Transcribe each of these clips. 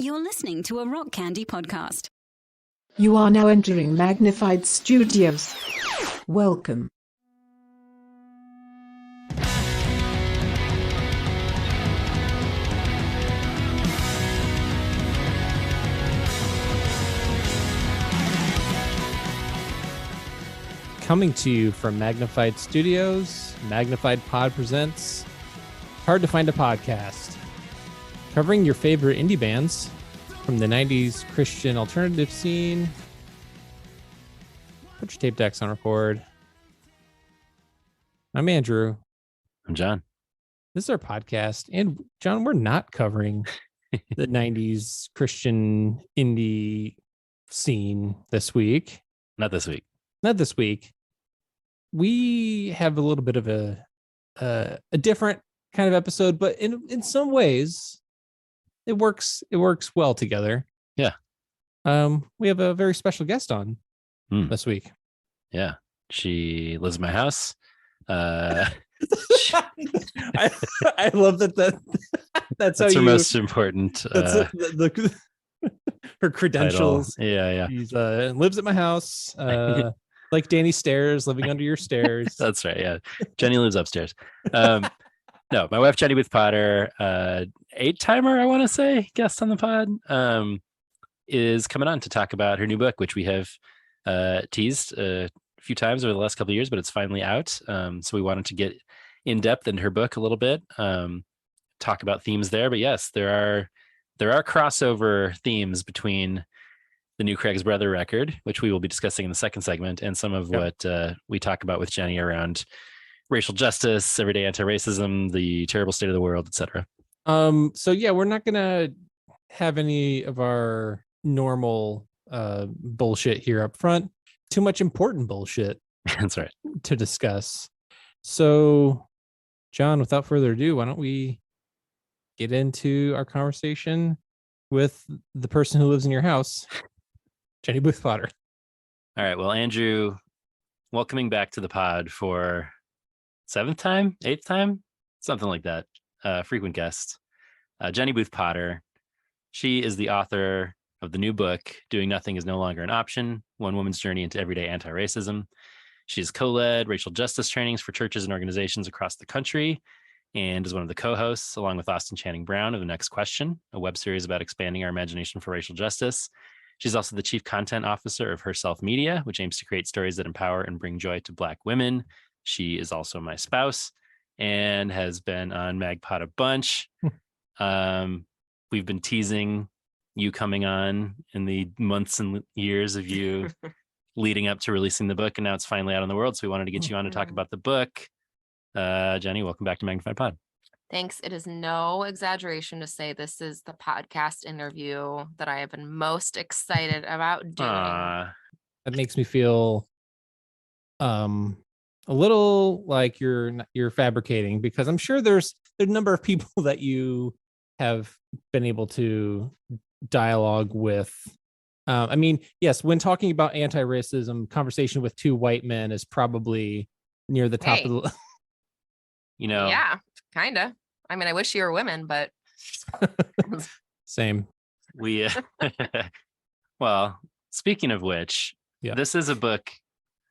You're listening to a Rock Candy podcast. You are now entering Magnified Studios. Welcome. Coming to you from Magnified Studios, Magnified Pod presents Hard to Find a Podcast, covering your favorite indie bands from the 90s Christian alternative scene. Put your tape decks on record. I'm Andrew. I'm John. This is our podcast. And John, we're not covering the 90s Christian indie scene this week. Not this week. Not this week. We have a little bit of a different kind of episode, but in some ways it works well together. Yeah. We have a very special guest on this week. Yeah. She lives in my house. I love that's how her most important her credentials. Title. Yeah. She's lives at my house. Like Danny Stairs, living under your stairs. That's right. Yeah. Jenny lives upstairs. No, my wife, Jenny Booth Potter, 8-timer, I want to say, guest on the pod, is coming on to talk about her new book, which we have teased a few times over the last couple of years, but it's finally out. So we wanted to get in depth into her book a little bit, talk about themes there. But yes, there are crossover themes between the new Craig's Brother record, which we will be discussing in the second segment, and some of what we talk about with Jenny around racial justice, everyday anti-racism, the terrible state of the world, etc. So yeah, we're not gonna have any of our normal bullshit here up front. Too much important bullshit. That's right. To discuss. So, John, without further ado, why don't we get into our conversation with the person who lives in your house, Jenny Booth Potter. All right. Well, Andrew, welcoming back to the pod for 7th time, 8th time, something like that. Frequent guest, Jenny Booth Potter. She is the author of the new book, Doing Nothing is No Longer an Option, One Woman's Journey into Everyday Antiracism. She has co-led racial justice trainings for churches and organizations across the country and is one of the co-hosts, along with Austin Channing Brown, of The Next Question, a web series about expanding our imagination for racial justice. She's also the chief content officer of Herself Media, which aims to create stories that empower and bring joy to Black women. She is also my spouse and has been on MagPod a bunch. We've been teasing you coming on in the months and years of you leading up to releasing the book, and now it's finally out in the world. So we wanted to get you on to talk about the book. Jenny, welcome back to Magnified Pod. Thanks. It is no exaggeration to say this is the podcast interview that I have been most excited about doing. That makes me feel a little like you're fabricating, because I'm sure there's a number of people that you have been able to dialogue with. I mean, yes, when talking about anti-racism, conversation with two white men is probably near the top of the Yeah, kind of. I mean, I wish you were women, but same. We well, speaking of which, this is a book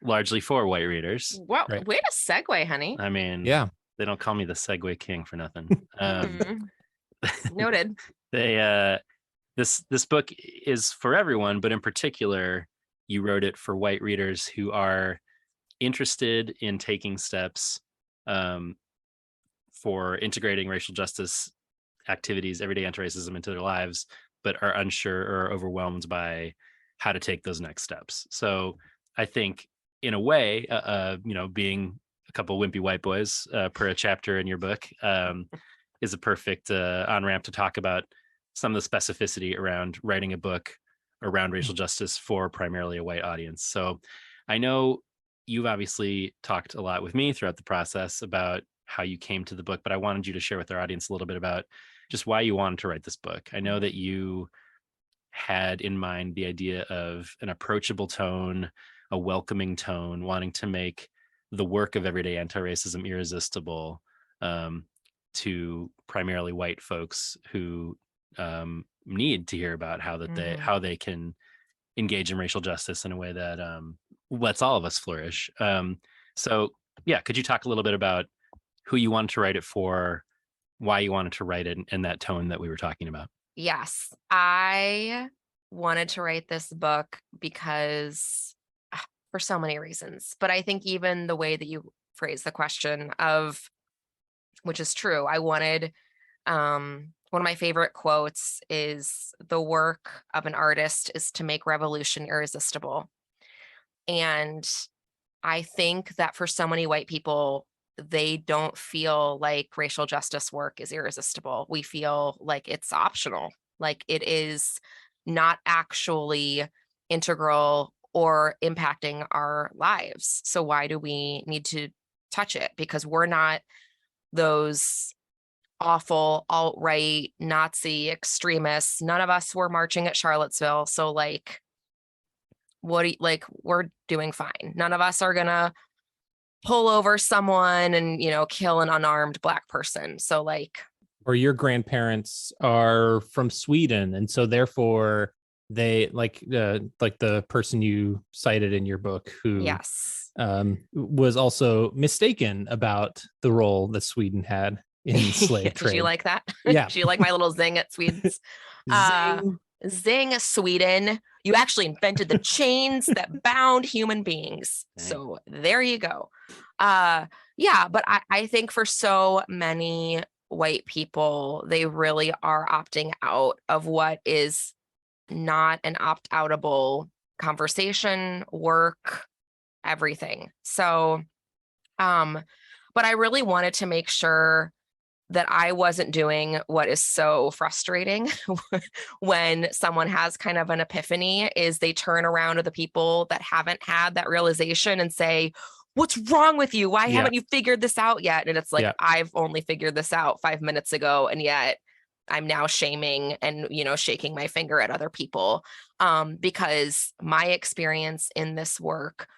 largely for white readers. Well, right. Way to segue, honey. I mean, they don't call me the segue king for nothing. Noted. This book is for everyone, but in particular, you wrote it for white readers who are interested in taking steps for integrating racial justice activities, everyday anti-racism into their lives, but are unsure or overwhelmed by how to take those next steps. So I think, in a way, being a couple wimpy white boys per a chapter in your book is a perfect on-ramp to talk about some of the specificity around writing a book around racial justice for primarily a white audience. So I know you've obviously talked a lot with me throughout the process about how you came to the book, but I wanted you to share with our audience a little bit about just why you wanted to write this book. I know that you had in mind the idea of an approachable tone, a welcoming tone, wanting to make the work of everyday anti-racism irresistible to primarily white folks who need to hear about how they can engage in racial justice in a way that lets all of us flourish. So yeah, could you talk a little bit about who you wanted to write it for, why you wanted to write it in that tone that we were talking about? Yes, I wanted to write this book because for so many reasons, but I think even the way that you phrase the question of, which is true, I wanted, one of my favorite quotes is, the work of an artist is to make revolution irresistible. And I think that for so many white people, they don't feel like racial justice work is irresistible. We feel like it's optional, like it is not actually integral or impacting our lives. So why do we need to touch it? Because we're not those awful alt-right Nazi extremists. None of us were marching at Charlottesville. So like, we're doing fine. None of us are gonna pull over someone and, kill an unarmed Black person. So like, Or your grandparents are from Sweden, and so therefore they like the person you cited in your book who yes. Was also mistaken about the role that Sweden had in slave trade. Did you like that? Yeah. Did you like my little zing at Swedes? Zing. Zing, Sweden. You actually invented the chains that bound human beings. Dang. So there you go. Yeah, but I think for so many white people, they really are opting out of what is not an opt-outable conversation, work, everything. So, but I really wanted to make sure that I wasn't doing what is so frustrating when someone has kind of an epiphany, is they turn around to the people that haven't had that realization and say, what's wrong with you? Why haven't you figured this out yet? And it's like, I've only figured this out 5 minutes ago. And yet I'm now shaming and, shaking my finger at other people, because my experience in this work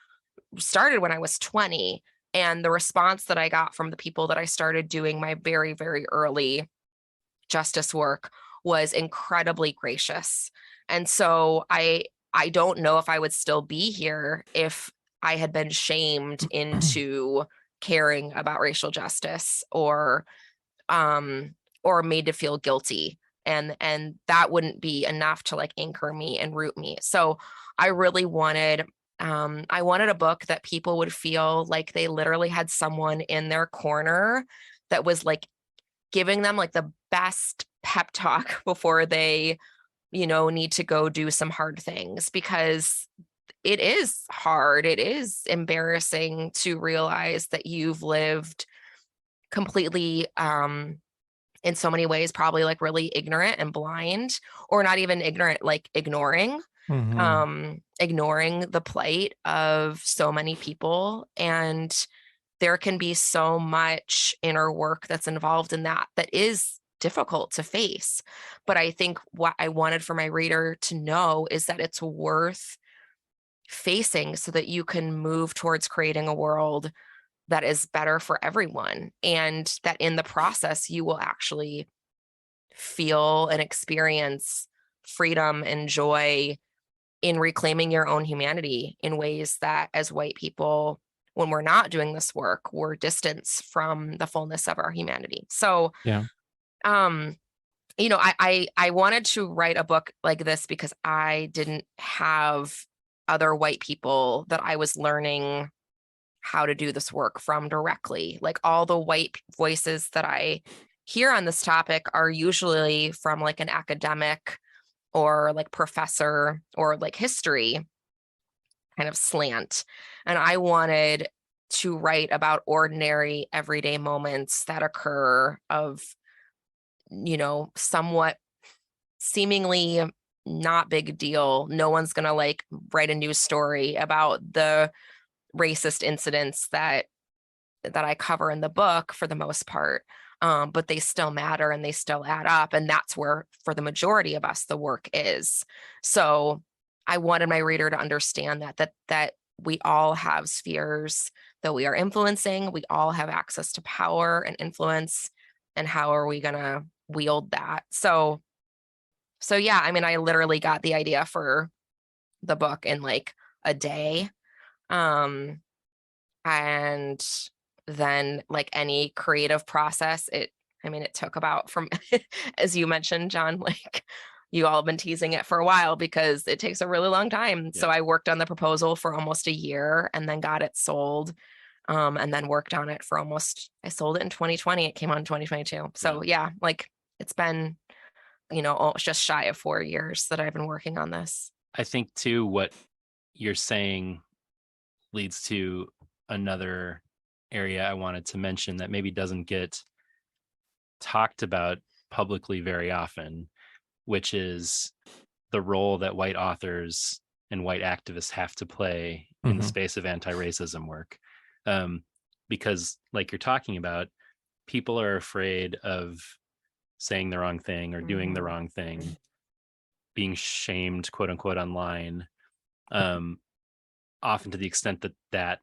started when I was 20. And the response that I got from the people that I started doing my very, very early justice work was incredibly gracious. And so I don't know if I would still be here if I had been shamed into caring about racial justice, or made to feel guilty. And that wouldn't be enough to like anchor me and root me. So I really wanted a book that people would feel like they literally had someone in their corner that was like giving them like the best pep talk before they, need to go do some hard things, because it is hard. It is embarrassing to realize that you've lived completely, in so many ways, probably like really ignorant and blind, or not even ignorant, like ignoring the plight of so many people. And there can be so much inner work that's involved in that is difficult to face. But I think what I wanted for my reader to know is that it's worth facing so that you can move towards creating a world that is better for everyone, and that in the process you will actually feel and experience freedom and joy in reclaiming your own humanity in ways that, as white people, when we're not doing this work, we're distanced from the fullness of our humanity. So I wanted to write a book like this because I didn't have other white people that I was learning how to do this work from directly. Like, all the white voices that I hear on this topic are usually from like an academic or like professor or like history kind of slant. And I wanted to write about ordinary everyday moments that occur of, somewhat seemingly not big deal. No one's going to like write a news story about the racist incidents that I cover in the book for the most part. But they still matter and they still add up. And that's where, for the majority of us, the work is. So I wanted my reader to understand that we all have spheres that we are influencing. We all have access to power and influence. And how are we going to wield that? So So yeah, I mean, I literally got the idea for the book in like a day. And then like any creative process, it took about from, as you mentioned, John, like you all have been teasing it for a while because it takes a really long time. So I worked on the proposal for almost a year and then got it sold. And then worked on it for I sold it in 2020. It came out in 2022. So yeah, like it's been, just shy of 4 years that I've been working on this. I think too, what you're saying leads to another area I wanted to mention that maybe doesn't get talked about publicly very often, which is the role that white authors and white activists have to play in the space of anti-racism work. Because like you're talking about, people are afraid of saying the wrong thing or doing the wrong thing, being shamed, quote unquote, online, often to the extent that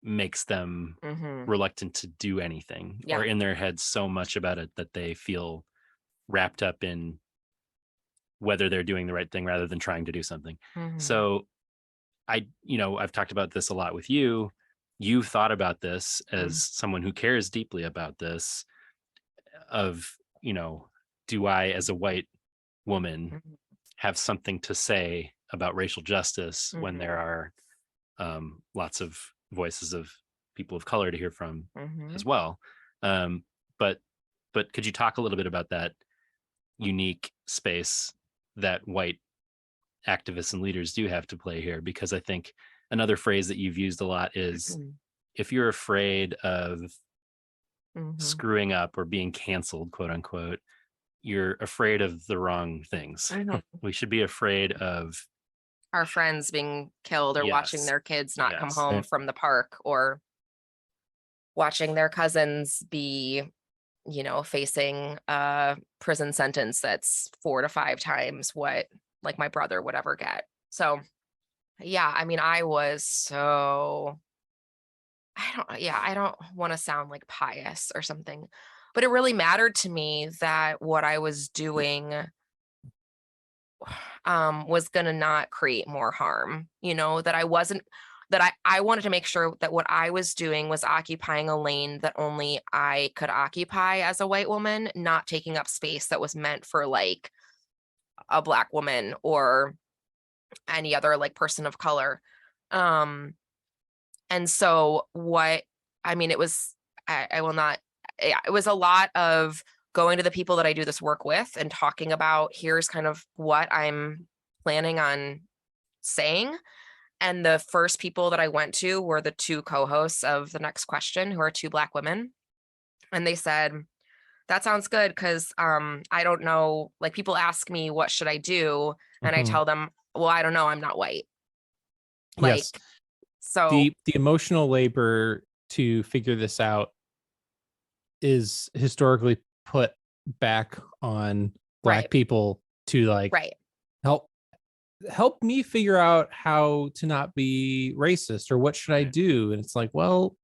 makes them reluctant to do anything, or in their heads so much about it that they feel wrapped up in whether they're doing the right thing rather than trying to do something. So I've talked about this a lot with you. You've thought about this as someone who cares deeply about this, of, do I, as a white woman, have something to say about racial justice when there are lots of voices of people of color to hear from as well. But could you talk a little bit about that unique space that white activists and leaders do have to play here? Because I think another phrase that you've used a lot is, if you're afraid of screwing up or being canceled, quote unquote, you're afraid of the wrong things. We should be afraid of our friends being killed, or watching their kids not come home from the park, or watching their cousins be, facing a prison sentence that's 4 to 5 times what like my brother would ever get. So yeah, I mean, I don't want to sound like pious or something, but it really mattered to me that what I was doing was going to not create more harm, that I wasn't, that I wanted to make sure that what I was doing was occupying a lane that only I could occupy as a white woman, not taking up space that was meant for like a Black woman or any other like person of color. And so it was, I will not, it was a lot of going to the people that I do this work with and talking about, here's kind of what I'm planning on saying. And the first people that I went to were the 2 co-hosts of The Next Question, who are 2 Black women. And they said, that sounds good, because I don't know, like people ask me, what should I do? And I tell them, well, I don't know, I'm not white. Like, yes. So the emotional labor to figure this out is historically put back on Black people to like help me figure out how to not be racist, or what should I do? And it's like, well,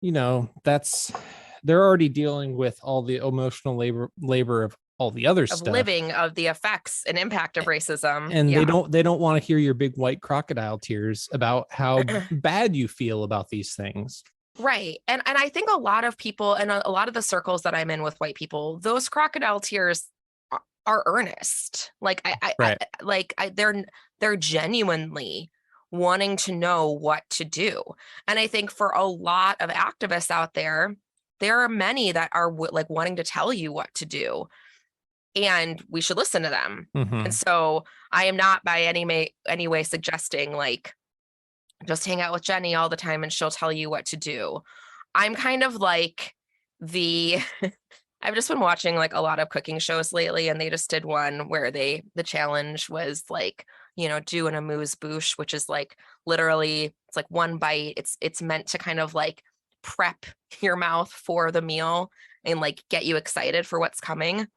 they're already dealing with all the emotional labor of all the other stuff, living of the effects and impact of racism. And they don't want to hear your big white crocodile tears about how bad you feel about these things. Right. And I think a lot of people, and a lot of the circles that I'm in with white people, those crocodile tears are earnest. Like they're genuinely wanting to know what to do. And I think for a lot of activists out there are many that are like wanting to tell you what to do, and we should listen to them. And so I am not by any way suggesting like just hang out with Jenny all the time and she'll tell you what to do. I'm kind of like I've just been watching like a lot of cooking shows lately, and they just did one where the challenge was like, do an amuse-bouche, which is like literally it's like one bite. It's meant to kind of like prep your mouth for the meal and like get you excited for what's coming.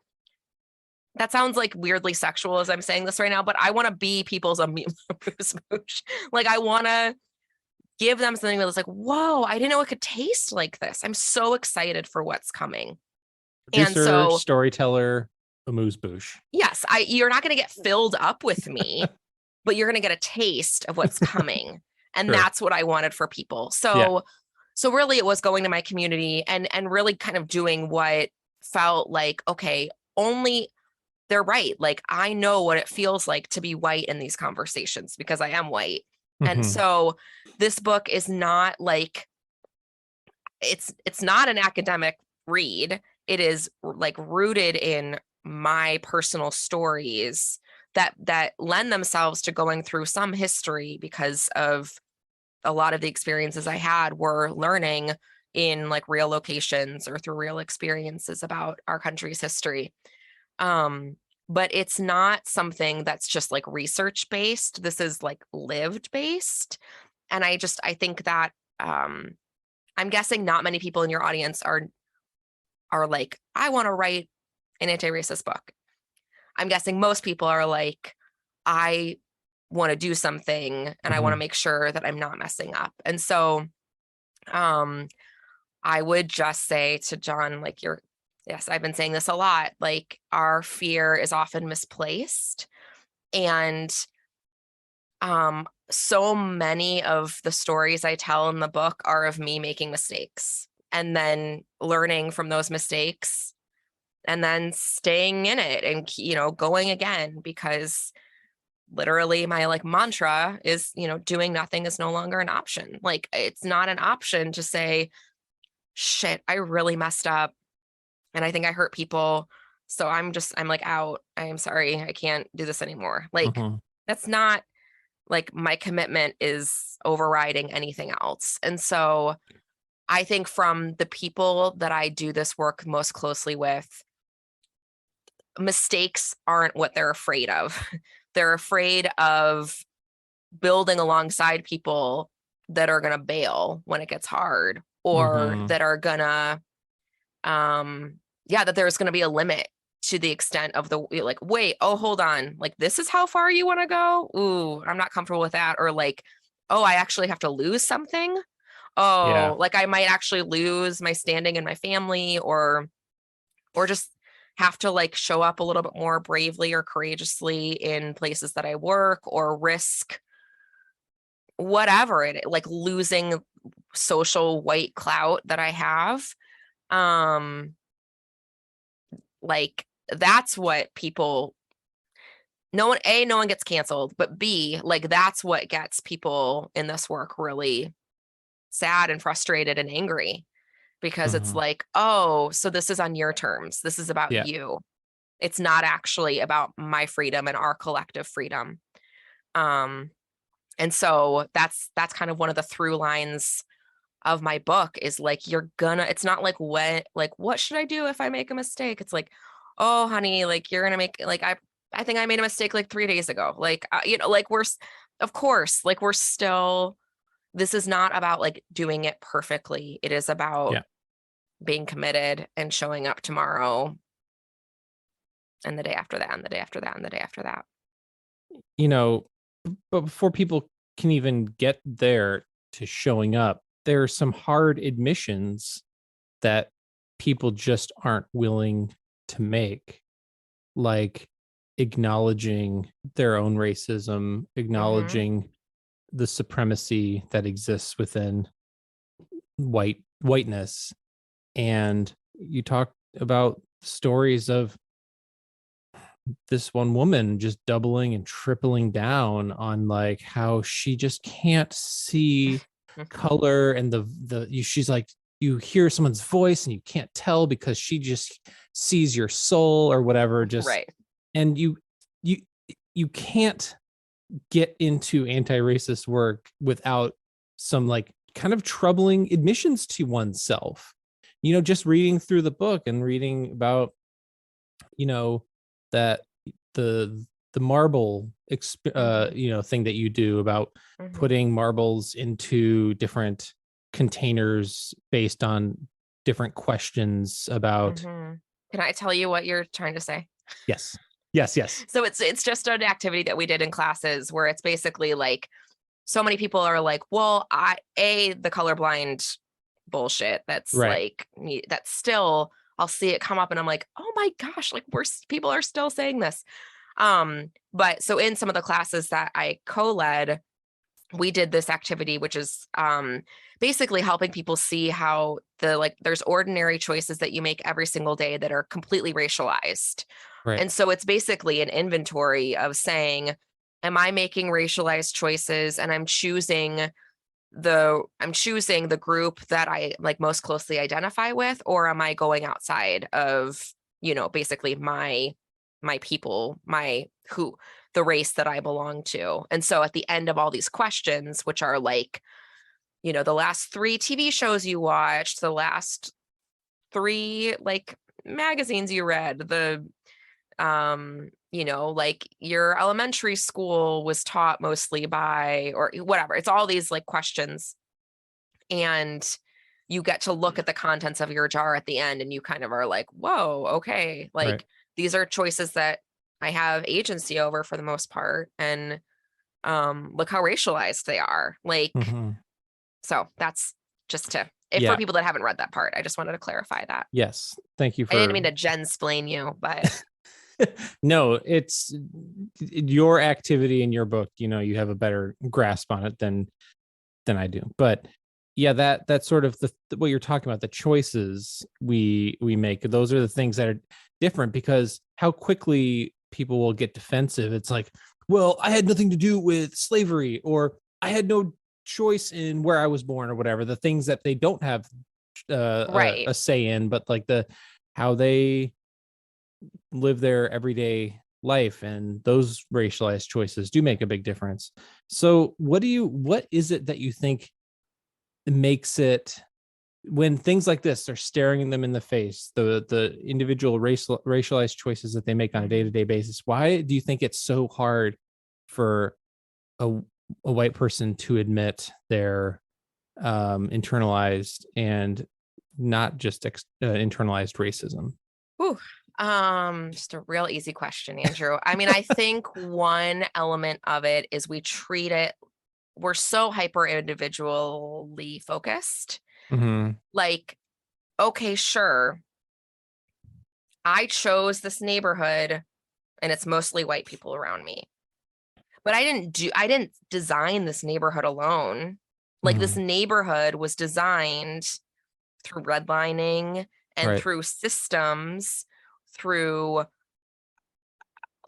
That sounds like weirdly sexual as I'm saying this right now, but I want to be people's amuse-bouche. Like I want to give them something that's like, whoa, I didn't know it could taste like this. I'm so excited for what's coming. Producer, storyteller, amuse bouche. Yes, you're not going to get filled up with me, but you're going to get a taste of what's coming. And Sure. that's what I wanted for people. So really it was going to my community and really kind of doing what felt like, okay, only they're right. Like, I know what it feels like to be white in these conversations because I am white. And so this book is not like, it's not an academic read. It is like rooted in my personal stories that lend themselves to going through some history because of a lot of the experiences I had were learning in like real locations or through real experiences about our country's history. But it's not something that's just like research based. This is like lived based. And I think that I'm guessing not many people in your audience are like, I want to write an anti-racist book. I'm guessing most people are like, I want to do something and I want to make sure that I'm not messing up. And so I would just say to John, like, yes, I've been saying this a lot, like our fear is often misplaced. And so many of the stories I tell in the book are of me making mistakes and then learning from those mistakes and then staying in it and, going again, because literally my like mantra is, doing nothing is no longer an option. Like, it's not an option to say, shit, I really messed up and I think I hurt people. So I'm like out. I'm sorry. I can't do this anymore. Like, that's not like my commitment is overriding anything else. And so I think from the people that I do this work most closely with, mistakes aren't what they're afraid of. They're afraid of building alongside people that are going to bail when it gets hard, or that are going to, that there's going to be a limit to the extent of the, like, wait, oh, hold on. Like, this is how far you want to go? Ooh, I'm not comfortable with that. Or like, oh, I actually have to lose something. Oh, like I might actually lose my standing in my family, or just have to like show up a little bit more bravely or courageously in places that I work, or risk whatever it, like losing social white clout that I have. Like, that's what people, no one gets canceled, but B, like, that's what gets people in this work really sad and frustrated and angry, because it's like, oh, so this is on your terms. This is about you. It's not actually about my freedom and our collective freedom. And so that's kind of one of the through lines of my book is like, it's not like what should I do if I make a mistake? It's like, oh, honey, like you're going to make, like, I think I made a mistake like 3 days ago. Like, like of course, like we're still, this is not about like doing it perfectly. It is about being committed and showing up tomorrow and the day after that and the day after that and the day after that. But before people can even get there to showing up, there are some hard admissions that people just aren't willing to make, like acknowledging their own racism, acknowledging the supremacy that exists within whiteness. And you talk about stories of this one woman just doubling and tripling down on like how she just can't see color, and she's like, you hear someone's voice and you can't tell because she just sees your soul or whatever, just right. And you can't get into anti-racist work without some like kind of troubling admissions to oneself. Just reading through the book and reading about that the marble thing that you do about putting marbles into different containers based on different questions about. Can I tell you what you're trying to say? Yes. So it's just an activity that we did in classes where it's basically like, so many people are like, well, the colorblind bullshit that's right. Like, that's still I'll see it come up and I'm like, oh my gosh, like people are still saying this. But so in some of the classes that I co-led, we did this activity, which is basically helping people see how there's ordinary choices that you make every single day that are completely racialized. Right. And so it's basically an inventory of saying, am I making racialized choices and I'm choosing the group that I like most closely identify with, or am I going outside of, basically my people, the race that I belong to. And so at the end of all these questions, which are like, the last 3 TV shows you watched, the last 3 like magazines you read, the like your elementary school was taught mostly by, or whatever. It's all these like questions, and you get to look at the contents of your jar at the end, and you kind of are like, whoa, okay, like Right. these are choices that I have agency over for the most part, and look how racialized they are. Like, Mhm. so that's just for Yeah. people that haven't read that part. I just wanted to clarify that. Yes. Thank you I didn't for mean to Jensplain you, but no, it's your activity in your book, you have a better grasp on it than I do. But yeah, that's sort of what you're talking about, the choices we make. Those are the things that are different, because how quickly people will get defensive. It's like, well, I had nothing to do with slavery, or I had no choice in where I was born, or whatever, the things that they don't have right. a say in, but like how they live their everyday life, and those racialized choices do make a big difference. So what is it that you think makes it, when things like this are staring them in the face, the individual racialized choices that they make on a day-to-day basis, why do you think it's so hard for a white person to admit their internalized and not just internalized racism? Ooh, just a real easy question, Andrew. I mean, I think one element of it is we're so hyper individually focused. Mm-hmm. Like, okay, sure, I chose this neighborhood and it's mostly white people around me, but I didn't design this neighborhood alone. Like, this Mm-hmm. neighborhood was designed through redlining and Right. through systems, through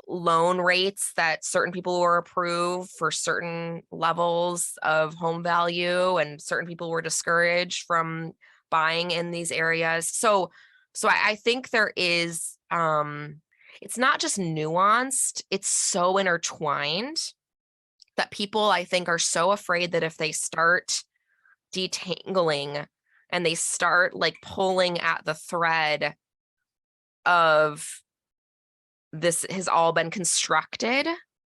loan rates that certain people were approved for certain levels of home value, and certain people were discouraged from buying in these areas. So I think there is, it's not just nuanced, it's so intertwined that people, I think, are so afraid that if they start detangling and they start like pulling at the thread of this has all been constructed,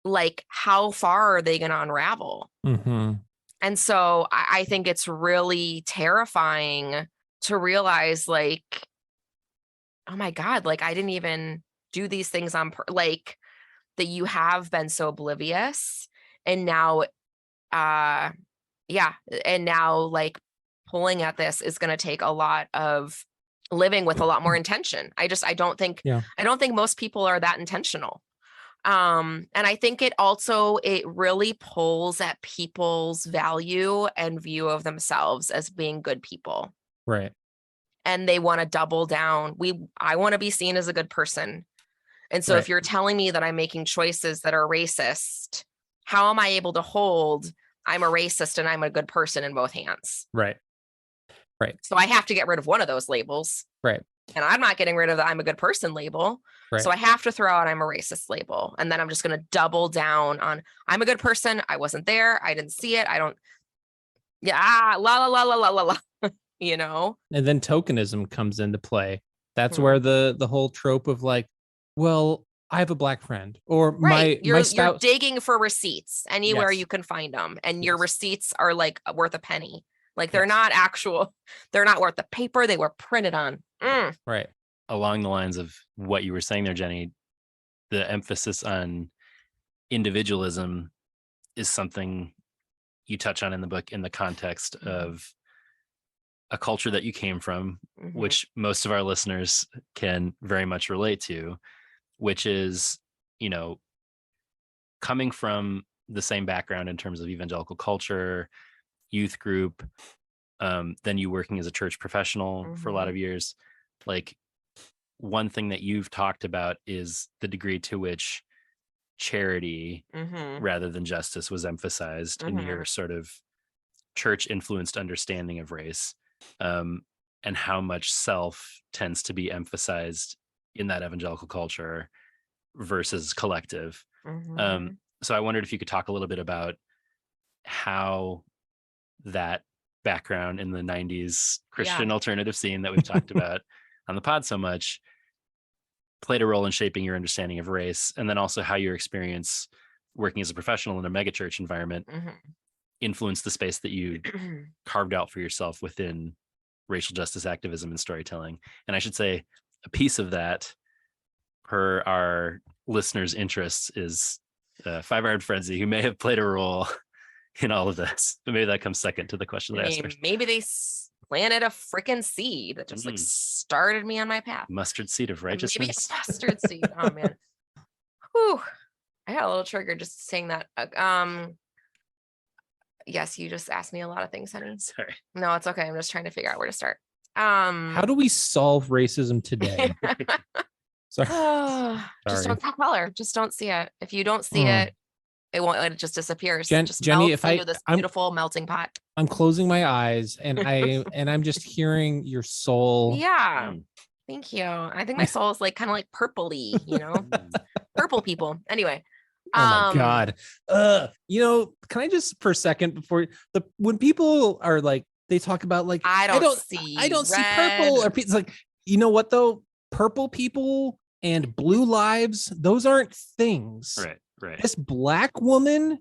like how far are they going to unravel? Mm-hmm. And so I think it's really terrifying to realize, like, oh my God, like I didn't even do these things like that you have been so oblivious. And now, yeah. And now like pulling at this is going to take a lot of living with a lot more intention. I don't think most people are that intentional. And I think it really pulls at people's value and view of themselves as being good people. Right. And they want to double down. I want to be seen as a good person. And so Right. if you're telling me that I'm making choices that are racist, how am I able to hold I'm a racist and I'm a good person in both hands? Right. Right. So I have to get rid of one of those labels. Right. And I'm not getting rid of the I'm a good person label. Right. So I have to throw out I'm a racist label. And then I'm just going to double down on I'm a good person. I wasn't there. I didn't see it. I don't. Yeah. La, la, la, la, la, la, la. You know? And then tokenism comes into play. That's where the whole trope of like, well, I have a black friend, or right. my spouse. You're digging for receipts anywhere Yes. you can find them. And Yes. your receipts are like worth a penny. Like they're not they're not worth the paper they were printed on. Right. Along the lines of what you were saying there, Jenny, the emphasis on individualism is something you touch on in the book in the context of a culture that you came from, Mhm. which most of our listeners can very much relate to, which is, you know, coming from the same background in terms of evangelical culture, youth group, then you working as a church professional for a lot of years. Like, one thing that you've talked about is the degree to which charity rather than justice was emphasized in your sort of church influenced understanding of race, and how much self tends to be emphasized in that evangelical culture versus collective. So I wondered if you could talk a little bit about how that background in the 90s Christian alternative scene that we've talked about on the pod so much played a role in shaping your understanding of race, and then also how your experience working as a professional in a megachurch environment influenced the space that you carved out for yourself within racial justice activism and storytelling. And I should say a piece of that, per our listeners' interests, is Five Iron Frenzy, who may have played a role in all of this, but maybe that comes second to the question that I asked first. Maybe they planted a freaking seed that just like started me on my path. Mustard seed of righteousness. Maybe a mustard seed. Oh man. Whew. I got a little trigger just saying that. Yes, you just asked me a lot of things, honey. Sorry. No, it's okay. I'm just trying to figure out where to start. How do we solve racism today? Sorry. Just don't see color. Just don't see it. If you don't see it, it won't. It just disappears. Just Jenny, melts into this beautiful melting pot. I'm closing my eyes and I'm just hearing your soul. Yeah. Thank you. I think my soul is like kind of like purpley, you know, purple people. Anyway. Oh my God. You know, can I just for a second before when people are like, they talk about like, I don't see purple, or it's like, you know what though? Purple people and blue lives, those aren't things. Right. This black woman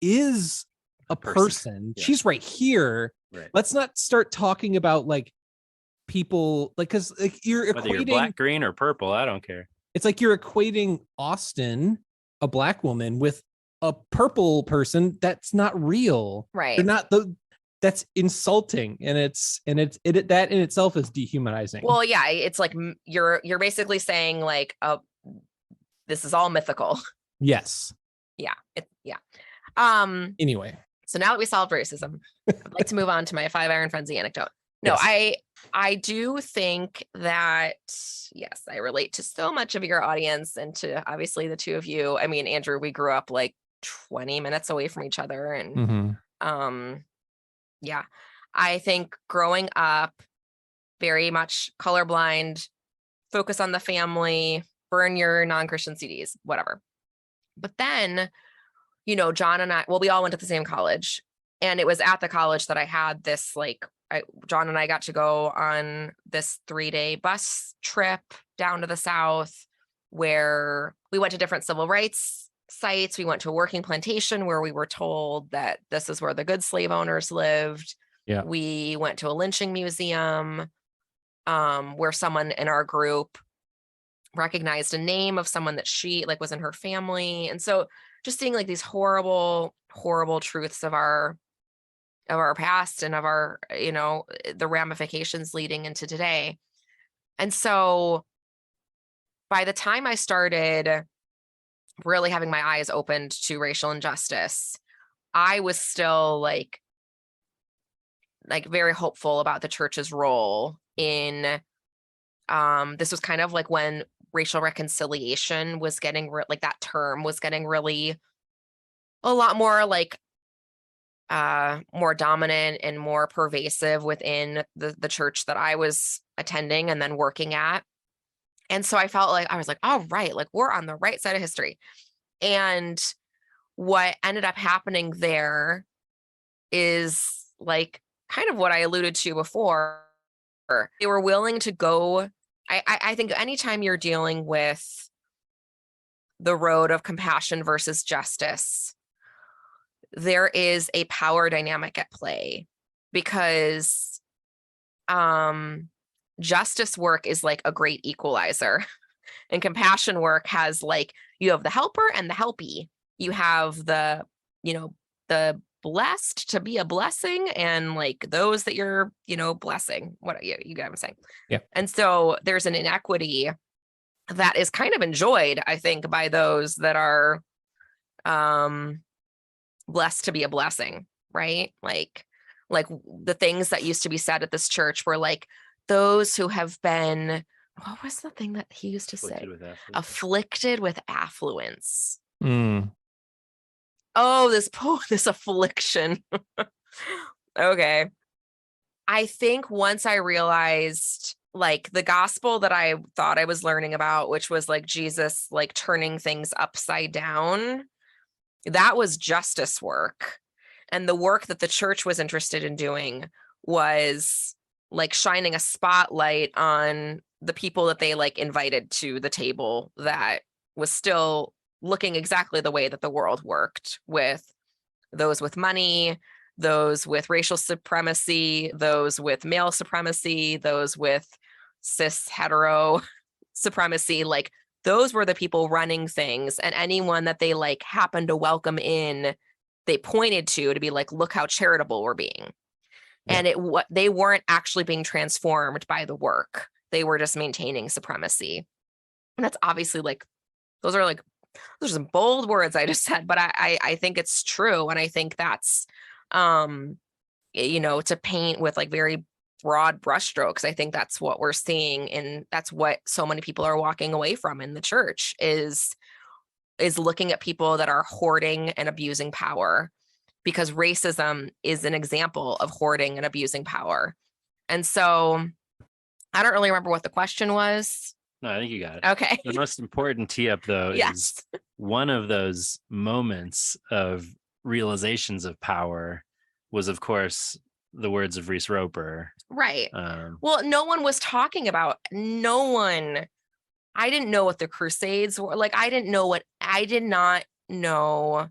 is a person. Yeah. She's right here. Right. Let's not start talking about like people, like, because like you're whether you're black, green, or purple, I don't care. It's like you're equating Austin, a black woman, with a purple person. That's not real. Right. They're not that's insulting, and it that in itself is dehumanizing. Well, yeah, it's like you're basically saying like, this is all mythical. Yes. Yeah. Anyway. So now that we solved racism, I'd like to move on to my 5 Iron Frenzy anecdote. No, yes. I do think that, yes, I relate to so much of your audience and to obviously the two of you. I mean, Andrew, we grew up like 20 minutes away from each other. And yeah, I think growing up very much colorblind, focus on the family, burn your non-Christian CDs, whatever. But then, you know, John and I, well, we all went to the same college, and it was at the college that I had this, like, John and I got to go on this 3-day bus trip down to the South where we went to different civil rights sites. We went to a working plantation where we were told that this is where the good slave owners lived. Yeah. We went to a lynching museum where someone in our group recognized a name of someone that she like was in her family. And so just seeing like these horrible truths of our past and of our, you know, the ramifications leading into today. And so by the time I started really having my eyes opened to racial injustice, I was still like very hopeful about the church's role in this was kind of like when racial reconciliation was getting like that term was getting really a lot more like more dominant and more pervasive within the church that I was attending and then working at. And so I felt like I was like, all right, like we're on the right side of history. And what ended up happening there is like kind of what I alluded to before. They were willing to go. I think anytime you're dealing with the road of compassion versus justice, there is a power dynamic at play, because justice work is like a great equalizer, and compassion work has like, you have the helper and the helpee. You have the, you know, the blessed to be a blessing and like those that you're, blessing. What you get what I'm saying? Yeah. And so there's an inequity that is kind of enjoyed, I think, by those that are blessed to be a blessing, right? Like the things that used to be said at this church were like those who have been, what was the thing that he used to say? Afflicted with affluence. Mm. Oh, this affliction. Okay. I think once I realized like the gospel that I thought I was learning about, which was like Jesus, like turning things upside down, that was justice work. And the work that the church was interested in doing was like shining a spotlight on the people that they like invited to the table that was still looking exactly the way that the world worked, with those with money, those with racial supremacy, those with male supremacy, those with cis hetero supremacy. Like those were the people running things, and anyone that they like happened to welcome in, they pointed to be like, look how charitable we're being. Yeah. And they weren't actually being transformed by the work. They were just maintaining supremacy. And that's obviously like, those are some bold words I just said, but I think it's true. And I think that's, to paint with like very broad brushstrokes. I think that's what we're seeing. And that's what so many people are walking away from in the church is looking at people that are hoarding and abusing power, because racism is an example of hoarding and abusing power. And so I don't really remember what the question was. No, I think you got it. Okay. The most important tee up, though, yes. is one of those moments of realizations of power was, of course, the words of Reese Roper. Right. Well, no one was talking about, I didn't know what the Crusades were. Like, I did not know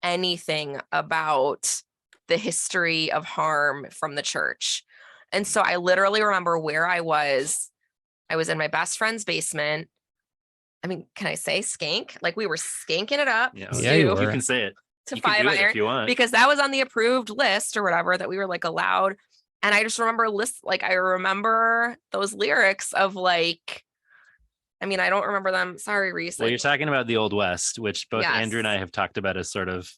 anything about the history of harm from the church. And so I literally remember where I was in my best friend's basement. I mean, can I say skank? Like we were skanking it up. Yeah, you can say it. To you 5 can do it iron if you want. Because that was on the approved list or whatever that we were like allowed. And I just remember I remember those lyrics of like, I mean, I don't remember them. Sorry, Reese. Well, you're talking about the Old West, which both Yes. Andrew and I have talked about as sort of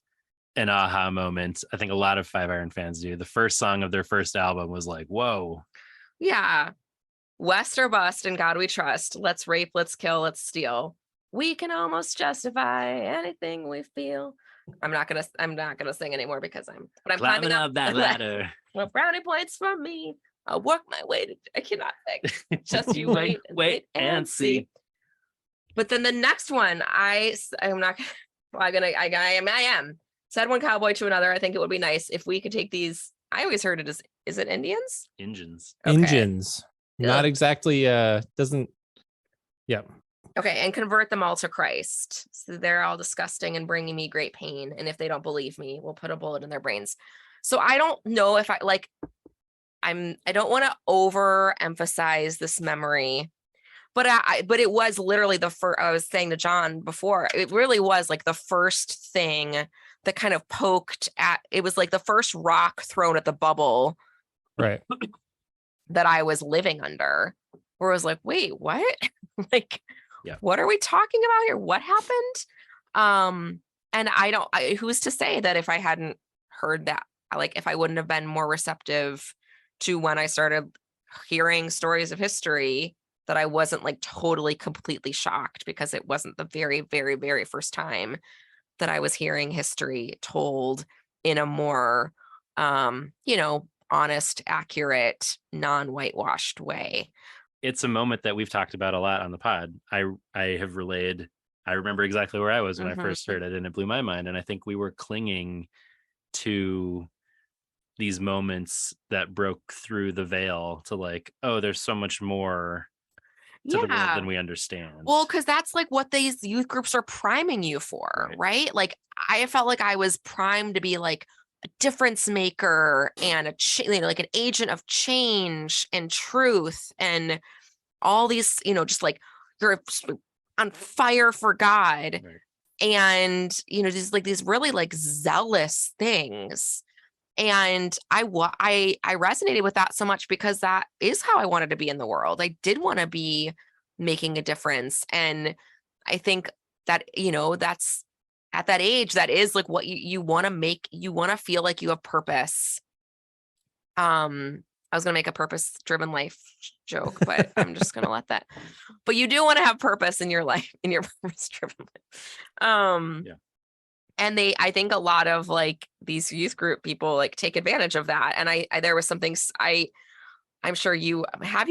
an aha moment. I think a lot of 5 Iron fans do. The first song of their first album was like, whoa. Yeah. West or bust, in God we trust. Let's rape, let's kill, let's steal. We can almost justify anything we feel. I'm not gonna sing anymore because I'm climbing up that ladder. Well, brownie points for me. I'll work my way to. I cannot think. Just you wait and see. But then the next one, I'm not. Well, I am. Said one cowboy to another. I think it would be nice if we could take these. I always heard it as. Is it Indians? Engines. Okay. Engines. Not exactly. Doesn't. Yeah. Okay, and convert them all to Christ. So they're all disgusting and bringing me great pain. And if they don't believe me, we'll put a bullet in their brains. So I don't know if I don't want to overemphasize this memory, but it was literally the first. I was saying to John before, it really was like the first thing that kind of poked at. It was like the first rock thrown at the bubble, right? That I was living under, where I was like, wait, what? Like. Yeah. What are we talking about here? What happened? And who's to say that if I hadn't heard that, like if I wouldn't have been more receptive to when I started hearing stories of history, that I wasn't like totally, completely shocked, because it wasn't the very, very, very first time that I was hearing history told in a more, honest, accurate, non-whitewashed way. It's a moment that we've talked about a lot on the pod. I have relayed. I remember exactly where I was when I first heard it, and it blew my mind. And I think we were clinging to these moments that broke through the veil to like, oh, there's so much more to the world than we understand. Well, because that's like what these youth groups are priming you for, right? Like I felt like I was primed to be like a difference maker and like an agent of change and truth and all these, just like you're on fire for God. Right. and these really like zealous things. And I resonated with that so much because that is how I wanted to be in the world. I did want to be making a difference. And I think that, that's at that age, that is like what you want to make, you want to feel like you have purpose. I was going to make a purpose-driven life joke, but I'm just going to let that. But you do want to have purpose in your life, in your purpose-driven life. Yeah. And I think a lot of like these youth group people like take advantage of that. And I there was something I'm sure you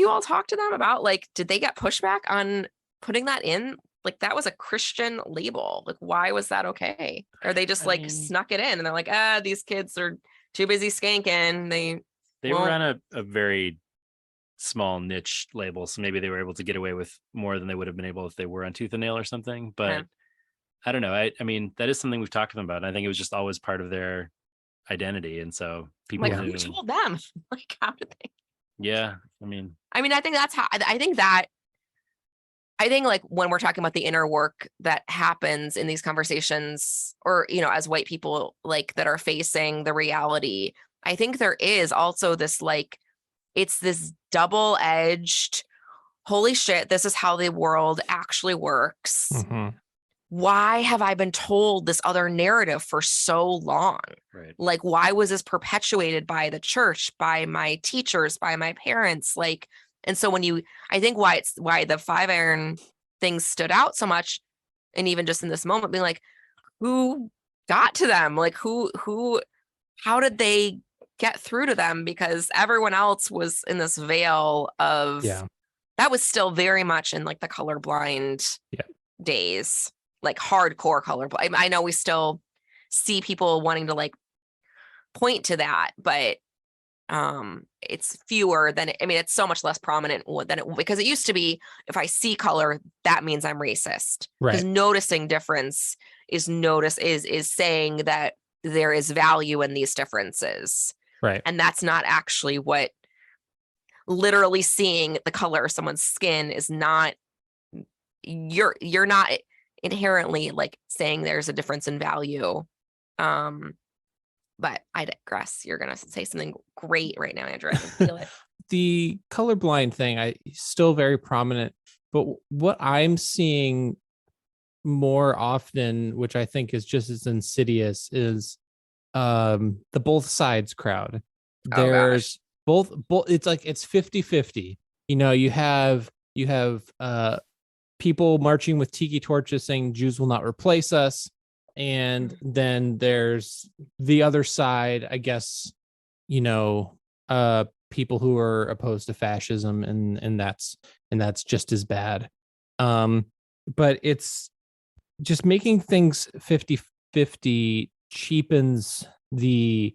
all talked to them about, like, did they get pushback on putting that in? Like, that was a Christian label. Like, why was that okay? Or they just snuck it in and they're like, these kids are too busy skanking. They were on a very small niche label, so maybe they were able to get away with more than they would have been able if they were on Tooth and Nail or something. But I don't know. I mean, that is something we've talked to them about. And I think it was just always part of their identity. And so people who told them? Like, how did they? Yeah. I mean, I think that's how I think like when we're talking about the inner work that happens in these conversations, or, as white people like that are facing the reality, I think there is also this, like, it's this double-edged, holy shit, this is how the world actually works. Mm-hmm. Why have I been told this other narrative for so long? right. Like, why was this perpetuated by the church, by my teachers, by my parents? Like, and so I think why the 5-iron thing stood out so much, and even just in this moment being like, who got to them? Like, how did they get through to them? Because everyone else was in this veil of, that was still very much in like the colorblind days, like hardcore colorblind. I know we still see people wanting to like point to that, but it's fewer than, it's so much less prominent than it, because it used to be, if I see color, that means I'm racist. Because noticing difference is saying that there is value in these differences. Right. And that's not actually what, literally seeing the color of someone's skin is not, you're not inherently like saying there's a difference in value. But I digress. You're going to say something great right now, Andrew. I can feel it. The colorblind thing, still very prominent, but what I'm seeing more often, which I think is just as insidious, is the both sides crowd. There's both, it's like it's 50-50. You have people marching with tiki torches saying Jews will not replace us. And then there's the other side, I guess, people who are opposed to fascism, and that's just as bad. But it's just making things 50-50 cheapens the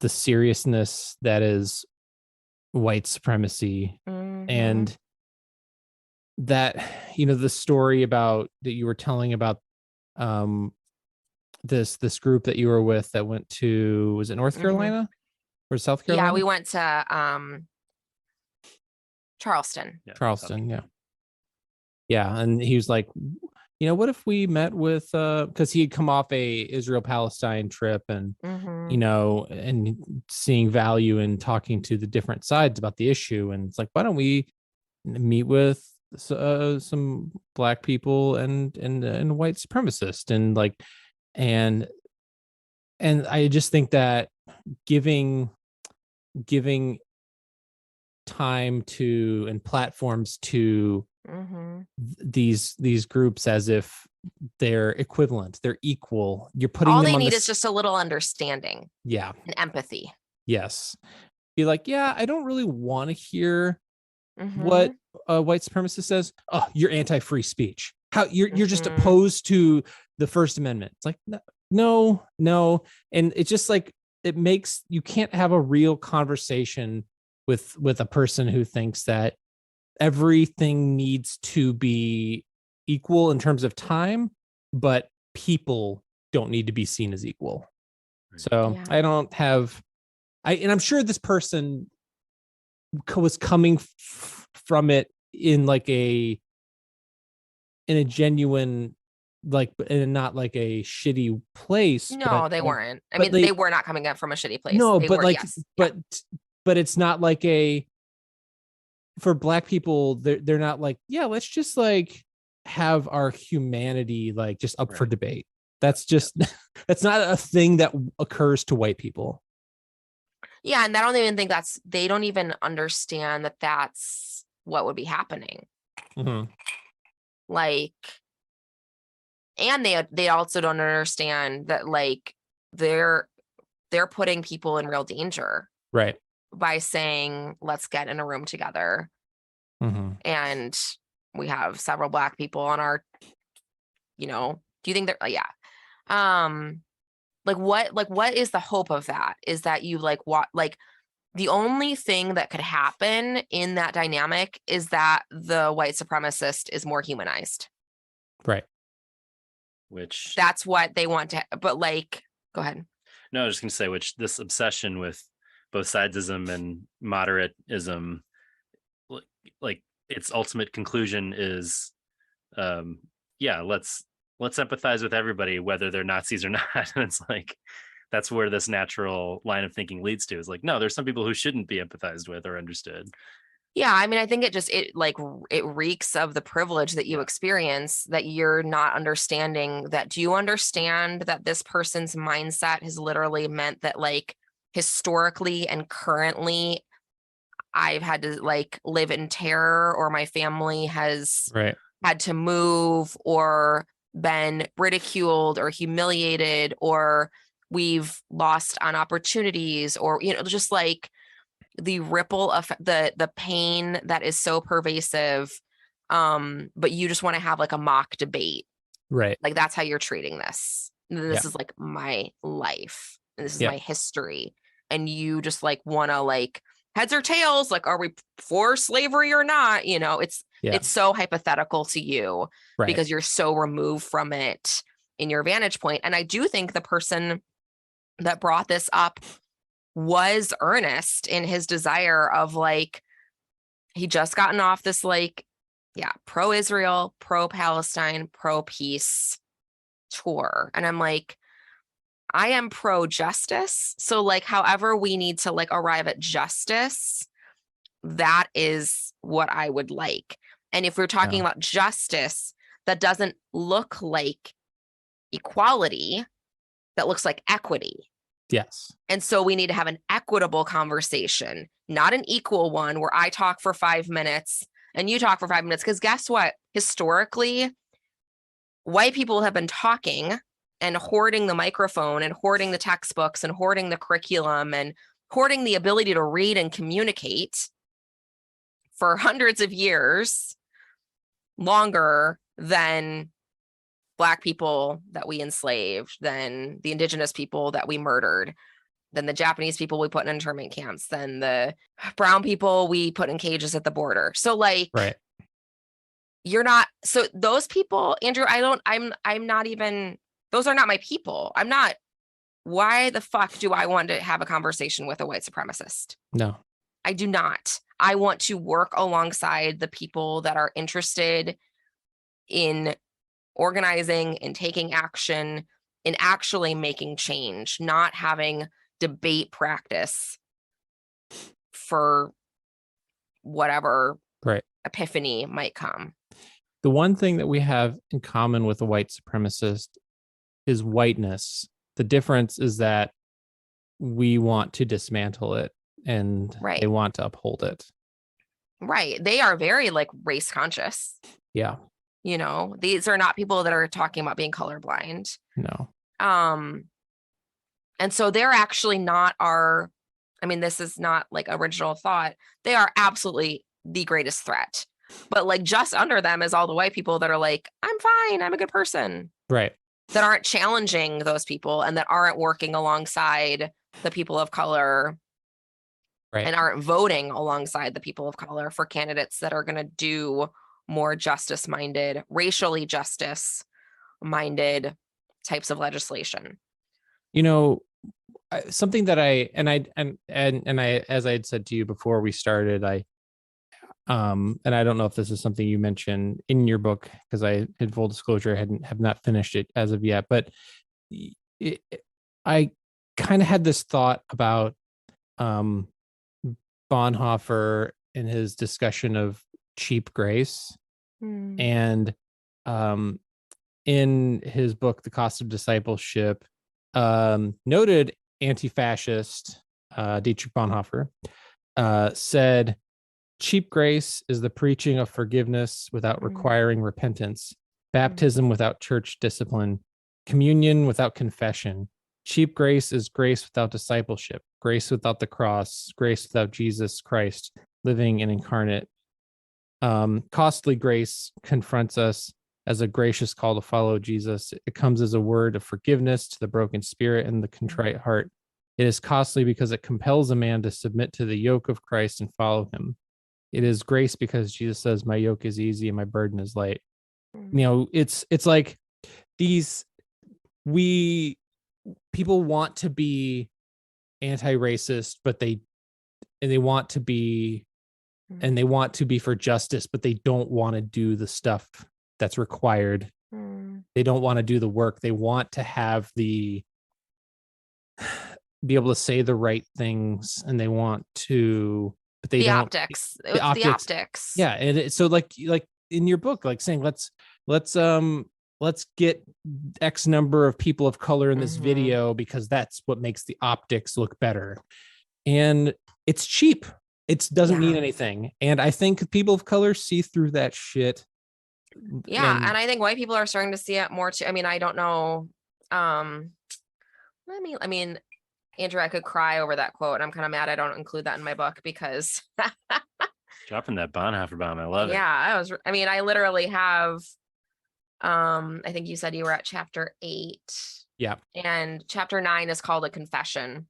seriousness that is white supremacy. And that, the story about that you were telling about this group that you were with that went to, was it North Carolina or South Carolina? Yeah, we went to Charleston. Yeah. And he was like, what if we met with because he had come off a Israel-Palestine trip, and and seeing value in talking to the different sides about the issue, and it's like, why don't we meet with some black people and white supremacists, and like, and I just think that giving time to and platforms to these groups as if they're equivalent, they're equal, you're putting all them they on need is just a little understanding and empathy. Yes. Be like, I don't really want to hear what a white supremacist says. Oh, you're anti-free speech. How you're just opposed to the First Amendment. It's like, no. And it's just like, it makes, you can't have a real conversation with a person who thinks that everything needs to be equal in terms of time, but people don't need to be seen as equal. So I don't have, and I'm sure this person was coming from it in like in a genuine and not like a shitty place. No, they weren't. I but mean, they were not coming up from a shitty place. No, they but were, like, yes. but it's not like for Black people, they're not like, yeah, let's just like have our humanity like just up for debate. That's just that's not a thing that occurs to white people. Yeah, and I don't even think they don't even understand that that's what would be happening. Mm-hmm. Like, and they also don't understand that like they're putting people in real danger, Right, by saying, let's get in a room together. mm-hmm. And we have several Black people on our, do you think they're, yeah. What is the hope of that? Is that you like what, like the only thing that could happen in that dynamic is that the white supremacist is more humanized. Right. Which that's what they want to, but like, go ahead. No, I was just going to say, which this obsession with both sidesism and moderateism, like its ultimate conclusion is, let's empathize with everybody, whether they're Nazis or not. And it's like, that's where this natural line of thinking leads to, is like, no, there's some people who shouldn't be empathized with or understood. Yeah, I mean, I think it reeks of the privilege that you experience, that you're not understanding that. Do you understand that this person's mindset has literally meant that like historically and currently I've had to like live in terror, or my family has had to move, or been ridiculed or humiliated, or we've lost on opportunities, or, just like the ripple of the pain that is so pervasive. But you just want to have like a mock debate. Right. Like that's how you're treating this. This is like my life. And this is my history. And you just like want to like heads or tails, like, are we for slavery or not? It's so hypothetical to you because you're so removed from it in your vantage point. And I do think the person that brought this up was earnest in his desire of like, he just gotten off this like, pro-Israel, pro-Palestine, pro-peace tour. And I'm like, I am pro-justice. So like, however we need to like arrive at justice, that is what I would like. And if we're talking about justice, that doesn't look like equality, that looks like equity. Yes. And so we need to have an equitable conversation, not an equal one where I talk for 5 minutes and you talk for 5 minutes. Because guess what? Historically, white people have been talking and hoarding the microphone and hoarding the textbooks and hoarding the curriculum and hoarding the ability to read and communicate for hundreds of years, longer than Black people that we enslaved, than the indigenous people that we murdered, than the Japanese people we put in internment camps, than the brown people we put in cages at the border. So like, you're not, so those people, Andrew, I'm not even, those are not my people. I'm not, why the fuck do I want to have a conversation with a white supremacist? No, I do not. I want to work alongside the people that are interested in organizing and taking action, in actually making change, not having debate practice for whatever epiphany might come. The one thing that we have in common with a white supremacist is whiteness. The difference is that we want to dismantle it and they want to uphold it. Right. They are very like race conscious. Yeah. These are not people that are talking about being colorblind. No. And so they're actually not this is not like original thought. They are absolutely the greatest threat. But like just under them is all the white people that are like, I'm fine, I'm a good person. Right. That aren't challenging those people and that aren't working alongside the people of color. Right. And aren't voting alongside the people of color for candidates that are going to do more justice-minded, racially justice-minded types of legislation. Something that I as I had said to you before we started, and I don't know if this is something you mentioned in your book, because I, in full disclosure, have not finished it as of yet, but I kind of had this thought about Bonhoeffer in his discussion of cheap grace, and in his book The Cost of Discipleship, noted anti-fascist Dietrich Bonhoeffer said, cheap grace is the preaching of forgiveness without requiring repentance, baptism without church discipline, communion without confession. Cheap grace is grace without discipleship, grace without the cross, grace without Jesus Christ living and incarnate. Costly grace confronts us as a gracious call to follow Jesus. It comes as a word of forgiveness to the broken spirit and the contrite heart. It is costly because it compels a man to submit to the yoke of Christ and follow him. It is grace because Jesus says, my yoke is easy and my burden is light. It's like people want to be anti-racist, but they want to be for justice, but they don't want to do the stuff that's required. They don't want to do the work. They want to have be able to say the right things, and they want to, but they don't. Optics. The optics. Yeah, and so like in your book, like saying let's get X number of people of color in this video because that's what makes the optics look better, and it's cheap. It doesn't mean anything, and I think people of color see through that shit. Yeah, and I think white people are starting to see it more too. I mean, I don't know. I mean, Andrew, I could cry over that quote, and I'm kind of mad I don't include that in my book because dropping that Bonhoeffer bomb. I love it. Yeah, I literally have. I think you said you were at chapter 8. Yeah, and chapter 9 is called a confession,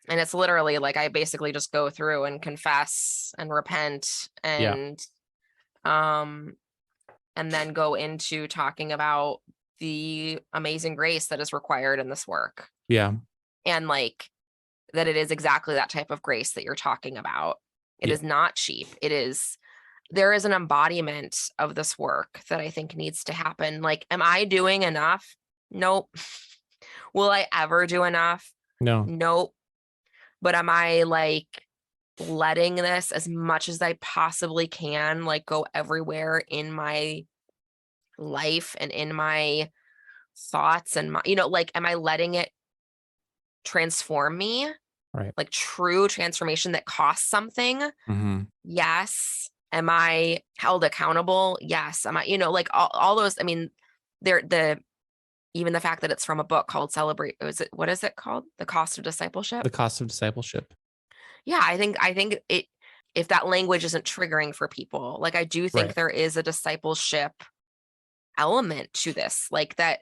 and it's literally like I basically just go through and confess and repent and and then go into talking about the amazing grace that is required in this work. Yeah. And like that it is exactly that type of grace that you're talking about. It is not cheap. There is an embodiment of this work that I think needs to happen. Like, am I doing enough? Nope. Will I ever do enough? No. Nope. But am I like letting this as much as I possibly can, like go everywhere in my life and in my thoughts and my, like, am I letting it transform me? Right. Like true transformation that costs something? Yes. Am I held accountable? Yes. Am I, like all those, I mean, even the fact that it's from a book called what is it called? The Cost of Discipleship? The Cost of Discipleship. Yeah, I think it, if that language isn't triggering for people, like I do think there is a discipleship element to this, like that,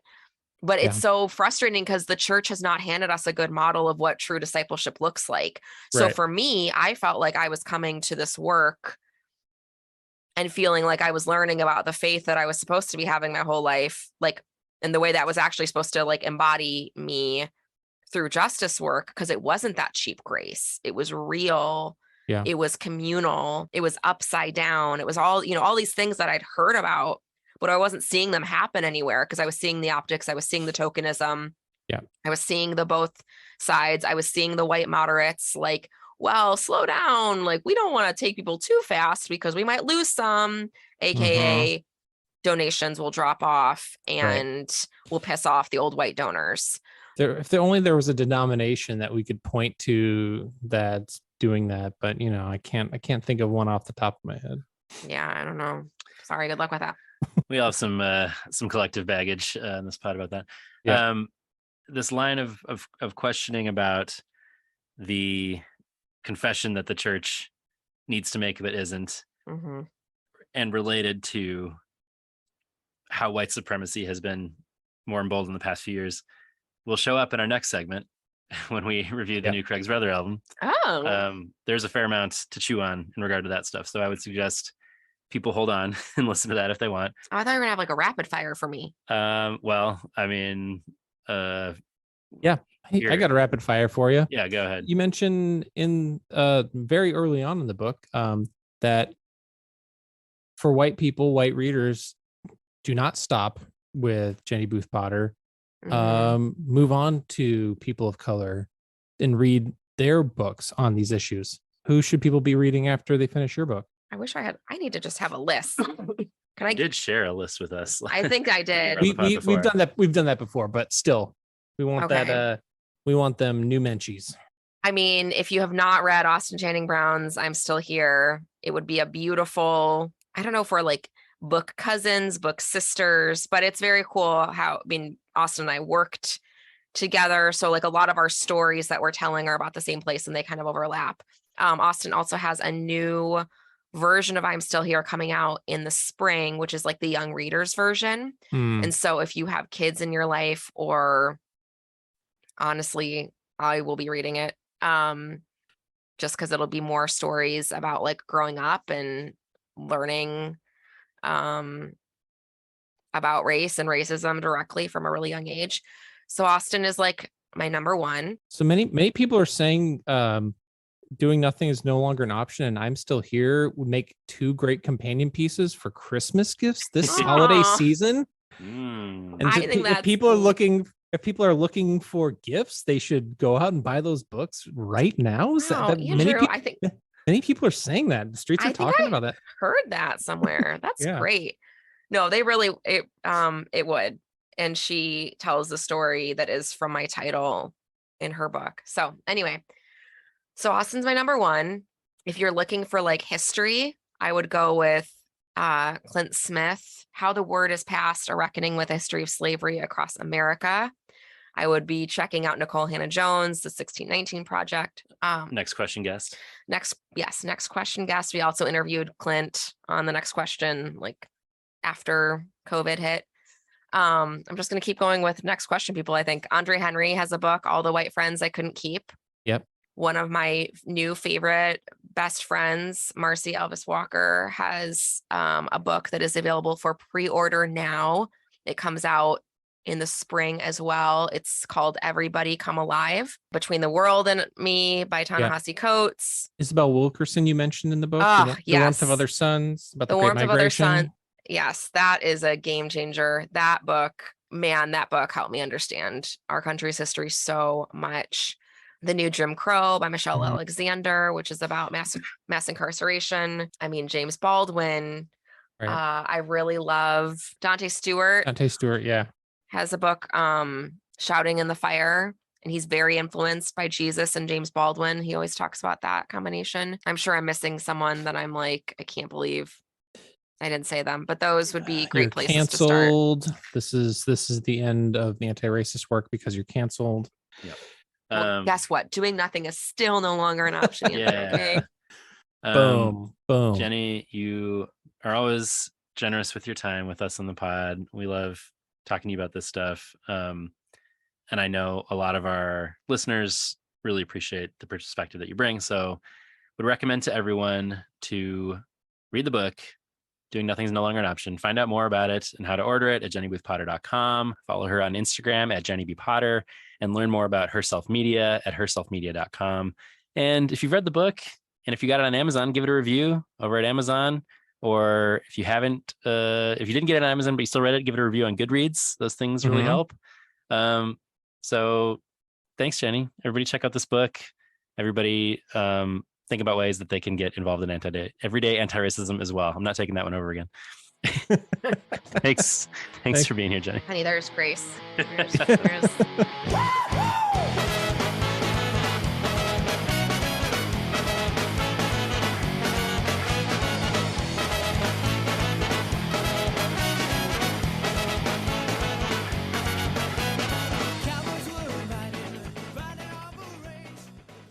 but it's so frustrating because the church has not handed us a good model of what true discipleship looks like. So for me, I felt like I was coming to this work and feeling like I was learning about the faith that I was supposed to be having my whole life, like in the way that was actually supposed to like embody me through justice work, because it wasn't that cheap grace. It was real. Yeah. It was communal. It was upside down. It was all, all these things that I'd heard about, but I wasn't seeing them happen anywhere because I was seeing the optics. I was seeing the tokenism. Yeah. I was seeing the both sides. I was seeing the white moderates like, well, slow down. Like, we don't want to take people too fast because we might lose some, AKA donations will drop off and will piss off the old white donors. If there only there was a denomination that we could point to that's doing that, but I can't think of one off the top of my head. Yeah, I don't know. Sorry, good luck with that. We all have some collective baggage in this pod about that. Yeah. This line of questioning about the confession that the church needs to make but isn't, and related to how white supremacy has been more emboldened in the past few years, will show up in our next segment when we review the new Craig's Brother album. There's a fair amount to chew on in regard to that stuff, so I would suggest people hold on and listen to that if they want. Oh, I thought you were gonna have like a rapid fire for me. Well, I mean, yeah, I got a rapid fire for you. Yeah, go ahead. You mentioned in very early on in the book that for white people, white readers, do not stop with Jenny Booth Potter. Move on to people of color and read their books on these issues. Who should people be reading after they finish your book? I need to just have a list. Can I? You did share a list with us. I think I did. We've done that. We've done that before, but still, we want that. We want them new menchies. I mean, if you have not read Austin Channing Brown's I'm Still Here, it would be a beautiful, I don't know if we're like book cousins, book sisters, but it's very cool how, Austin and I worked together. So like a lot of our stories that we're telling are about the same place and they kind of overlap. Austin also has a new version of I'm Still Here coming out in the spring, which is like the young readers version. And so if you have kids in your life, or honestly, I will be reading it. Just because it'll be more stories about like growing up and learning about race and racism directly from a really young age. So Austin is like my number one. So many people are saying doing nothing is no longer an option, and I'm Still Here would make two great companion pieces for Christmas gifts this holiday season. And I think if people are looking for gifts, they should go out and buy those books right now. I think many people are saying that. The streets are talking about that. Heard that somewhere. That's great. No, they really it would. And she tells the story that is from my title in her book. So anyway, so Austin's my number one. If you're looking for like history, I would go with Clint Smith, How the Word is Passed, A Reckoning with the History of Slavery Across America. I would be checking out Nicole Hannah-Jones, The 1619 Project. Next question guest. Next question guest. We also interviewed Clint on the Next Question, like after COVID hit. I'm just going to keep going with next question people. I think Andre Henry has a book, All the White Friends I Couldn't Keep. Yep. One of my new favorite best friends, Marcy Elvis Walker, has a book that is available for pre-order now. It comes out in the spring as well. It's called Everybody Come Alive, Between the World and Me by Ta-Nehisi Coates. Isabel Wilkerson you mentioned in the book. Yes. The Warmth of Other Suns, about the Great Warmth Migration. of Other Suns. Yes, that is a game changer. That book helped me understand our country's history so much. The New Jim Crow by Michelle Alexander, which is about mass incarceration. I mean, James Baldwin. Right. I really love Dante Stewart. Yeah. Has a book, Shouting in the Fire, and he's very influenced by Jesus and James Baldwin. He always talks about that combination. I'm sure I'm missing someone that I'm like, I can't believe I didn't say them, but those would be great places canceled. to start. This is the end of the anti-racist work because you're canceled. Yep. Well, guess what? Doing nothing is still no longer an option. Yeah. Okay? Boom. Jenny, you are always generous with your time with us on the pod. We love talking to you about this stuff. And I know a lot of our listeners really appreciate the perspective that you bring. So would recommend to everyone to read the book. Doing Nothing is no longer an option. Find out more about it and how to order it at jennyboothpotter.com. Follow her on Instagram at jennybpotter and learn more about Herself Media at herselfmedia.com. And if you've read the book and if you got it on Amazon, give it a review over at Amazon. Or if you haven't, if you didn't get it on Amazon, but you still read it, give it a review on Goodreads. Those things really help. So thanks, Jenny. Everybody check out this book. Everybody think about ways that they can get involved in everyday anti-racism as well. I'm not taking that one over again. Thanks for being here, Jenny. Honey, there's grace.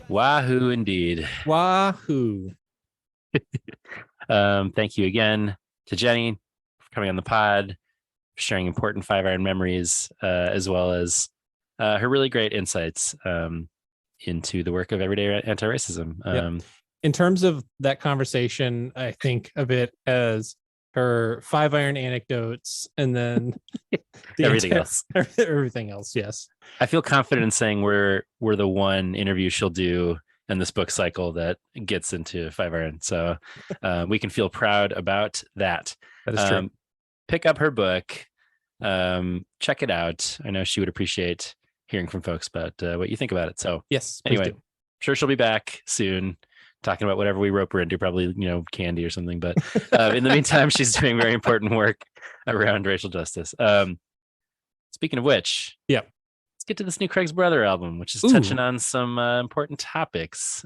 Wahoo indeed. Wahoo. Thank you again to Jenny for coming on the pod, for sharing important 5 Iron memories, as well as her really great insights into the work of Everyday Antiracism. In terms of that conversation, I think of it as her 5 Iron anecdotes and then everything else. Yes. I feel confident in saying we're the one interview she'll do and this book cycle that gets into 5RN. So we can feel proud about that. That is true. Pick up her book. Check it out. I know she would appreciate hearing from folks about what you think about it. So Yes. anyway, do. sure she'll be back soon talking about whatever we rope her into, probably, candy or something. But in the meantime, she's doing very important work around racial justice. Speaking of which, yeah, let's get to this new Craig's Brother album, which is Ooh. touching on some important topics.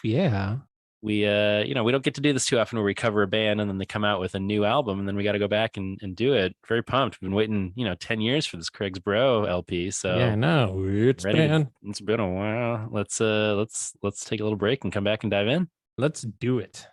Yeah. We we don't get to do this too often, where we cover a band and then they come out with a new album and then we got to go back and do it. Very pumped. We've been waiting 10 years for this Craig's Bro LP. So yeah, no, it's been a while. Let's take a little break and come back and dive in. Let's do it.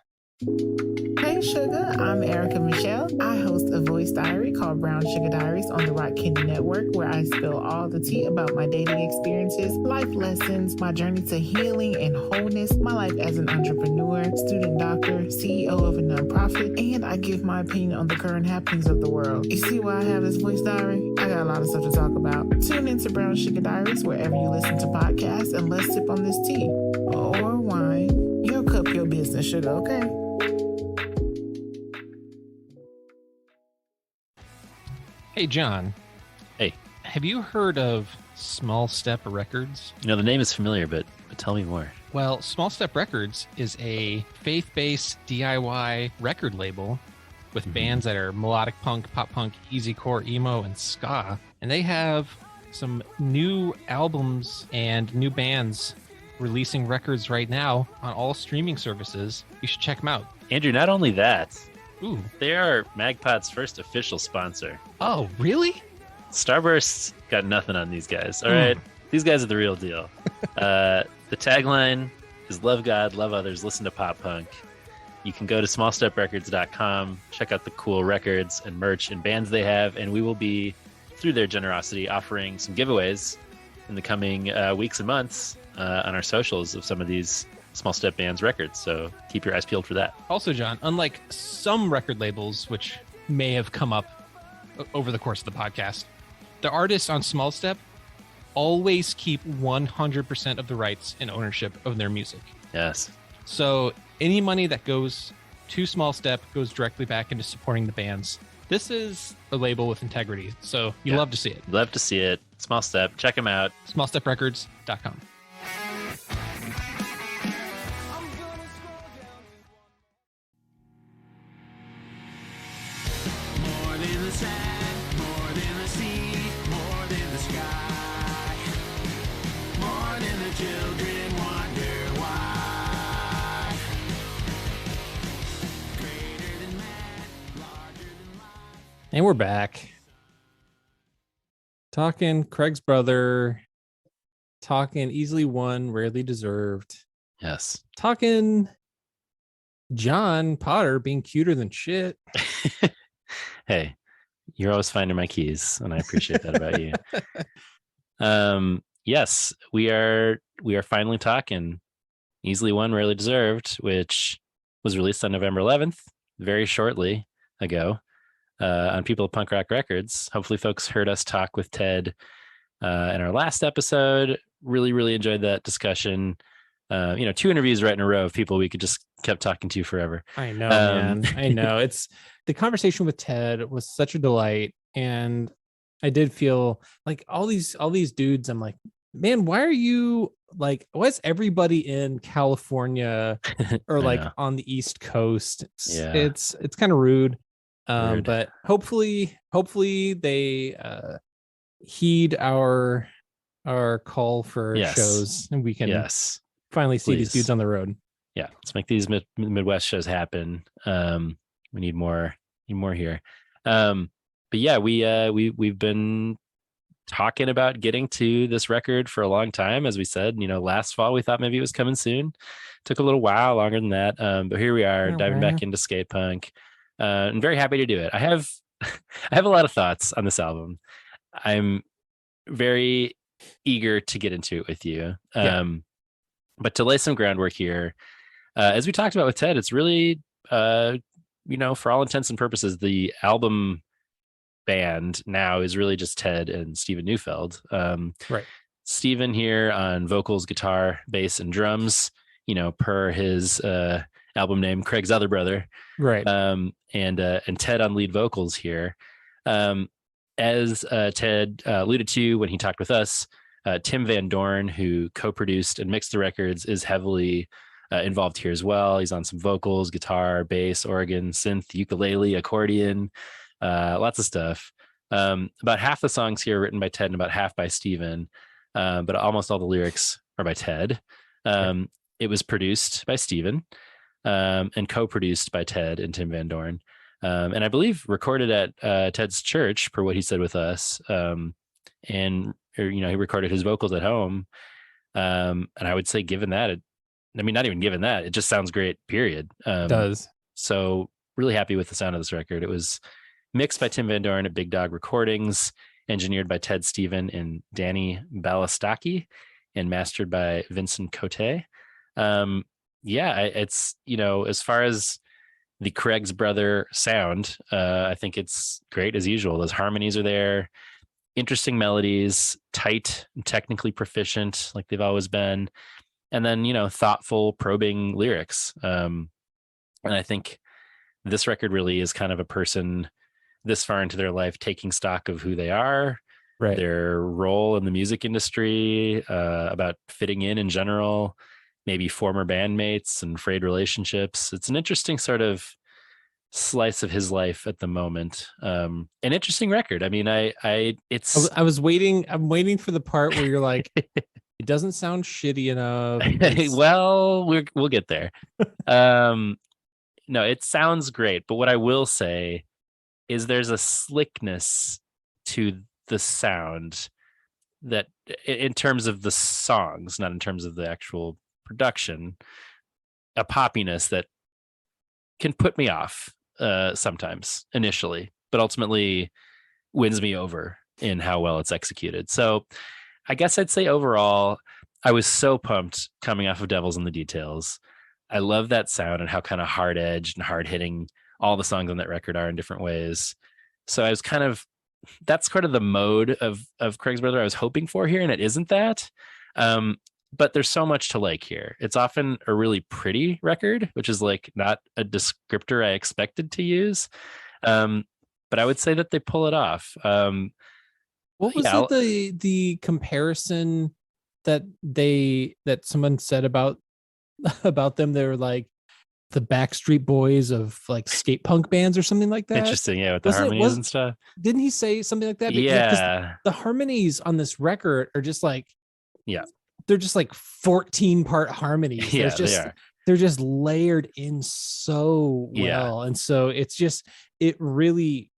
Hey Sugar, I'm Erica Michelle. I host a voice diary called Brown Sugar Diaries on the Rock Candy Network, where I spill all the tea about my dating experiences, life lessons, my journey to healing and wholeness, my life as an entrepreneur, student doctor, CEO of a nonprofit, and I give my opinion on the current happenings of the world. You see why I have this voice diary? I got a lot of stuff to talk about. Tune into Brown Sugar Diaries wherever you listen to podcasts, and let's sip on this tea or wine. Your cup, your business, Sugar, okay? Hey, John. Hey. Have you heard of Small Step Records? The name is familiar, but tell me more. Well, Small Step Records is a faith-based DIY record label with bands that are melodic punk, pop punk, easycore, emo, and ska. And they have some new albums and new bands releasing records right now on all streaming services. You should check them out. Andrew, not only that, Ooh. they are Magpod's first official sponsor. Oh, really? Starburst got nothing on these guys. All right. These guys are the real deal. The tagline is love God, love others, listen to pop punk. You can go to smallsteprecords.com, check out the cool records and merch and bands they have, and we will be, through their generosity, offering some giveaways in the coming weeks and months on our socials of some of these Small Step Bands records. So keep your eyes peeled for that. Also, John, unlike some record labels, which may have come up over the course of the podcast, the artists on Small Step always keep 100% of the rights and ownership of their music. Yes. So any money that goes to Small Step goes directly back into supporting the bands. This is a label with integrity, so you love to see it. Love to see it. Small Step. Check them out. Smallsteprecords.com. And we're back. Talking Craig's Brother. Talking Easily Won, Rarely Deserved. Yes. Talking John Potter being cuter than shit. Hey, you're always finding my keys, and I appreciate that about you. Yes, we are finally talking Easily Won, Rarely Deserved, which was released on November 11th, very shortly ago. On People of Punk Rock Records. Hopefully folks heard us talk with Ted in our last episode. Really enjoyed that discussion. 2 interviews right in a row of people we could just kept talking to forever. I know, man. I know. It's the conversation with Ted was such a delight, and I did feel like all these dudes. I'm like, man, why is everybody in California or like on the East Coast? Yeah. It's kind of rude. But hopefully they heed our call for shows, and we can finally see these dudes on the road. Yeah, let's make these Midwest shows happen. We need more here. But yeah, we've been talking about getting to this record for a long time. As we said, last fall we thought maybe it was coming soon. Took a little while, longer than that. But here we are, diving back into skate punk. I'm very happy to do it. I have a lot of thoughts on this album. I'm very eager to get into it with you. But to lay some groundwork here, as we talked about with Ted, it's really, for all intents and purposes, the album band now is really just Ted and Steven Neufeld. Right. Steven here on vocals, guitar, bass, and drums, per his album name, Craig's other brother. Right. And Ted on lead vocals here. As Ted alluded to when he talked with us, Tim Van Dorn, who co-produced and mixed the records, is heavily involved here as well. He's on some vocals, guitar, bass, organ, synth, ukulele, accordion, lots of stuff. About half the songs here are written by Ted and about half by Steven, but almost all the lyrics are by Ted. It was produced by Steven and co-produced by Ted and Tim Van Dorn. And I believe recorded at Ted's church, per what he said with us. And he recorded his vocals at home. And I would say, given that, not even given that, it just sounds great, period. It does. So really happy with the sound of this record. It was mixed by Tim Van Dorn at Big Dog Recordings, engineered by Ted Steven and Danny Balastaki, and mastered by Vincent Cote. It's, as far as the Craig's brother sound, I think it's great as usual. Those harmonies are there, interesting melodies, tight and technically proficient like they've always been, and then thoughtful, probing lyrics. And I think this record really is kind of a person this far into their life taking stock of who they are, right, their role in the music industry, about fitting in general, maybe former bandmates and frayed relationships. It's an interesting sort of slice of his life at the moment. An interesting record. I mean, I'm waiting for the part where you're like, it doesn't sound shitty enough. Well, we'll get there. No, it sounds great. But what I will say is there's a slickness to the sound that, in terms of the songs, not in terms of the actual production, a poppiness that can put me off sometimes initially, but ultimately wins me over in how well it's executed. So I guess I'd say overall, I was so pumped coming off of Devils in the Details. I love that sound and how kind of hard edged and hard hitting all the songs on that record are in different ways. So I was that's kind of the mode of Craig's Brother I was hoping for here, and it isn't that. But there's so much to like here. It's often a really pretty record, which is like not a descriptor I expected to use. But I would say that they pull it off. What was the comparison that someone said about them? They were like the Backstreet Boys of like skate punk bands or something like that. Interesting, yeah, with the harmonies and stuff. Didn't he say something like that? Yeah, the harmonies on this record are just like, yeah, they're just like 14-part harmonies. Yeah, they are. They're just layered in so well, and so it really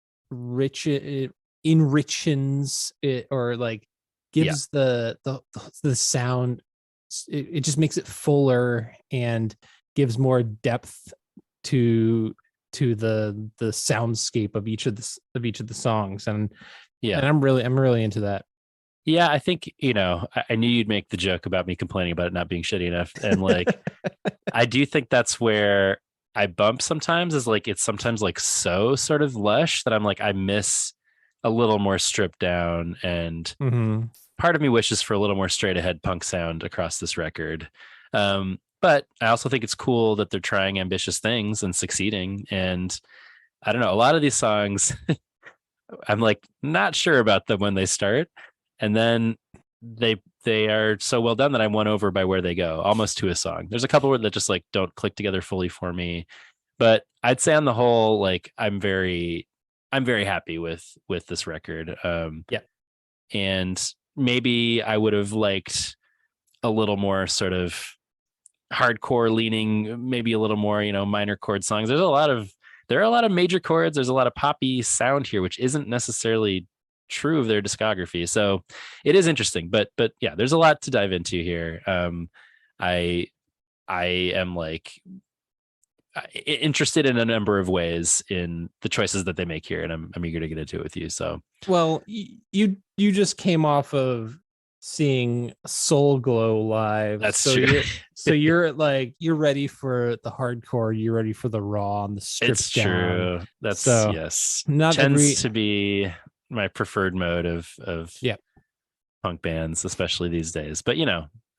enrichens it, or like gives the sound. It just makes it fuller and gives more depth to the soundscape of each of the songs. And I'm really into that. Yeah, I think, I knew you'd make the joke about me complaining about it not being shitty enough. And like, I do think that's where I bump sometimes, is like, it's sometimes like so sort of lush that I'm like, I miss a little more stripped down. And part of me wishes for a little more straight ahead punk sound across this record. But I also think it's cool that they're trying ambitious things and succeeding. And I don't know, a lot of these songs, I'm like not sure about them when they start. And then they are so well done that I'm won over by where they go, almost to a song. There's a couple that just like don't click together fully for me. But I'd say on the whole, like I'm very happy with this record. And maybe I would have liked a little more sort of hardcore leaning, maybe a little more, minor chord songs. There are a lot of major chords. There's a lot of poppy sound here, which isn't necessarily true of their discography. So it is interesting, but yeah, there's a lot to dive into here. I am like interested in a number of ways in the choices that they make here, and I'm eager to get into it with you. So, well, you just came off of seeing Soul Glow live. That's true. So you're like, you're ready for the hardcore, you're ready for the raw and the stripped down. True. That's yes. Not tends to be my preferred mode of punk bands, especially these days. But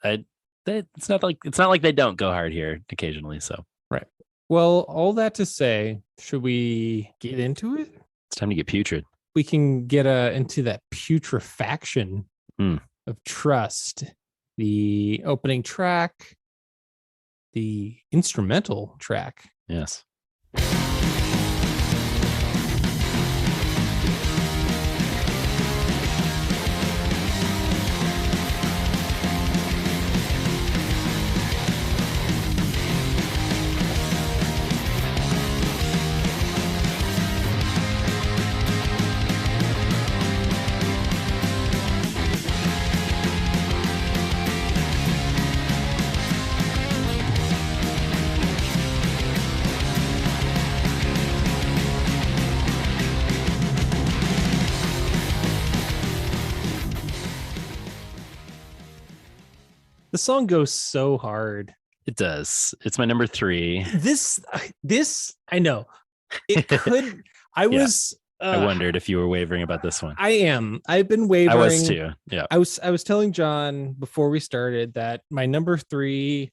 it's not like they don't go hard here occasionally. So Right. Well, all that to say, should we get into it? it's time to get putrid. We can get into that putrefaction of trust. The opening track, the instrumental track. Yes. The song goes so hard. It does. It's my number 3. This I know. It could. I was. I wondered if you were wavering about this one. I am. I've been wavering. I was too. Yeah. I was telling John before we started that my number 3.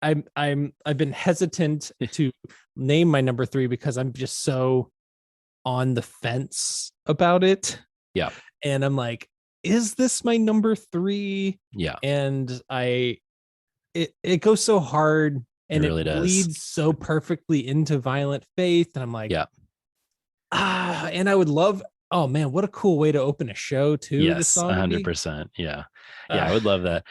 I've been hesitant to name my number 3 because I'm just so on the fence about it. Yeah. And I'm like, is this my number 3? Yeah. And it goes so hard and it really does. Leads so perfectly into Violent Faith. And I'm like, yeah. And I would love, oh man, what a cool way to open a show too. Yes, 100%. Yeah. Yeah, I would love that.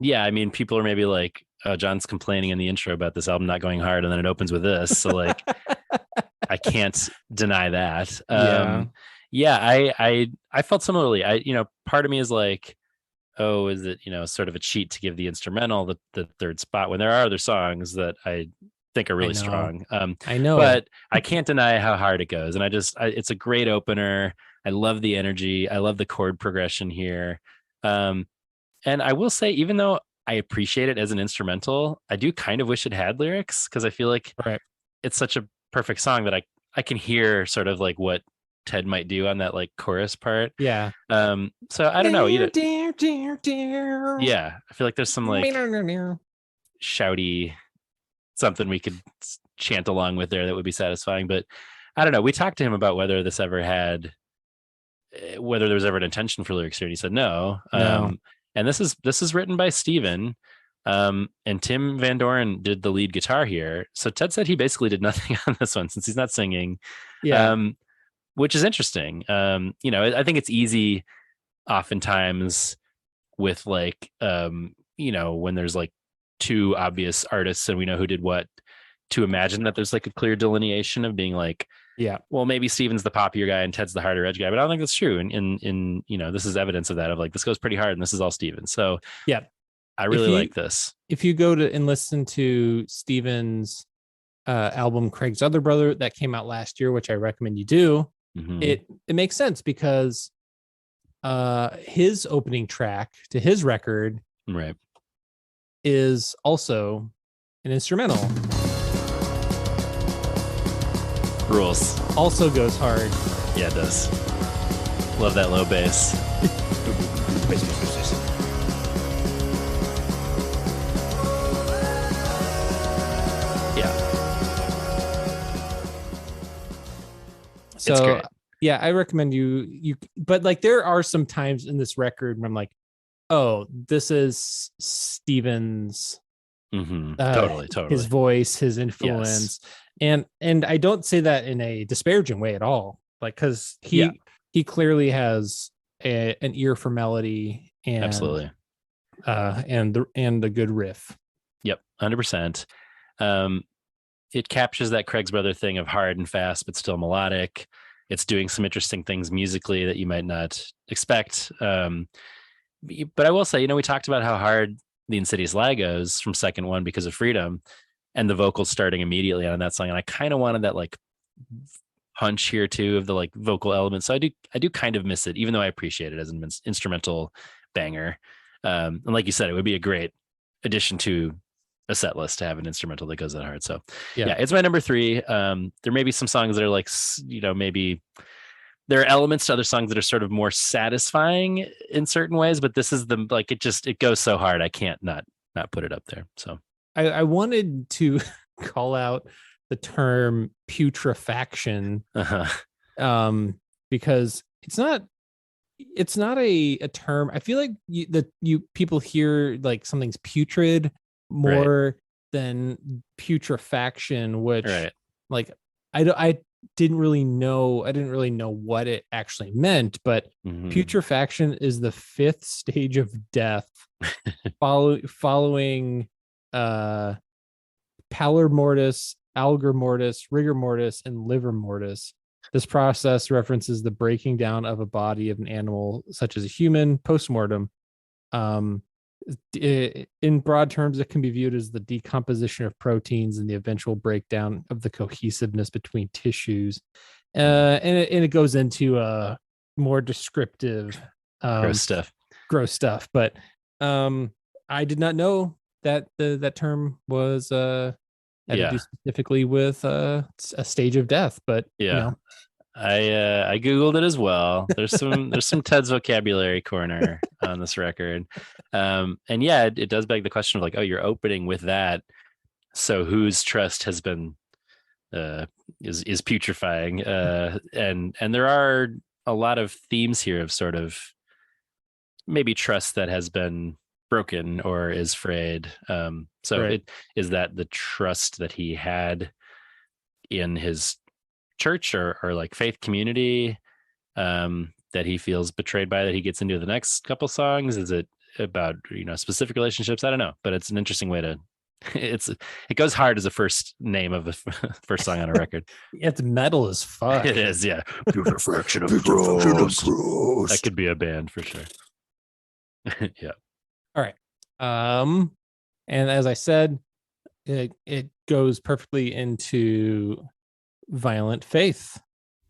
Yeah, I mean, people are maybe like, oh, John's complaining in the intro about this album not going hard, and then it opens with this. So like, I can't deny that. I felt similarly. Part of me is like, oh, is it, sort of a cheat to give the instrumental the third spot when there are other songs that I think are really strong. I know, but I can't deny how hard it goes. And it's a great opener. I love the energy. I love the chord progression here. And I will say, even though I appreciate it as an instrumental, I do kind of wish it had lyrics, because I feel like it's such a perfect song that I can hear sort of like what Ted might do on that like chorus part. Yeah. So I don't know. Yeah. I feel like there's some like shouty something we could chant along with there that would be satisfying. But I don't know. We talked to him about whether there was ever an intention for lyrics here, and he said no. And this is written by Steven. And Tim Van Doren did the lead guitar here. So Ted said he basically did nothing on this one since he's not singing. Yeah. Which is interesting. I think it's easy oftentimes with like, when there's like two obvious artists and we know who did what, to imagine that there's like a clear delineation of being like, yeah, well, maybe Steven's the poppier guy and Ted's the harder edge guy, but I don't think that's true. And this is evidence of that, of like, this goes pretty hard and this is all Steven. So yeah, I really like this. If you go to and listen to Steven's album, Craig's Other Brother, that came out last year, which I recommend you do, it makes sense because his opening track to his record is also an instrumental. Rules. Also goes hard. Yeah, it does. Love that low bass. So yeah, I recommend you, but like there are some times in this record where I'm like, oh, this is Steven's totally his voice, his influence. Yes. And I don't say that in a disparaging way at all. Like, cause he clearly has an ear for melody and absolutely. And the good riff. Yep. 100%. It captures that Craig's Brother thing of hard and fast, but still melodic. It's doing some interesting things musically that you might not expect. But I will say, we talked about how hard The Insidious Lie goes from second one because of Freedom, and the vocals starting immediately on that song. And I kind of wanted that like punch here too of the like vocal elements. So I do kind of miss it, even though I appreciate it as an instrumental banger. And like you said, it would be a great addition to a set list to have an instrumental that goes that hard. So yeah, it's my number 3. There may be some songs that are like, maybe there are elements to other songs that are sort of more satisfying in certain ways, but this is it goes so hard. I can't not put it up there. So I wanted to call out the term putrefaction, because it's not a term. I feel like people hear like something's putrid more than putrefaction, which like I didn't really know what it actually meant, but putrefaction is the 5th stage of death following pallor mortis, algor mortis, rigor mortis, and liver mortis. This process references the breaking down of a body of an animal, such as a human, post-mortem. In broad terms, it can be viewed as the decomposition of proteins and the eventual breakdown of the cohesiveness between tissues. And it goes into more descriptive gross stuff. But I did not know that that term was had to do specifically with a stage of death. But I googled it as well. There's some Ted's vocabulary corner on this record, and it does beg the question of like, oh, you're opening with that, so whose trust has been is putrefying, and there are a lot of themes here of sort of maybe trust that has been broken or is frayed. It is that the trust that he had in his church or like faith community that he feels betrayed by, that he gets into the next couple songs. Is it about specific relationships? I don't know, but it's an interesting way to it goes hard as a first name of a first song on a record. It's metal as fuck. It is, yeah. Putrefaction of gross. That could be a band for sure. Yeah. All right. And as I said, it goes perfectly into Violent Faith.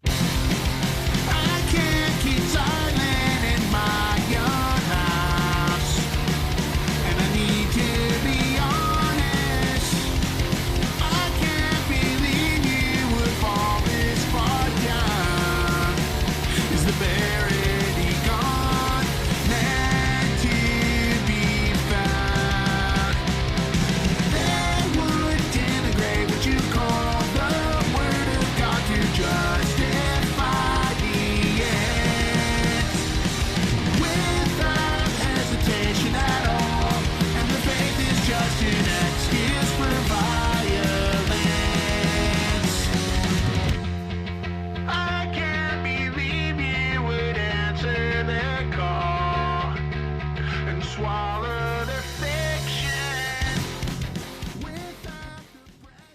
I can't keep silent in my young house, and I need to be honest. I can't believe you would fall this far down. Is the parody gone? Meant to be found. They would denigrate what you call the word of God to justify the ends without hesitation at all. And the faith is just an excuse for violence. I can't believe you would answer their call and swallow their fiction without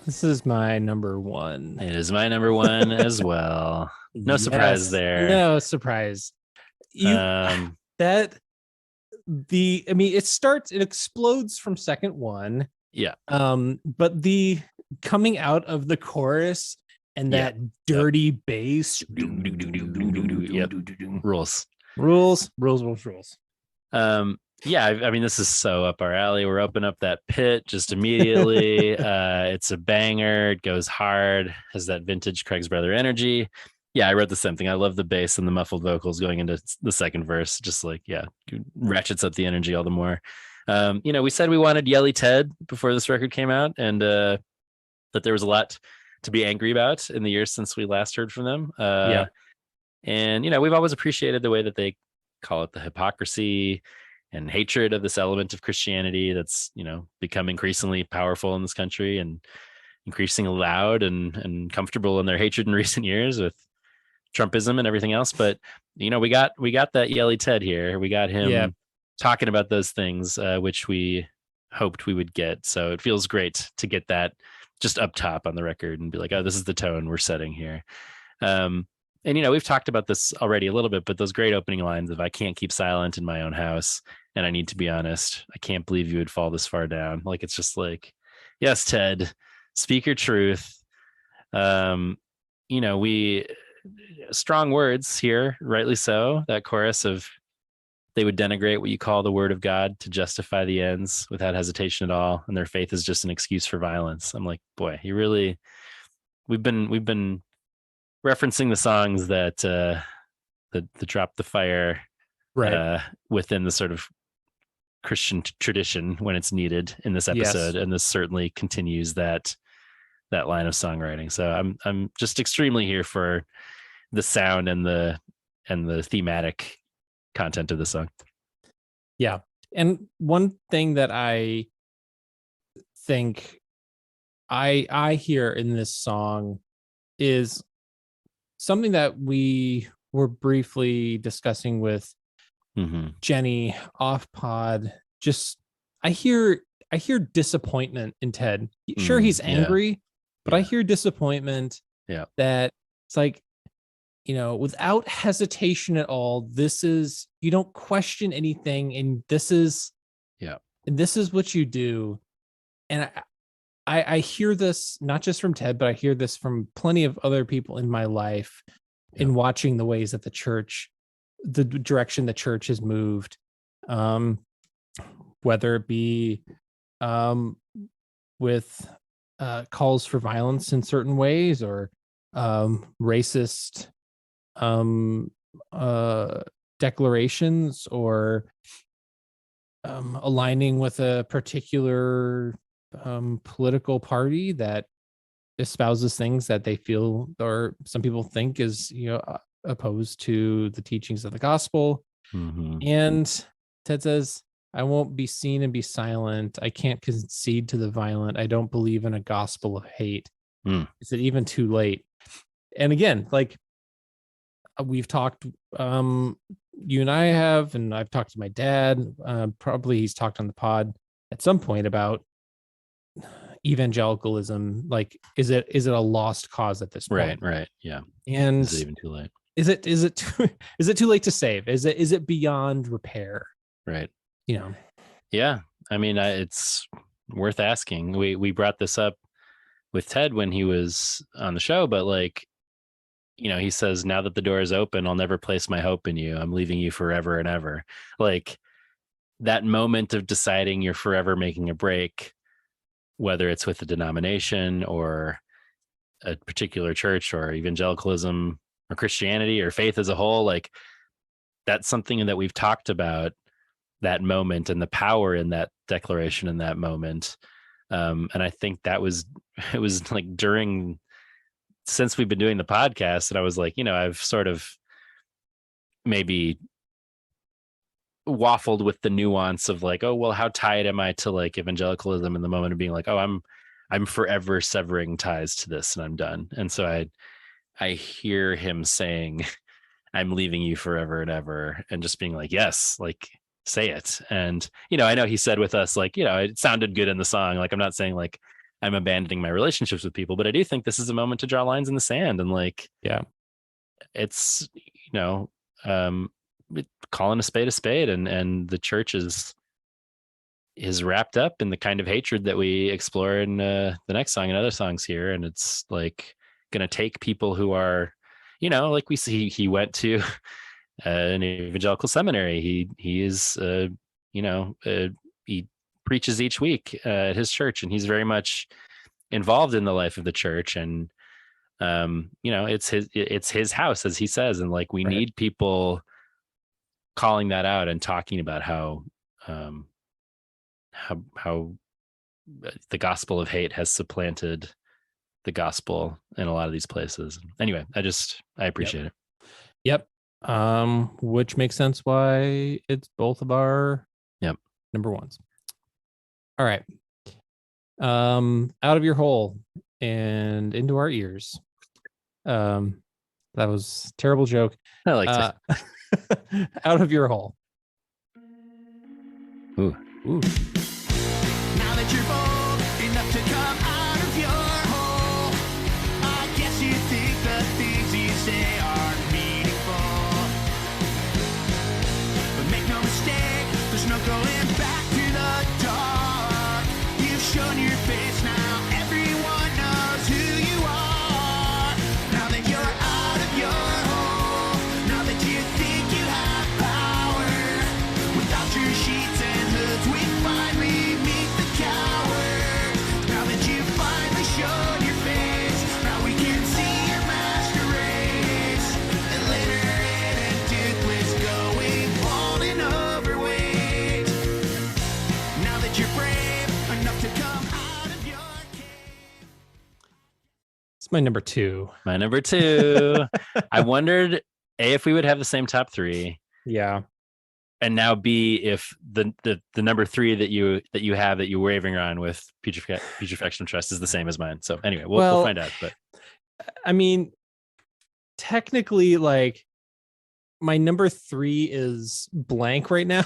This is my number one. It is my number one as well. No surprise Yes, there. No surprise. It explodes from second one. Yeah. But the coming out of the chorus and that dirty bass Yep. Rules. I mean, this is so up our alley. We're opening up that pit just immediately. It's a banger. It goes hard. Has that vintage Craig's Brother energy. Yeah, I wrote the same thing. I love the bass and the muffled vocals going into the second verse. Just like, ratchets up the energy all the more. We said we wanted Yelly Ted before this record came out, and that there was a lot to be angry about in the years since we last heard from them. And, we've always appreciated the way that they call it the hypocrisy and hatred of this element of Christianity that's, become increasingly powerful in this country and increasingly loud and comfortable in their hatred in recent years with Trumpism and everything else. But, we got that Yelly Ted here. We got him talking about those things, which we hoped we would get. So it feels great to get that just up top on the record and be like, oh, this is the tone we're setting here. And, we've talked about this already a little bit, but those great opening lines of I can't keep silent in my own house and I need to be honest. I can't believe you would fall this far down. Like, it's just like, yes, Ted, speak your truth. We strong words here, rightly so. That chorus of they would denigrate what you call the word of God to justify the ends without hesitation at all. And their faith is just an excuse for violence. I'm like, boy, we've been referencing the songs that the drop the fire Right. within the sort of Christian tradition when it's needed in this episode, and this certainly continues that line of songwriting. So I'm just extremely here for the sound and the thematic content of the song. Yeah. And one thing that I think I hear in this song is something that we were briefly discussing with Jenny off pod. Just I hear disappointment in Ted. Sure, he's angry, but I hear disappointment. Yeah. That it's like, without hesitation at all, this is, you don't question anything, and this is what you do. And I hear this not just from Ted, but I hear this from plenty of other people in my life in watching the ways that the direction the church has moved, whether it be with calls for violence in certain ways, or racist declarations, or aligning with a particular political party that espouses things that they feel, or some people think, is opposed to the teachings of the gospel. And Ted says, I won't be seen and be silent. I can't concede to the violent. I don't believe in a gospel of hate. Is it even too late? And again, like we've talked, you and I have, and I've talked to my dad, probably he's talked on the pod at some point about evangelicalism. Like, is it a lost cause at this point? Right. Yeah. And is it even too late? Is it too late to save? Is it beyond repair? Right. Yeah. I mean, it's worth asking. We brought this up with Ted when he was on the show, but like, he says, now that the door is open, I'll never place my hope in you. I'm leaving you forever and ever. Like, that moment of deciding you're forever making a break, whether it's with a denomination or a particular church or evangelicalism or Christianity or faith as a whole, like, that's something that we've talked about, that moment and the power in that declaration in that moment. And I think it was like since we've been doing the podcast, and I was like, I've sort of maybe waffled with the nuance of like, oh, well, how tied am I to like evangelicalism in the moment of being like, oh, I'm forever severing ties to this and I'm done. And so I hear him saying, I'm leaving you forever and ever, and just being like, yes, like, say it. And, I know he said with us, like, it sounded good in the song. Like, I'm not saying like I'm abandoning my relationships with people, but I do think this is a moment to draw lines in the sand. And like, it's, calling a spade, and the church is wrapped up in the kind of hatred that we explore in the next song and other songs here. And it's like going to take people who are, like we see, he went to an evangelical seminary. He is, he preaches each week at his church, and he's very much involved in the life of the church. And, it's his house, as he says. And like, we need people calling that out and talking about how the gospel of hate has supplanted the gospel in a lot of these places. Anyway, I appreciate it. Yep. Which makes sense why it's both of our number ones. All right. Out of your hole and into our ears. That was a terrible joke. I liked it. Out of your hole. Ooh. Now that you're bold enough to come out of your hole, I guess you think the things you say aren't meaningful. But make no mistake, there's no going back to the dark. You've shown your face now, everyone knows who you are. Now that you're out of your hole, now that you think you have power, without your sheets and hoods, we finally meet the coward. It's my number 2. My number 2. I wondered if we would have the same top 3. Yeah. And now B, if the number 3 that you have that you're wavering around with Putrefaction of Trust is the same as mine. So anyway, we'll find out. But I mean, technically, like, my number 3 is blank right now.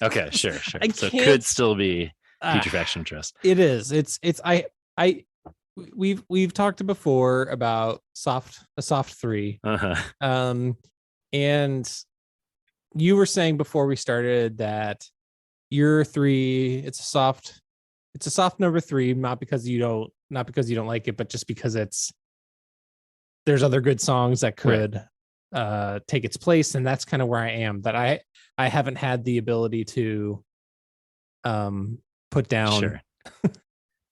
okay, sure. I So it can't- could still be Putrefaction of Trust. It is. We've talked before about a soft 3. Uh-huh. And you were saying before we started that your 3, it's a soft number 3, not because you don't like it, but just because there's other good songs that could take its place. And that's kind of where I am, that I haven't had the ability to put down. Sure.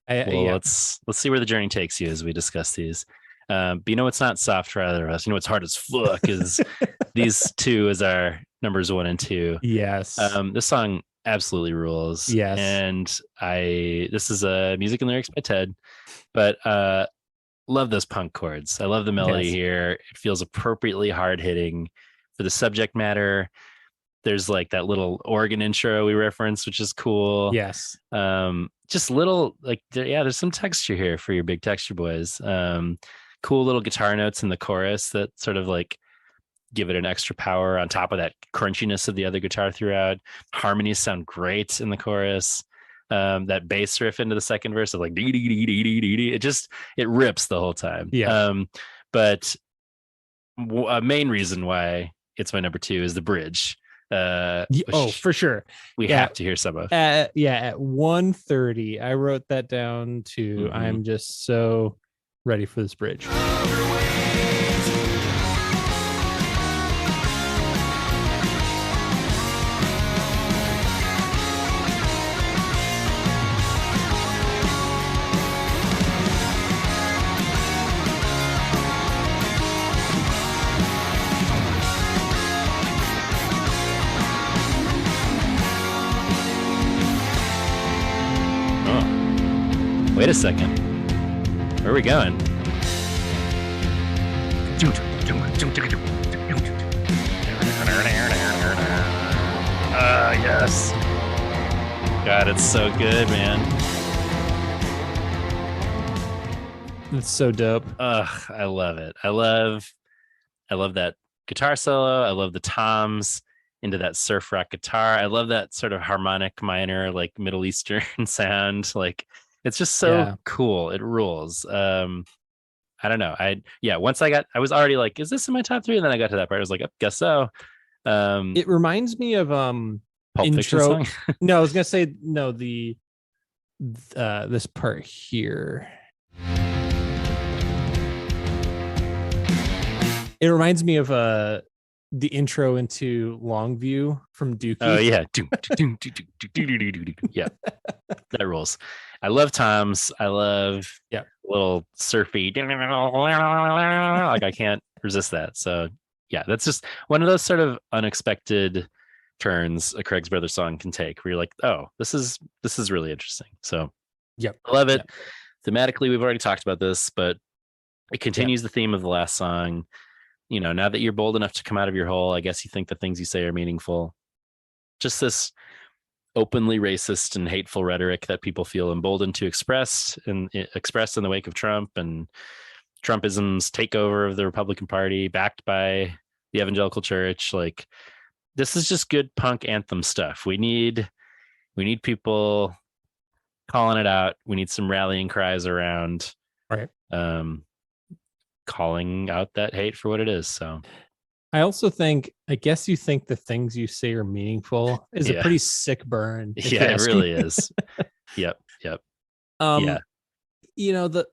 Let's see where the journey takes you as we discuss these. But you know what's not soft for either of us? You know what's hard as fuck is these 2 as our numbers 1 and 2. Yes. This song absolutely rules. Yes. And this is music and lyrics by Ted, but love those punk chords. I love the melody here. It feels appropriately hard hitting for the subject matter. There's like that little organ intro we referenced, which is cool. Yes. Just little there's some texture here for your big texture boys. Cool little guitar notes in the chorus that sort of like give it an extra power on top of that crunchiness of the other guitar throughout. Harmonies sound great in the chorus. That bass riff into the second verse of like dee dee dee dee dee dee dee. It rips the whole time. Yeah. But a main reason why it's my number 2 is the bridge. For sure. We have to hear some of. At 1:30, I wrote that down too. Mhm. I'm just so ready for this bridge. Wait a second. Where are we going? Yes. God, it's so good, man. It's so dope. I love it. I love that guitar solo. I love the toms into that surf rock guitar. I love that sort of harmonic minor, like Middle Eastern sound. Like, it's just so cool. It rules. I don't know. Once I was already like, is this in my top 3? And then I got to that part. I was like, I guess so. It reminds me of Pulp Fiction intro. song? No, I was gonna say no. This part here. It reminds me of the intro into Longview from Dookie. Oh yeah. Yeah. That rules. I love toms. I love little surfy. Like, I can't resist that. So yeah, that's just one of those sort of unexpected turns a Craig's Brothers song can take, where you're like, oh, this is really interesting. So I love it. Thematically, we've already talked about this, but it continues the theme of the last song. You know, now that you're bold enough to come out of your hole, I guess you think the things you say are meaningful. Just this openly racist and hateful rhetoric that people feel emboldened to express in the wake of Trump and Trumpism's takeover of the Republican Party, backed by the evangelical church. Like, this is just good punk anthem stuff. We need people calling it out. We need some rallying cries around calling out that hate for what it is. So I also think, I guess you think the things you say are meaningful is a pretty sick burn. Yeah, it really is. Yep. You know, the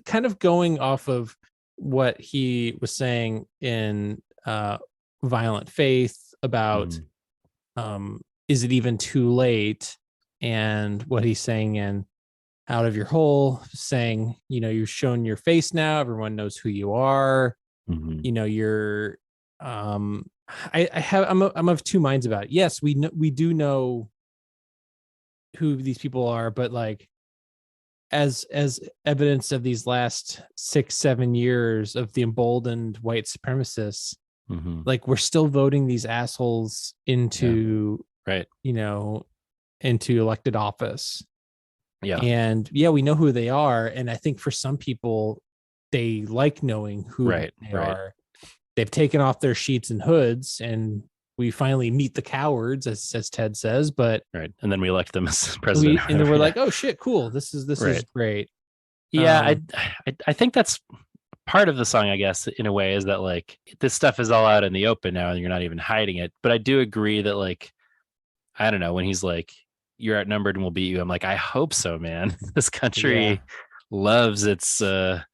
kind of going off of what he was saying in Violent Faith about is it even too late, and what he's saying in Out of Your Hole, saying, you know, you've shown your face now, everyone knows who you are. You know, you're I'm of two minds about it. Yes, we do know who these people are, but like, as evidence of these last 6-7 years of the emboldened white supremacists, like we're still voting these assholes into right, into elected office. yeah, And we know who they are, and I think for some people they like knowing who they are. They've taken off their sheets and hoods, and we finally meet the cowards, as Ted says. But and then we elect them as president, and then we're like, oh shit, cool, this is great. Yeah, I think that's part of the song, I guess, in a way, is that like this stuff is all out in the open now, and you're not even hiding it. But I do agree that, like, I don't know, when he's like, "You're outnumbered and we'll beat you," I'm like, I hope so, man. This country loves its white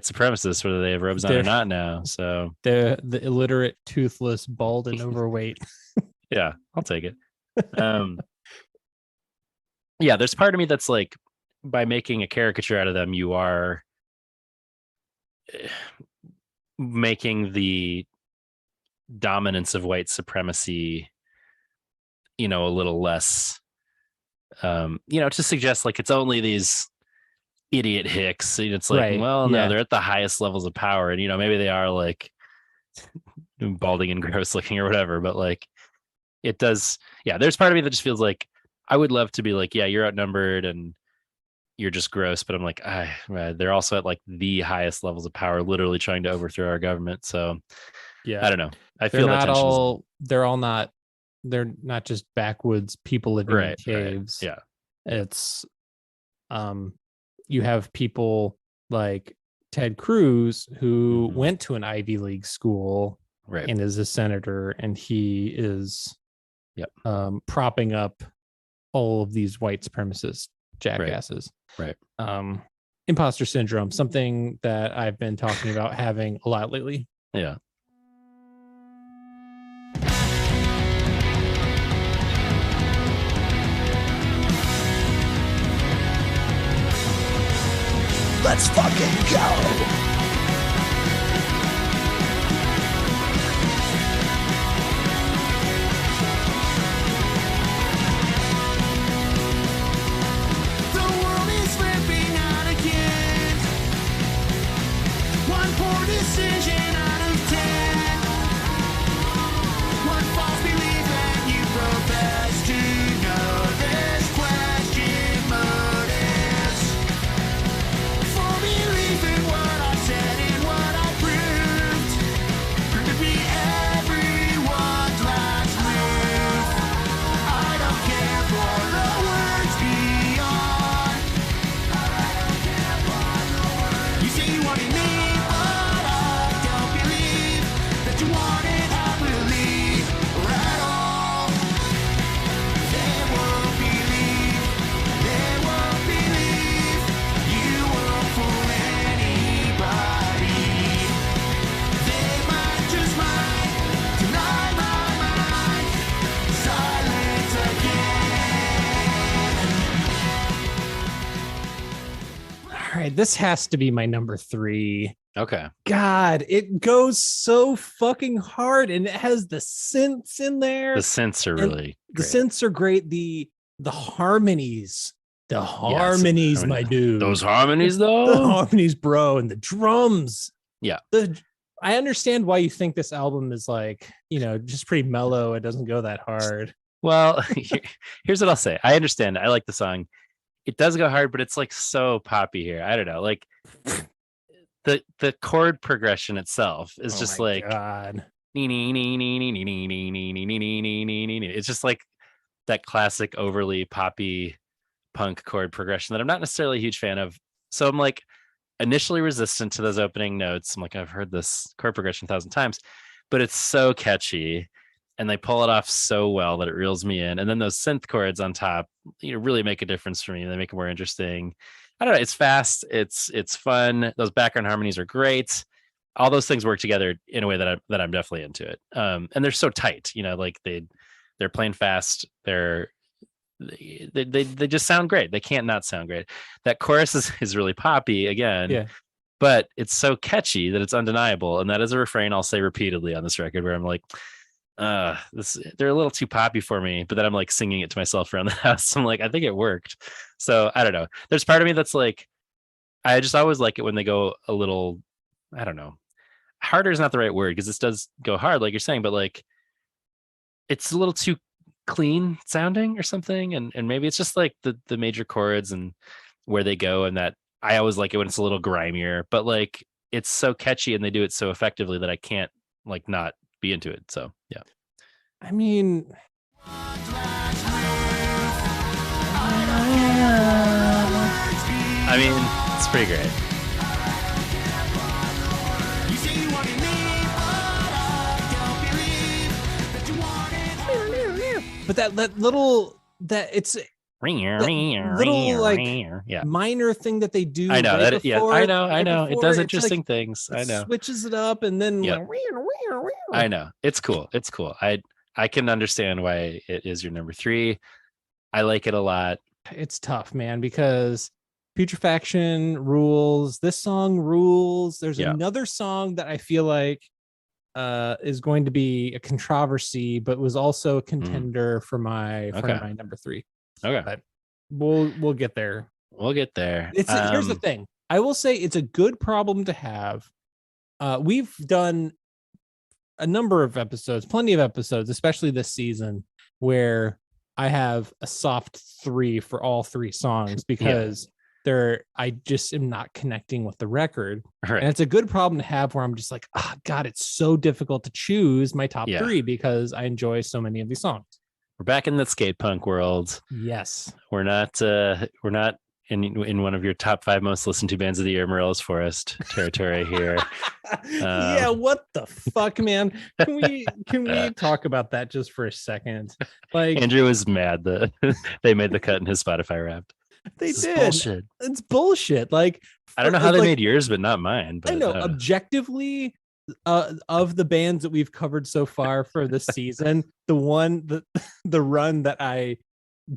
supremacists, whether they have robes on or not now. So the illiterate, toothless, bald, and overweight. Yeah, I'll take it. Yeah, there's part of me that's like, by making a caricature out of them, you are making the dominance of white supremacy, a little less, to suggest like it's only these idiot hicks. It's like, well, no, they're at the highest levels of power, and maybe they are like balding and gross looking or whatever, but like it does. Yeah, there's part of me that just feels like I would love to be like, yeah, you're outnumbered and you're just gross, but I'm like, they're also at like the highest levels of power, literally trying to overthrow our government. So I don't know. I feel that they're not just backwoods people living in caves. Yeah. It's you have people like Ted Cruz, who went to an Ivy League school and is a senator, and he is propping up all of these white supremacist jackasses. Right. Imposter syndrome, something that I've been talking about having a lot lately. Yeah. Let's fucking go! Decision out of 10. One false belief and you profess to know this question motives. For belief in what I said and what I proved could be everyone's last move. I don't care for the words beyond. I don't care for the words. You say you wanted me. All right, this has to be my number 3. Okay. God, it goes so fucking hard, and it has the synths in there. The synths are really great. The synths are great. The harmonies. The harmonies, yes. My dude. Those harmonies, though. The harmonies, bro, and the drums. Yeah. I understand why you think this album is like, just pretty mellow. It doesn't go that hard. Well, here's what I'll say. I understand. I like the song. It does go hard, but it's like so poppy here. I don't know. Like the chord progression itself is just like God. It's just like that classic overly poppy punk chord progression that I'm not necessarily a huge fan of. So I'm like initially resistant to those opening notes. I'm like, I've heard this chord progression 1,000 times, but it's so catchy. And they pull it off so well that it reels me in. And then those synth chords on top, really make a difference for me. They make it more interesting. I don't know. It's fast. It's fun. Those background harmonies are great. All those things work together in a way that I'm definitely into it. And they're so tight. Like they're playing fast. They just sound great. They can't not sound great. That chorus is really poppy again. Yeah. But it's so catchy that it's undeniable. And that is a refrain I'll say repeatedly on this record, where I'm like, they're a little too poppy for me, but then I'm like singing it to myself around the house. I'm like, I think it worked. So I don't know. There's part of me that's like, I just always like it when they go a little, I don't know. Harder is not the right word because this does go hard, like you're saying, but like it's a little too clean sounding or something. And maybe it's just like the major chords and where they go, and that I always like it when it's a little grimier, but like it's so catchy and they do it so effectively that I can't like not be into it. So yeah. I mean, It's pretty great. You say you want me, but I don't believe that you want it. but that little that it's little like minor thing that they do. I know right that. Yeah, before- I know. right It before, does it's interesting like, things. I it know. switches it up and then Yep. like, I know. It's cool. It's cool. I can understand why it is your number 3. I like it a lot. it's tough, man, because Putrefaction rules. This song rules. There's Yeah. another song that I feel like is going to be a controversy, but was also a contender for my Okay. number 3. Okay. But we'll get there. We'll get there. Here's the thing. I will say it's a good problem to have. We've done a number of episodes, plenty of episodes, especially this season, where I have a soft 3 for all 3 songs because I just am not connecting with the record. Right. And it's a good problem to have where I'm just like, God, it's so difficult to choose my top 3 because I enjoy so many of these songs. We're back in the skate punk world. Yes. We're not in one of your top 5 most listened to bands of the year, Morello's Forest territory here. Yeah, what the fuck, man? Can we talk about that just for a second? Like, Andrew was mad that they made the cut in his Spotify Wrapped. They This is did. bullshit. It's bullshit. Like, I don't know how they like, made yours, but not mine. But I know objectively, of the bands that we've covered so far for this season, the run that I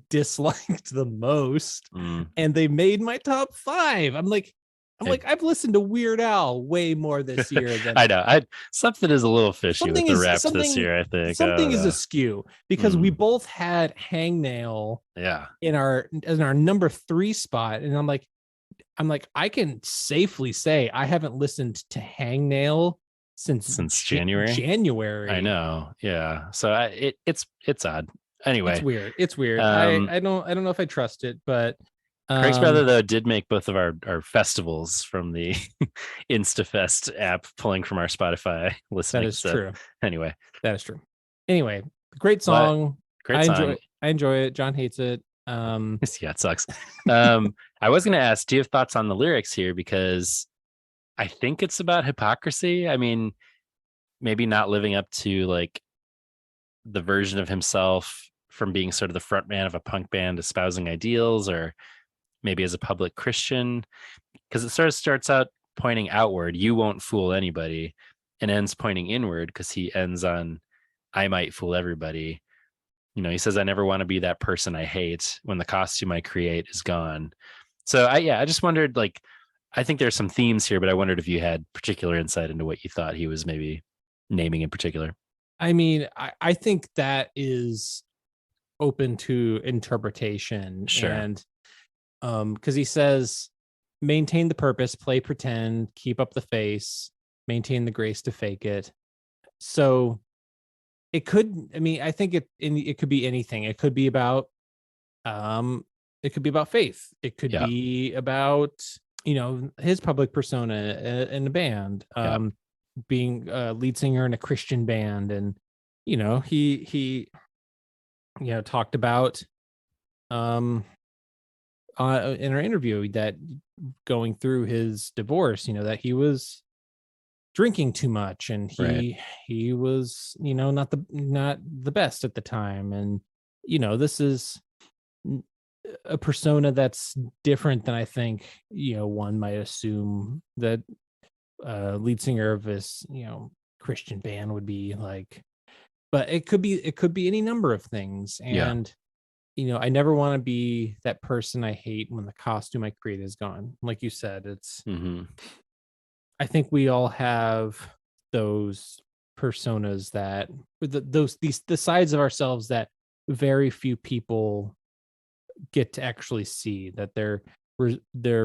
disliked the most, and they made my top 5. I'm like, I've listened to Weird Al way more this year than I know. Something is a little fishy with the Wrapped this year, I think. Something is askew because we both had Hangnail in our number 3 spot, and I'm like I can safely say I haven't listened to Hangnail since January. I know. Yeah. So it's odd. Anyway, it's weird. I don't know if I trust it, but Craig's brother though did make both of our festivals from the InstaFest app, pulling from our Spotify listening. That is true. Anyway, that is true. Anyway, great song. I enjoy it. John hates it. Yeah, it sucks. I was gonna ask, do you have thoughts on the lyrics here? Because I think it's about hypocrisy. I mean, maybe not living up to like the version of himself from being sort of the front man of a punk band espousing ideals, or maybe as a public Christian, because it sort of starts out pointing outward, you won't fool anybody, and ends pointing inward because he ends on, I might fool everybody. You know, he says, I never want to be that person I hate when the costume I create is gone. So I just wondered, like, I think there's some themes here, but I wondered if you had particular insight into what you thought he was maybe naming in particular. I mean, I think that is open to interpretation. Sure. And because he says, maintain the purpose, play pretend, keep up the face, maintain the grace to fake it. So it could, I mean, I think it could be anything. It could be about faith. It could be about, you know, his public persona in a band, being a lead singer in a Christian band. And, you know, he talked about in our interview that going through his divorce, you know, that he was drinking too much and he was, you know, not the best at the time. And, you know, this is a persona that's different than I think, you know, one might assume that lead singer of this, you know, Christian band would be like. But it could be any number of things. And you know, I never want to be that person I hate when the costume I create is gone. Like you said, it's I think we all have those personas that the sides of ourselves that very few people get to actually see, that they're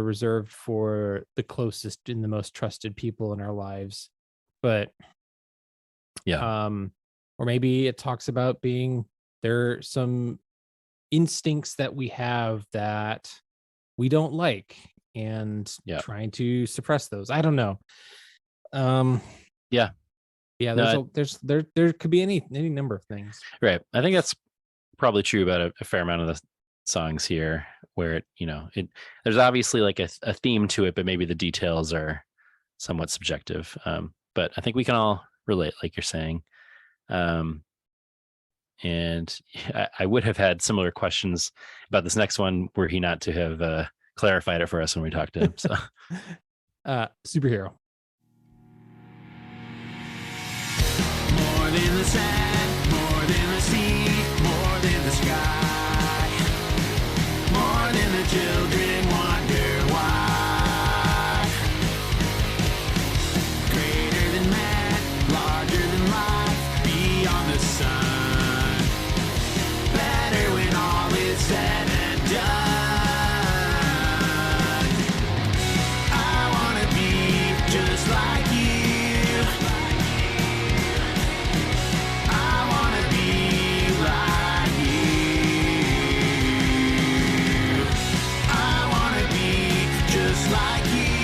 reserved for the closest and the most trusted people in our lives. But or maybe it talks about being there are some instincts that we have that we don't like and trying to suppress those. I don't know. There could be any number of things. Right. I think that's probably true about a fair amount of the songs here, where there's obviously like a theme to it, but maybe the details are somewhat subjective. But I think we can all relate, like you're saying. And I would have had similar questions about this next one were he not to have clarified it for us when we talked to him. So, Superhero. More than the sand, more than the sea, more than the sky, more than the children wonder why. Greater than man, larger than life, beyond the sun. Better when all is said and done. I wanna be just like you. I wanna be like you. I wanna be just like you.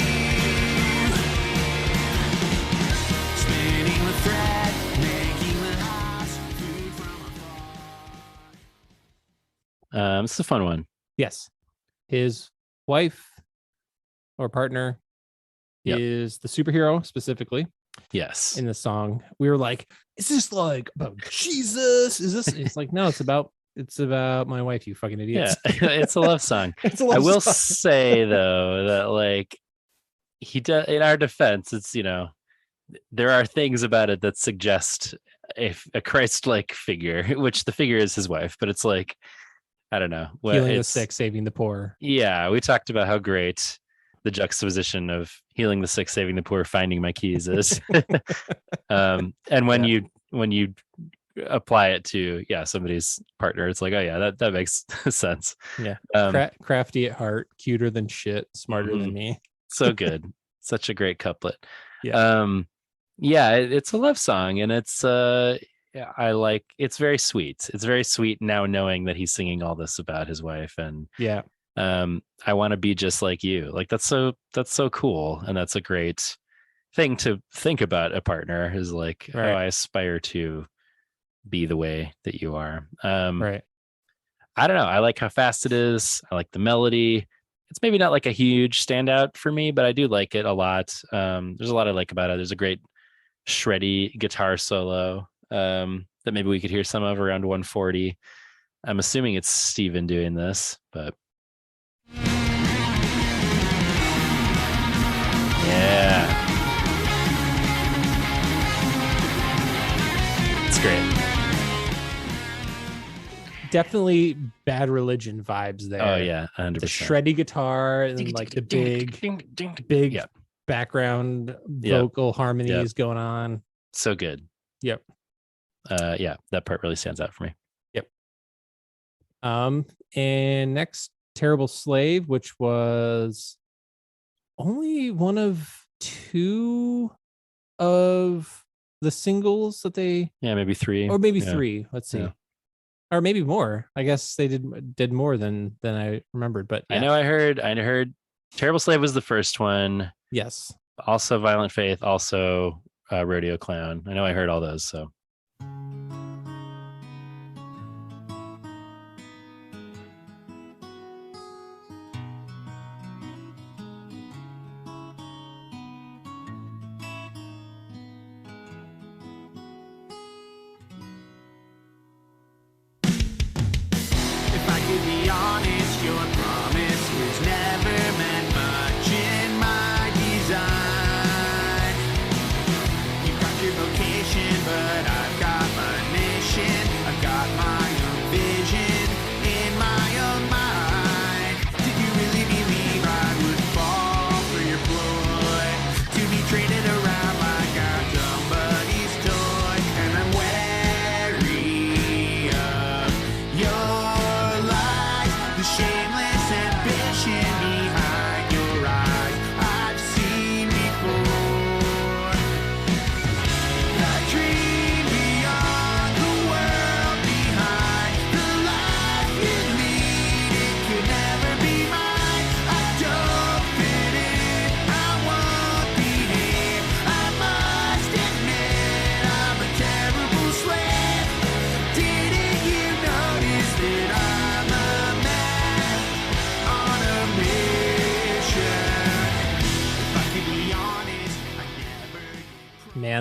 Spinning the thread, making the house, food from afar. this is a fun one. Yes. His wife or partner Yep. is the superhero specifically Yes. in the song. We were like, is this like about Jesus? Is this? It's like, no, it's about my wife, you fucking Yeah, idiots. it's a love song. It's a I love will song. say though that like he does, in our defense, it's there are things about it that suggest a Christ-like figure, which the figure is his wife, but it's like, I don't know, Healing the sick, saving the poor. Yeah, we talked about how great the juxtaposition of healing the sick, saving the poor, finding my keys is. And when you apply it to somebody's partner, it's like, oh yeah, that makes sense. Yeah. Crafty at heart, cuter than shit, smarter than me. So good. Such a great couplet. Yeah. It's a love song, and it's it's very sweet. It's very sweet now knowing that he's singing all this about his wife, and I want to be just like you. Like that's so cool, and that's a great thing to think about a partner, is like, right. Oh, I aspire to be the way that you are. Right. I don't know. I like how fast it is. I like the melody. It's maybe not like a huge standout for me, but I do like it a lot. There's a lot I like about it. There's a great shreddy guitar solo that maybe we could hear some of around 140. I'm assuming it's Steven doing this, but yeah, it's great. Definitely Bad Religion vibes there. Oh yeah, 100%. The shreddy guitar and like the big background vocal harmonies going on. So good. Yep. That part really stands out for me. Yep. And next, Terrible Slave, which was only one of two of the singles that they maybe three. Or maybe three. Let's see. Yeah. Or maybe more. I guess they did more than I remembered. But I know I heard Terrible Slave was the first one. Yes. Also Violent Faith, also Rodeo Clown. I know I heard all those, so. If I could be honest, your promise was never meant much in my design. You've got your vocation, but I've got my mission. I've got my own vision in my own mind. Did you really believe I would fall for your ploy? To be traded around like I'm somebody's toy?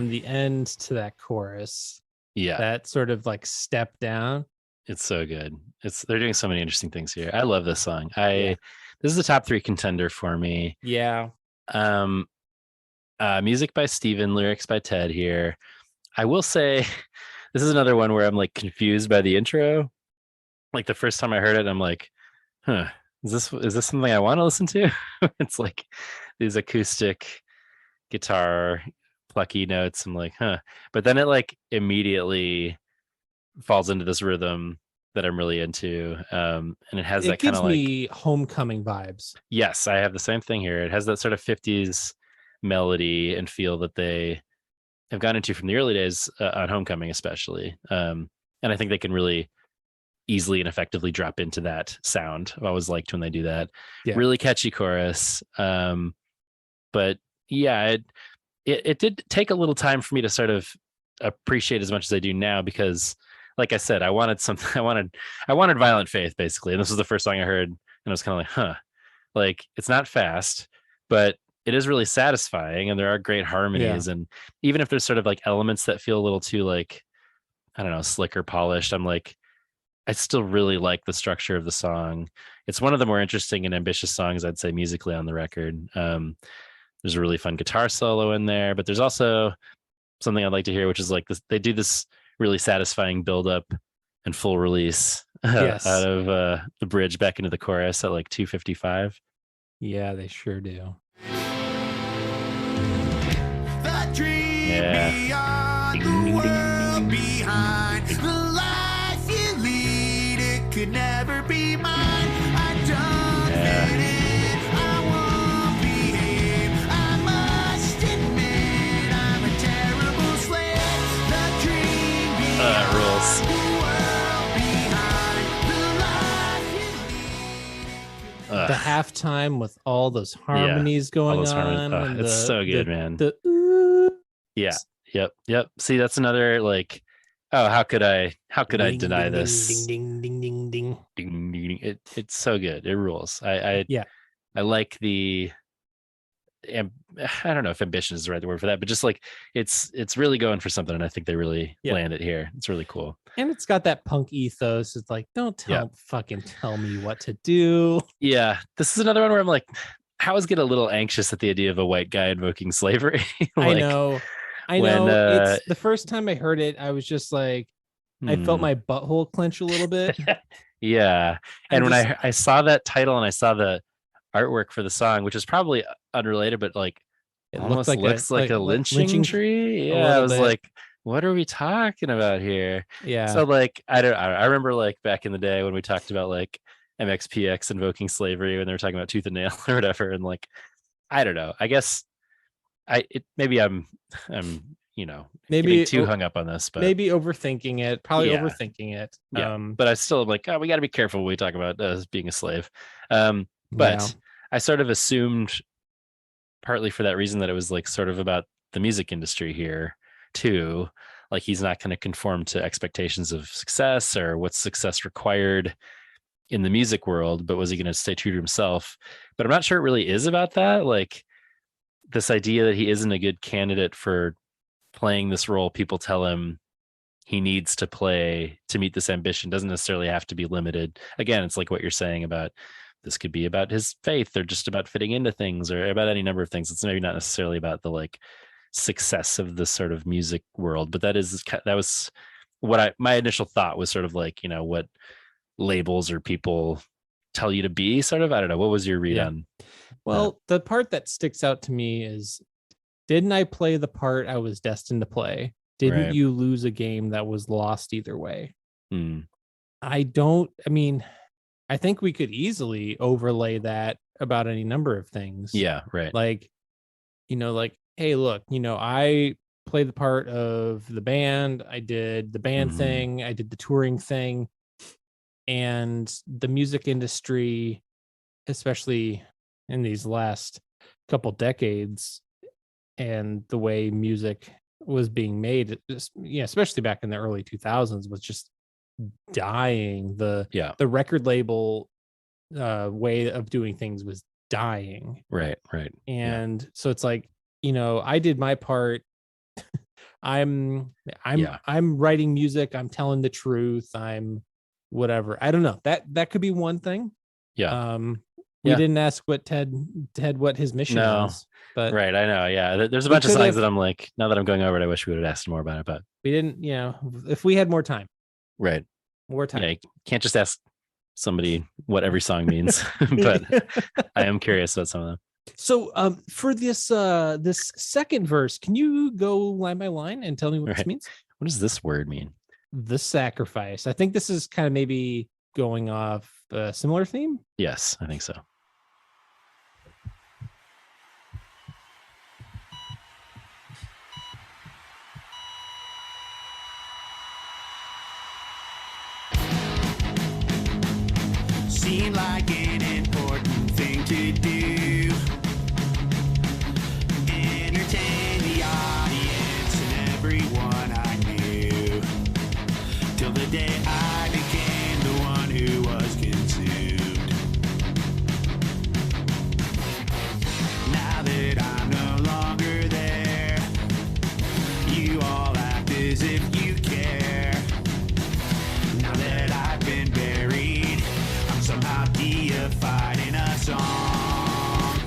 man, the end to that chorus, Yeah, that sort of like step down. it's so good. They're doing so many interesting things here. I love this song. Yeah. This is a top 3 contender for me. Yeah. Music by Steven, lyrics by Ted here. I will say this is another one where I'm like confused by the intro. Like the first time I heard it, I'm like, huh, is this something I want to listen to? It's like these acoustic guitar plucky notes. I'm like, huh. But then it like immediately falls into this rhythm that I'm really into. And it has It that kind gives of like, me homecoming vibes. yes, I have the same thing here. It has that sort of 50s melody and feel that they have gone into from the early days on Homecoming, especially. And I think they can really easily and effectively drop into that sound. I've always liked when they do that. Yeah. Really catchy chorus. But yeah, it did take a little time for me to sort of appreciate as much as I do now, because like I said, I wanted something. I wanted Violent Faith, basically. And this was the first song I heard, and I was kind of like, huh, like it's not fast, but it is really satisfying, and there are great harmonies. And even if there's sort of like elements that feel a little too like, I don't know, slick or polished, I'm like, I still really like the structure of the song. It's one of the more interesting and ambitious songs, I'd say, musically on the record. There's a really fun guitar solo in there, but there's also something I'd like to hear, which is like this, they do this really satisfying build up and full release Yes. out of the bridge back into the chorus at like 2:55. Yeah, they sure do. The dream Yeah. beyond Ding, the ding, ding, world ding, ding. behind. The life you lead, it could never be mine. I don't Yeah. fit in, I won't behave. I must admit, I'm a terrible slave. The dream beyond Rules. the world behind. The life you lead. Ugh. The halftime with all those harmonies going those harmonies. on. Ugh, and it's so good, man. The ooh. Yeah. Yep. See, that's another like, oh, how could I Ding, deny ding, this? Ding, ding, ding, ding, ding. Ding, ding, ding. It's so good. It rules. I like the I don't know if ambition is the right word for that, but just like it's really going for something, and I think they really land it here. It's really cool. And it's got that punk ethos. It's like, don't fucking tell me what to do. Yeah. This is another one where I'm like, I always get a little anxious at the idea of a white guy invoking slavery. I Like, know. when, It's the first time I heard it, I was just like, I felt my butthole clench a little bit. Yeah. And when I saw that title and I saw the artwork for the song, which is probably unrelated, but like It almost looked looks like a lynching tree. Yeah. I little was bit. like, what are we talking about here? Yeah. So like, I remember like back in the day when we talked about like MXPX invoking slavery, when they were talking about tooth and nail or whatever. And like, I don't know, I guess maybe I'm maybe getting too hung up on this, but maybe overthinking it, probably Yeah. overthinking it. yeah. But I still am like, oh, we got to be careful when we talk about being a slave. But yeah. I sort of assumed, partly for that reason, that it was like sort of about the music industry here too. Like he's not going to conform to expectations of success or what's success required in the music world, but was he going to stay true to himself? But I'm not sure it really is about that. Like this idea that he isn't a good candidate for playing this role people tell him he needs to play to meet this ambition doesn't necessarily have to be limited. Again, it's like what you're saying about this could be about his faith or just about fitting into things or about any number of things. It's maybe not necessarily about the like success of the sort of music world, but that was what my initial thought was, sort of like, what labels or people tell you to be, sort of. I don't know. What was your read on? Well, the part that sticks out to me is, didn't I play the part I was destined to play? Didn't Right. you lose a game that was lost either way? Hmm. I think we could easily overlay that about any number of things. Yeah, right. Like, hey, look, I played the part of the band. I did the band Mhm. thing. I did the touring thing. And the music industry, especially in these last couple decades, and the way music was being made, especially back in the early 2000s, was just dying. The record label way of doing things was dying. Right. And so it's like, I did my part I'm Yeah. I'm writing music, I'm telling the truth, I'm whatever. I don't know. That could be one thing. Yeah. We Yeah. didn't ask what Ted what his mission No. was, but Right. I know. Yeah. There's a we bunch of could songs have- that I'm like, now that I'm going over it, I wish we would have asked more about it, but we didn't, you know, if we had more time. right. More time. Yeah. You can't just ask somebody what every song means, but I am curious about some of them. So for this this second verse, can you go line by line and tell me what this Right. means? What does this word mean? The sacrifice. I think this is kind of maybe going off a similar theme. Yes, I think so. Seemed like an important thing to do. Entertain the audience and everyone I knew. Till the day I became the one who was consumed. Now that I'm no longer there, you all act as if you care. Now that I've been buried, I'm somehow deified in a song.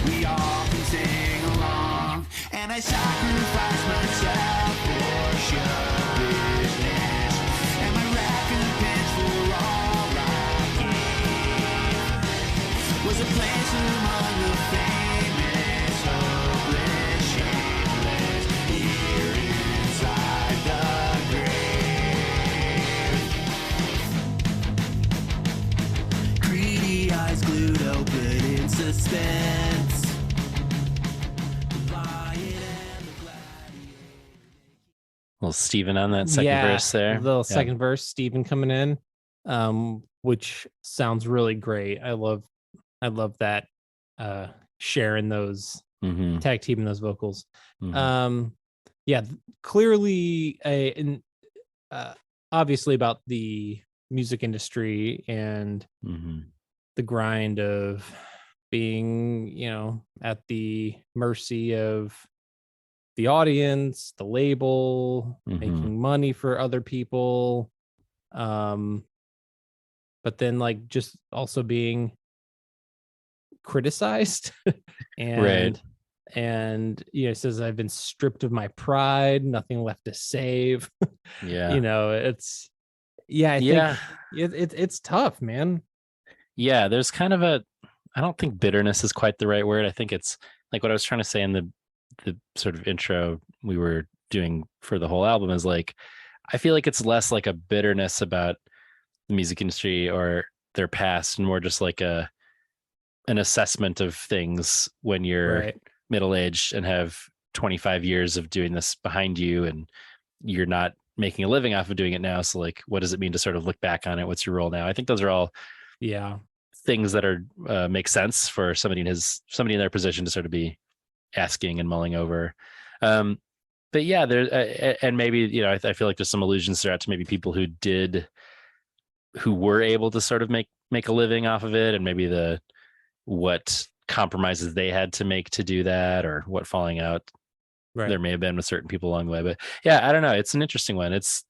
We all can sing along, and I sacrifice myself for show business, and my recompense for all I gave was a place among the famous, hopeless, shameless, here inside the grave. Greedy eyes glued open in suspense. Little Steven on that second verse there. The Yeah. second verse, Steven coming in, which sounds really great. I love that sharing those Mhm, tag teaming those vocals. mhm. Yeah, clearly obviously about the music industry and Mhm. the grind of being, you know, at the mercy of the audience, the label, Mhm. making money for other people. But then like just also being criticized Right. and you know, it says I've been stripped of my pride, nothing left to save. Yeah. You know, it's I Yeah. think it's tough, man. Yeah, there's kind of I don't think bitterness is quite the right word. I think it's like what I was trying to say in the sort of intro we were doing for the whole album is like, I feel like it's less like a bitterness about the music industry or their past and more just like an assessment of things when you're Right. middle-aged and have 25 years of doing this behind you and you're not making a living off of doing it now. So like, what does it mean to sort of look back on it? What's your role now? I think those are all Yeah. things that are make sense for somebody in their position to sort of be asking and mulling over. But yeah, there and maybe, you know, I feel like there's some allusions throughout to maybe people who were able to sort of make a living off of it, and maybe what compromises they had to make to do that, or what falling out there may have been with certain people along the way. But yeah, I don't know. It's an interesting one. It's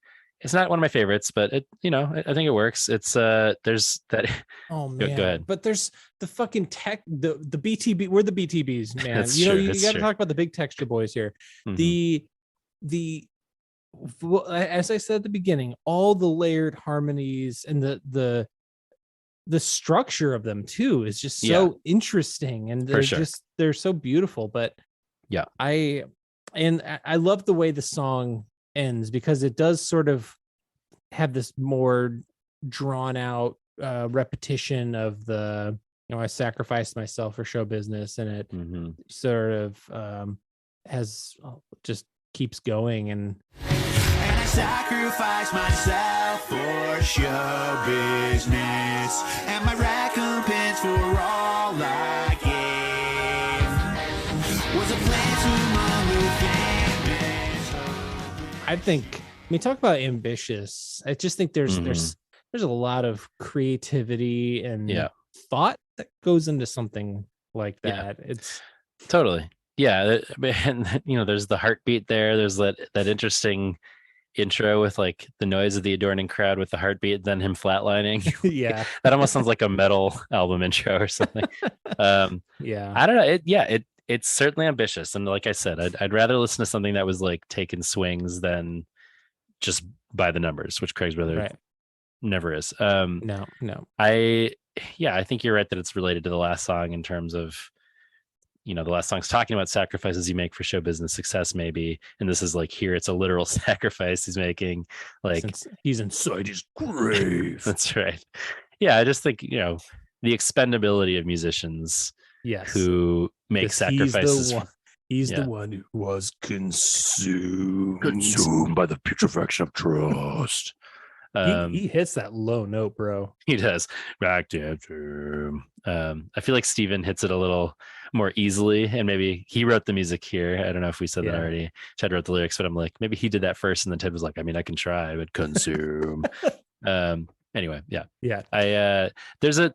not one of my favorites, but it, you know, I think it works. It's there's that. Oh Go man. ahead. But there's the fucking the BTB. We're the BTBs, man. That's you know, true, you that's got to true. talk about the big texture boys here. Mhm. Well, as I said at the beginning, all the layered harmonies and the structure of them too is just so interesting, and they're sure. they're so beautiful. But Yeah. I love the way the song ends, because it does sort of have this more drawn out repetition of the, you know, I sacrificed myself for show business, and it Mhm. sort of has just keeps going. And I sacrifice myself for show business, and my recompense for all I gave was a place among the famous. I think, talk about ambitious. I just think there's a lot of creativity and Yeah. thought that goes into something like Yeah. that. It's Totally. Yeah, and there's the heartbeat there. There's that interesting intro with like the noise of the adorning crowd with the heartbeat, then him flatlining. Yeah. That almost sounds like a metal album intro or something. Yeah. I don't know. It's certainly ambitious, and like I said, I'd rather listen to something that was like taking swings than just by the numbers, which Craig's Brother Right. never is. No. I think you're right that it's related to the last song in terms of, the last song's talking about sacrifices you make for show business success, maybe, and this is like, here it's a literal sacrifice he's making, like Since he's inside his grave. That's right. Yeah, I just think the expendability of musicians Yes. who make sacrifices. He's the one who was consumed by the putrefaction of trust. He hits that low note, bro. He does. Back to I feel like Steven hits it a little more easily, and maybe he wrote the music here. I don't know if we said that already. Ted wrote the lyrics, but I'm like, maybe he did that first, and then Ted was like, I mean, I can try, but consume. Anyway, yeah. There's a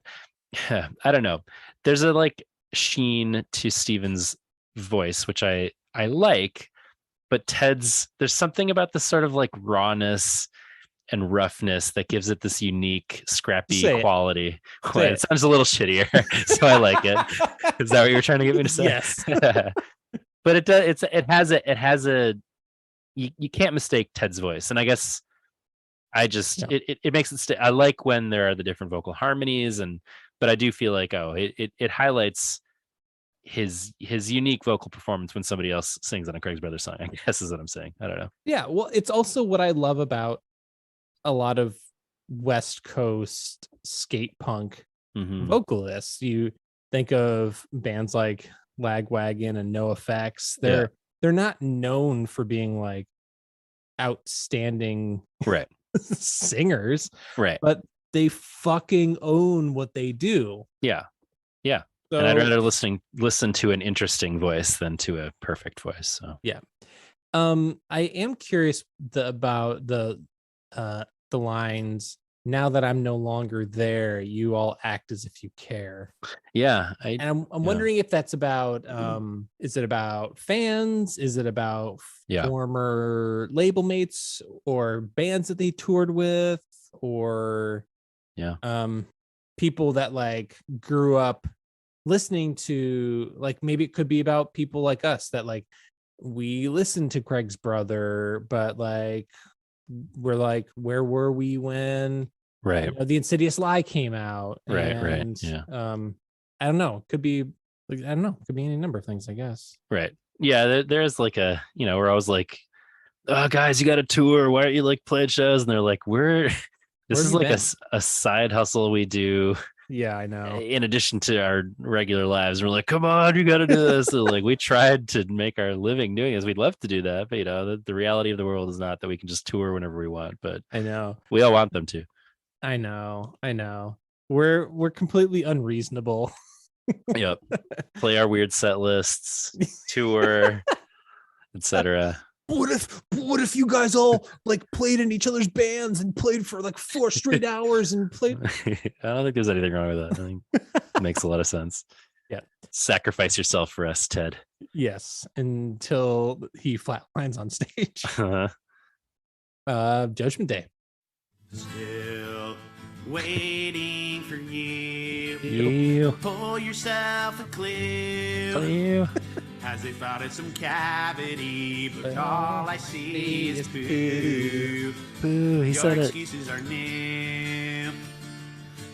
I don't know. There's a like sheen to Steven's voice, which I like, but Ted's, there's something about the sort of like rawness and roughness that gives it this unique scrappy quality. It sounds a little shittier, so I like it. Is that what you were trying to get me to say? Yes. But it does. It has a. You can't mistake Ted's voice, and I guess I just it makes it. I like when there are the different vocal harmonies, but I do feel like it highlights his unique vocal performance when somebody else sings on a Craig's Brother song, I guess is what I'm saying. I don't know. Yeah, well, it's also what I love about a lot of West Coast skate punk vocalists. You think of bands like Lagwagon and NoFX. They're not known for being like outstanding singers, right? But they fucking own what they do. Yeah. So, and I'd rather listen to an interesting voice than to a perfect voice. So yeah. I am curious about the lines. Now that I'm no longer there, you all act as if you care. Yeah. I'm wondering if that's about, is it about fans? Is it about former label mates or bands that they toured with, or people that like grew up listening to, like, maybe it could be about people like us that like, we listened to Craig's Brother, but like, we're like, where were we when the Insidious Lie came out? Right. Yeah. I don't know. Could be like, I don't know. Could be any number of things, I guess. Right. Yeah. There's like a, we're always like, oh, guys, you got a tour. Why aren't you like playing shows? And they're like, this is like a side hustle we do. Yeah, I know. In addition to our regular lives, we're like, come on, you got to do this. So like, we tried to make our living doing this. We'd love to do that, but the reality of the world is not that we can just tour whenever we want. But I know we all want them to. I know. We're completely unreasonable. Yep. Play our weird set lists, tour, etc. What if you guys all like played in each other's bands and played for like 4 straight hours and played? I don't think there's anything wrong with that. I think it makes a lot of sense. Yeah. Sacrifice yourself for us, Ted. Yes. Until he flatlines on stage. Judgment Day. Still waiting for you. Pull yourself a clue. As if out of some cavity, but all I see is poo. Boo, he said it. Your excuses are new,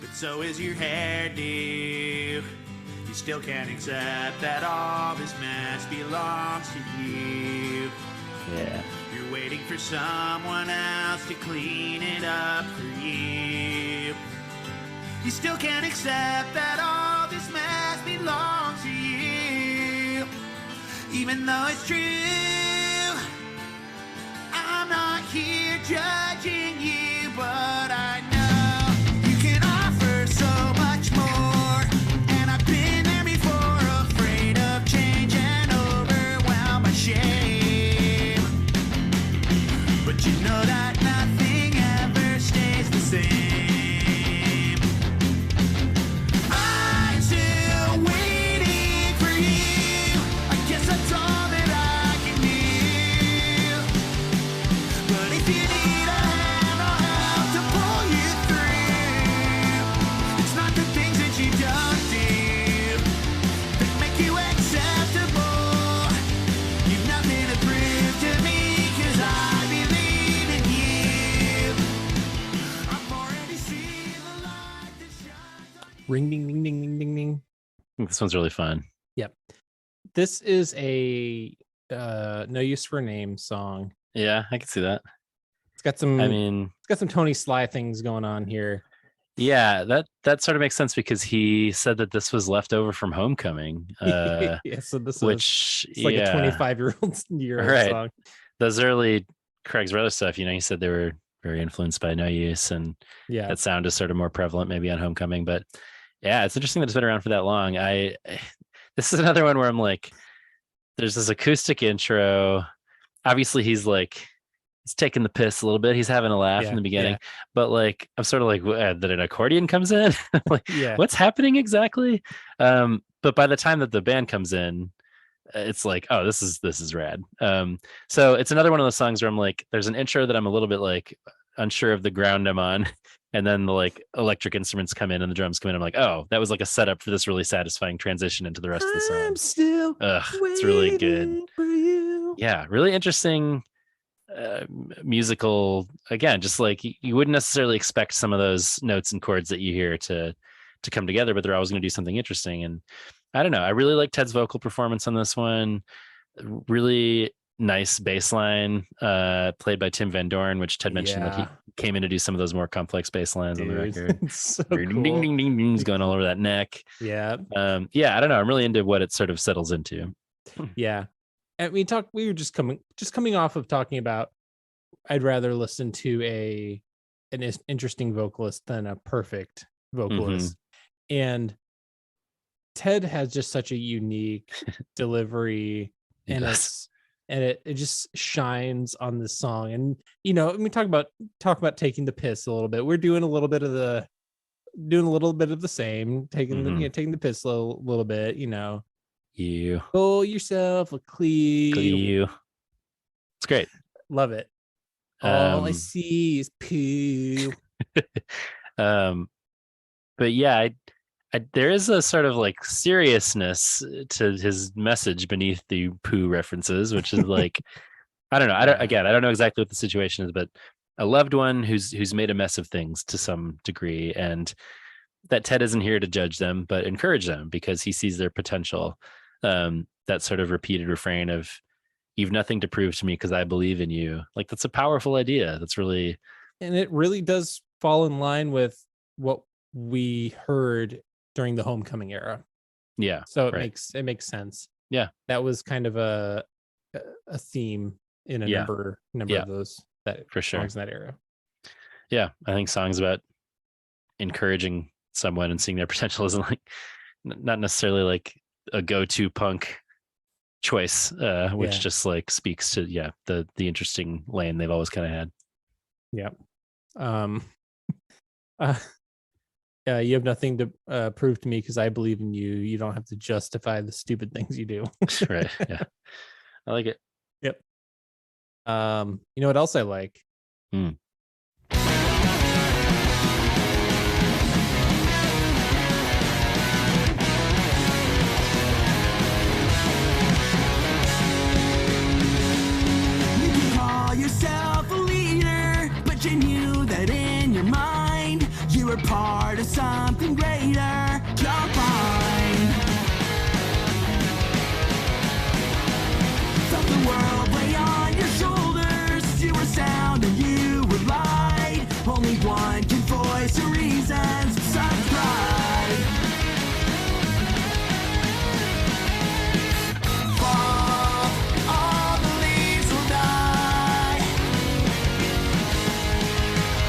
but so is your hairdo. You still can't accept that all this mess belongs to you. Yeah. You're waiting for someone else to clean it up for you. You still can't accept that all this mess belongs to you. Even though it's true, I'm not here judging you, but I know you can offer so much more. And I've been there before, afraid of change and overwhelmed by shame. But you know that nothing ever stays the same. I'm still waiting for you. I guess I Ring ding ding ding ding ding ding. I think this one's really fun. Yep. This is a No Use for a Name song. Yeah, I can see that. It's got some I mean, it's got some Tony Sly things going on here. yeah, that sort of makes sense because he said that this was left over from Homecoming. Yeah, so this Which it's like a yeah, 25-year-old right. song. Those early Craig's Brother stuff, he said they were very influenced by No Use, and Yeah. that sound is sort of more prevalent maybe on Homecoming. But yeah, it's interesting that it's been around for that long. This is another one where I'm like, there's this acoustic intro. Obviously, he's taking the piss a little bit. He's having a laugh in the beginning, but like I'm sort of like that an accordion comes in. Like, what's happening exactly? But by the time that the band comes in, it's like, oh, this is rad. So it's another one of those songs where I'm like, there's an intro that I'm a little bit like unsure of the ground I'm on, and then the like electric instruments come in and the drums come in. I'm like, oh, that was like a setup for this really satisfying transition into the rest of the song. I'm still it's really good. for you. Yeah, really interesting musical. Again, just like you wouldn't necessarily expect some of those notes and chords that you hear to come together, but they're always going to do something interesting. And I don't know, I really like Ted's vocal performance on this one. Really nice bass line played by Tim Van Doren, which Ted mentioned that he came in to do some of those more complex bass lines on the record. It's so ding, cool. ding, ding, ding, ding's going all over that neck. Yeah. Yeah, I don't know, I'm really into what it sort of settles into. Yeah. And we were just coming off of talking about I'd rather listen to an interesting vocalist than a perfect vocalist. And Ted has just such a unique delivery, and it just shines on this song. And we talk about taking the piss a little bit. We're doing a little bit of the same, taking the piss a little bit. You pull yourself a clean. It's great. Love it. All I see is poo. But yeah, there is a sort of like seriousness to his message beneath the poo references, which is like, I don't know. I don't know exactly what the situation is, but a loved one who's made a mess of things to some degree, and that Ted isn't here to judge them, but encourage them because he sees their potential. That sort of repeated refrain of, "You've nothing to prove to me because I believe in you." Like, that's a powerful idea. That's really, and it really does fall in line with what we heard during the Homecoming era. Yeah. So it makes sense. Yeah. That was kind of a theme in a number of those that for sure songs in that era. Yeah. I think songs about encouraging someone and seeing their potential isn't like not necessarily like a go-to punk choice, which just like speaks to the interesting lane they've always kind of had. You have nothing to prove to me because I believe in you. You don't have to justify the stupid things you do. Right. Yeah. I like it. Yep. You know what else I like? Yourself a leader, but you knew that in your mind you were part of something greater. Combined, felt the world lay on your shoulders. You were sound and you were light. Only one can voice your reasons besides pride. Fall, all the leaves will die.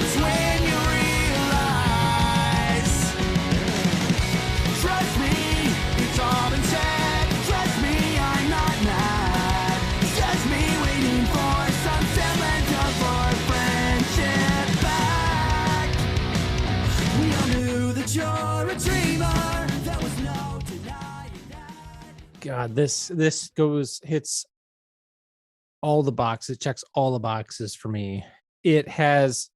It's when you realize. Trust me, it's all been said. Trust me, I'm not mad. It's just me waiting for some semblance of our friendship back. We all knew that you're a dreamer. There was no denying that. God, this hits all the boxes, checks all the boxes for me. It has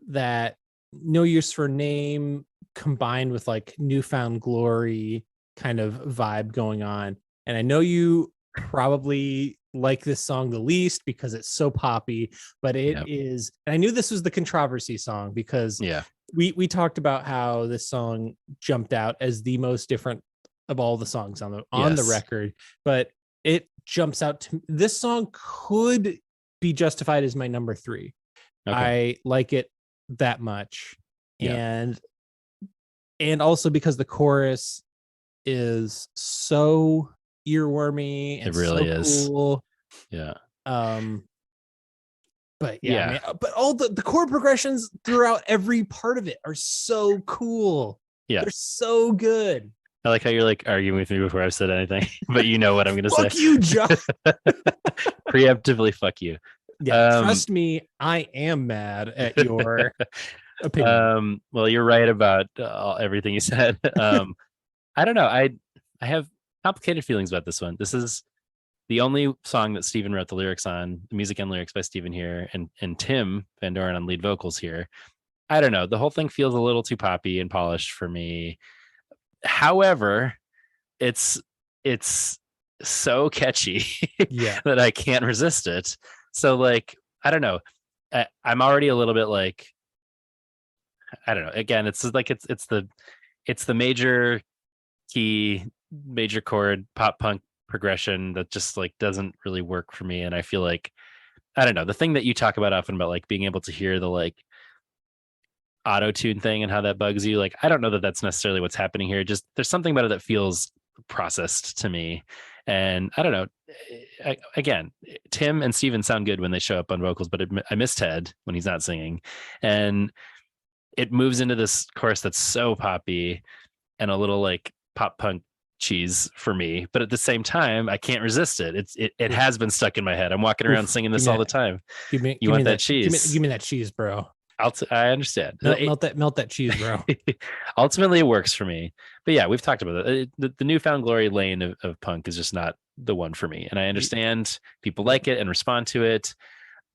that No Use for a Name combined with like Newfound Glory kind of vibe going on. And I know you probably like this song the least because it's so poppy, but it is, and I knew this was the controversy song because we talked about how this song jumped out as the most different of all the songs on the Yes. record, but it jumps out to this song could be justified as my number 3. Okay. I like it that much. Yeah. And also because the chorus is so earwormy and It really so is. cool. Yeah. But yeah, man, but all the chord progressions throughout every part of it are so cool. Yeah. They're so good. I like how you're like arguing with me before I've said anything, but you know what I'm going to say. Fuck you, John. Preemptively, fuck you. Yeah, trust me, I am mad at your opinion. Well, you're right about everything you said. I don't know. I have complicated feelings about this one. This is the only song that Steven wrote the lyrics on, the music and lyrics by Steven here, and Tim Van Doren on lead vocals here. I don't know. The whole thing feels a little too poppy and polished for me. However, it's so catchy that I can't resist it. So like, I don't know. I'm already a little bit like, I don't know. Again, it's like it's the major key, major chord pop punk progression that just like doesn't really work for me. And I feel like, I don't know, the thing that you talk about often about like being able to hear the like auto-tune thing and how that bugs you, like I don't know that that's necessarily what's happening here. Just there's something about it that feels processed to me. And I don't know, again, Tim and Steven sound good when they show up on vocals, but I miss Ted when he's not singing. And it moves into this chorus that's so poppy and a little like pop punk cheese for me, but at the same time I can't resist it. It has been stuck in my head. I'm walking around singing this all the time. Give me that cheese? Give me that cheese, bro. I understand. Melt that cheese, bro. Ultimately, it works for me. But yeah, we've talked about it. The newfound glory lane of punk is just not the one for me. And I understand people like it and respond to it.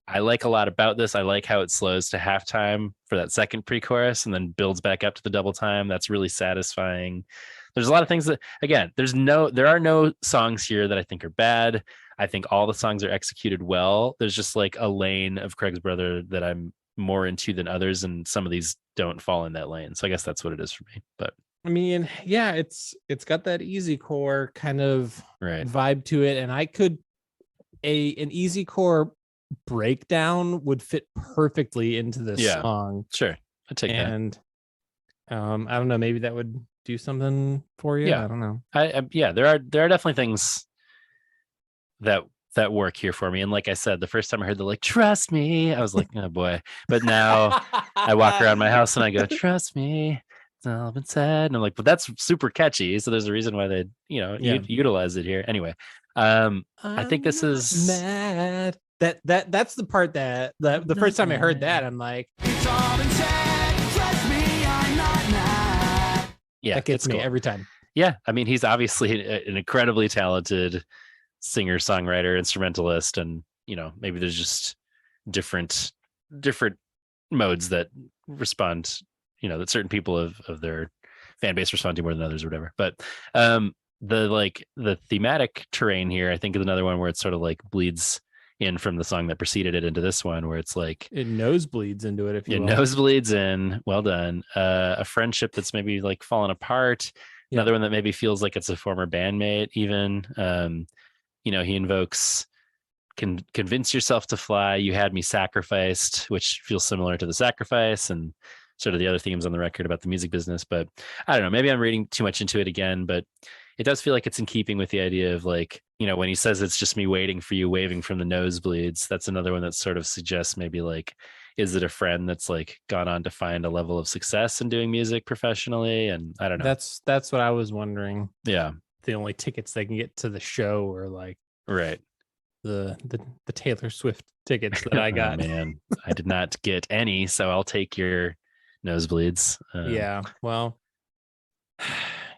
I like a lot about this. I like how it slows to halftime for that second pre-chorus and then builds back up to the double time. That's really satisfying. There's a lot of things that, again, there are no songs here that I think are bad. I think all the songs are executed well. There's just like a lane of Craig's Brother that I'm more into than others, and some of these don't fall in that lane. So I guess that's what it is for me. But I mean, yeah, it's got that easy core kind of vibe to it, and I could an easy core breakdown would fit perfectly into this song. Sure, I take that. And I don't know, maybe that would do something for you. I don't know. There are definitely things that work here for me. And like I said, the first time I heard the like trust me, I was like, oh boy. But now I walk around my house and I go, trust me, it's all been said. And I'm like, but that's super catchy. So there's a reason why they, utilize it here. Anyway, I think this is mad. That's the part that the first time I heard that, I'm like, It's all been said, trust me, I'm not mad. Yeah, that gets me every time. Yeah, I mean, he's obviously an incredibly talented singer, songwriter, instrumentalist, and maybe there's just different modes that respond, that certain people of their fan base respond to more than others or whatever. But the thematic terrain here, I think, is another one where it sort of like bleeds in from the song that preceded it into this one, where it's like it nosebleeds into it. If you will. Nosebleeds in. Well done. A friendship that's maybe like fallen apart. Another one that maybe feels like it's a former bandmate. Even he invokes convince yourself to fly. You had me sacrificed, which feels similar to the sacrifice and sort of the other themes on the record about the music business. But I don't know. Maybe I'm reading too much into it again, but it does feel like it's in keeping with the idea of like, when he says it's just me waiting for you, waving from the nosebleeds, that's another one that sort of suggests maybe like, is it a friend that's like gone on to find a level of success in doing music professionally? And I don't know. That's what I was wondering. Yeah. The only tickets they can get to the show are like the Taylor Swift tickets that I got. Oh, man, I did not get any, so I'll take your nosebleeds. Yeah. Well,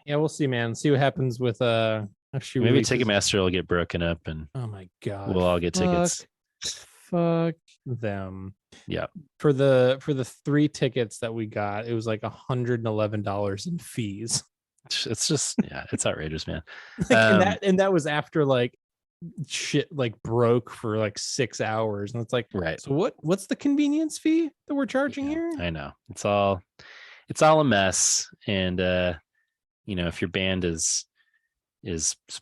yeah, we'll see, man. See what happens with maybe Ticketmaster will get broken up and oh my god, we'll all get tickets. Fuck them. Yeah. For the 3 tickets that we got, it was like $111 in fees. It's just it's outrageous, man. And that was after like shit like broke for like 6 hours, and it's like, Right. so what's the convenience fee that we're charging here? I know. It's all a mess. And if your band is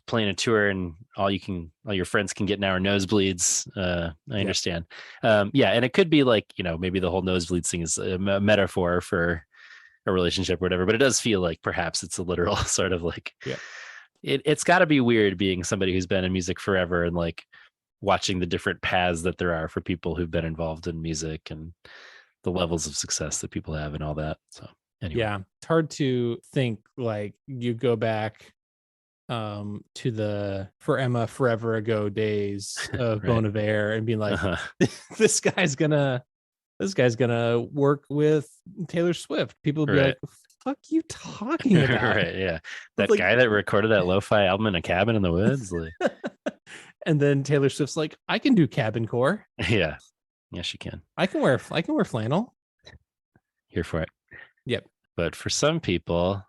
playing a tour and all your friends can get now are nosebleeds, I understand. And it could be like, maybe the whole nosebleeds thing is a metaphor for a relationship or whatever, but it does feel like perhaps it's a literal sort of like, it's got to be weird being somebody who's been in music forever and like watching the different paths that there are for people who've been involved in music and the levels of success that people have and all that. So anyway. Yeah, it's hard to think like you go back to the For Emma Forever Ago days of Right. Bon Iver and being like, this guy's gonna work with Taylor Swift. People would be like, what the fuck you talking about? Right, yeah. That like- guy that recorded that lo-fi album in a cabin in the woods. Like, And then Taylor Swift's like, I can do cabin core. yeah. Yes, you can. I can wear flannel. Here for it. Yep. But for some people,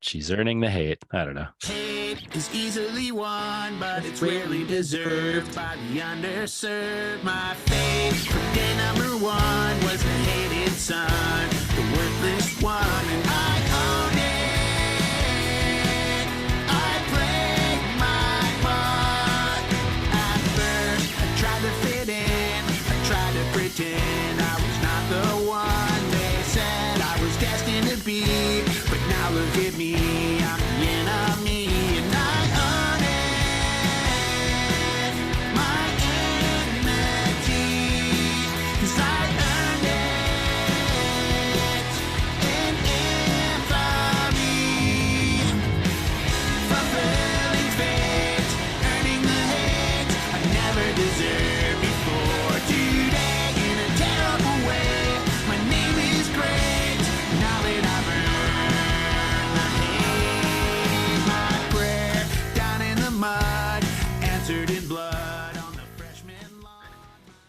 she's earning the hate. I don't know. Hate is easily won, but it's rarely deserved by the underserved. My fate from day number one was the hated son, the worthless one, and I own it. I played my part. At first, I tried to fit in, I tried to pretend I was not the one they said I was destined to be. But now look at me, I'm the enemy, and I own it. My enmity, 'cause I earned it. An infamy, fulfilling fate, earning the hate I never deserved before. Today, in a terrible way, my name is great. Now that I've earned the hate, my prayer down in the mud, answered in blood on the freshman lawn.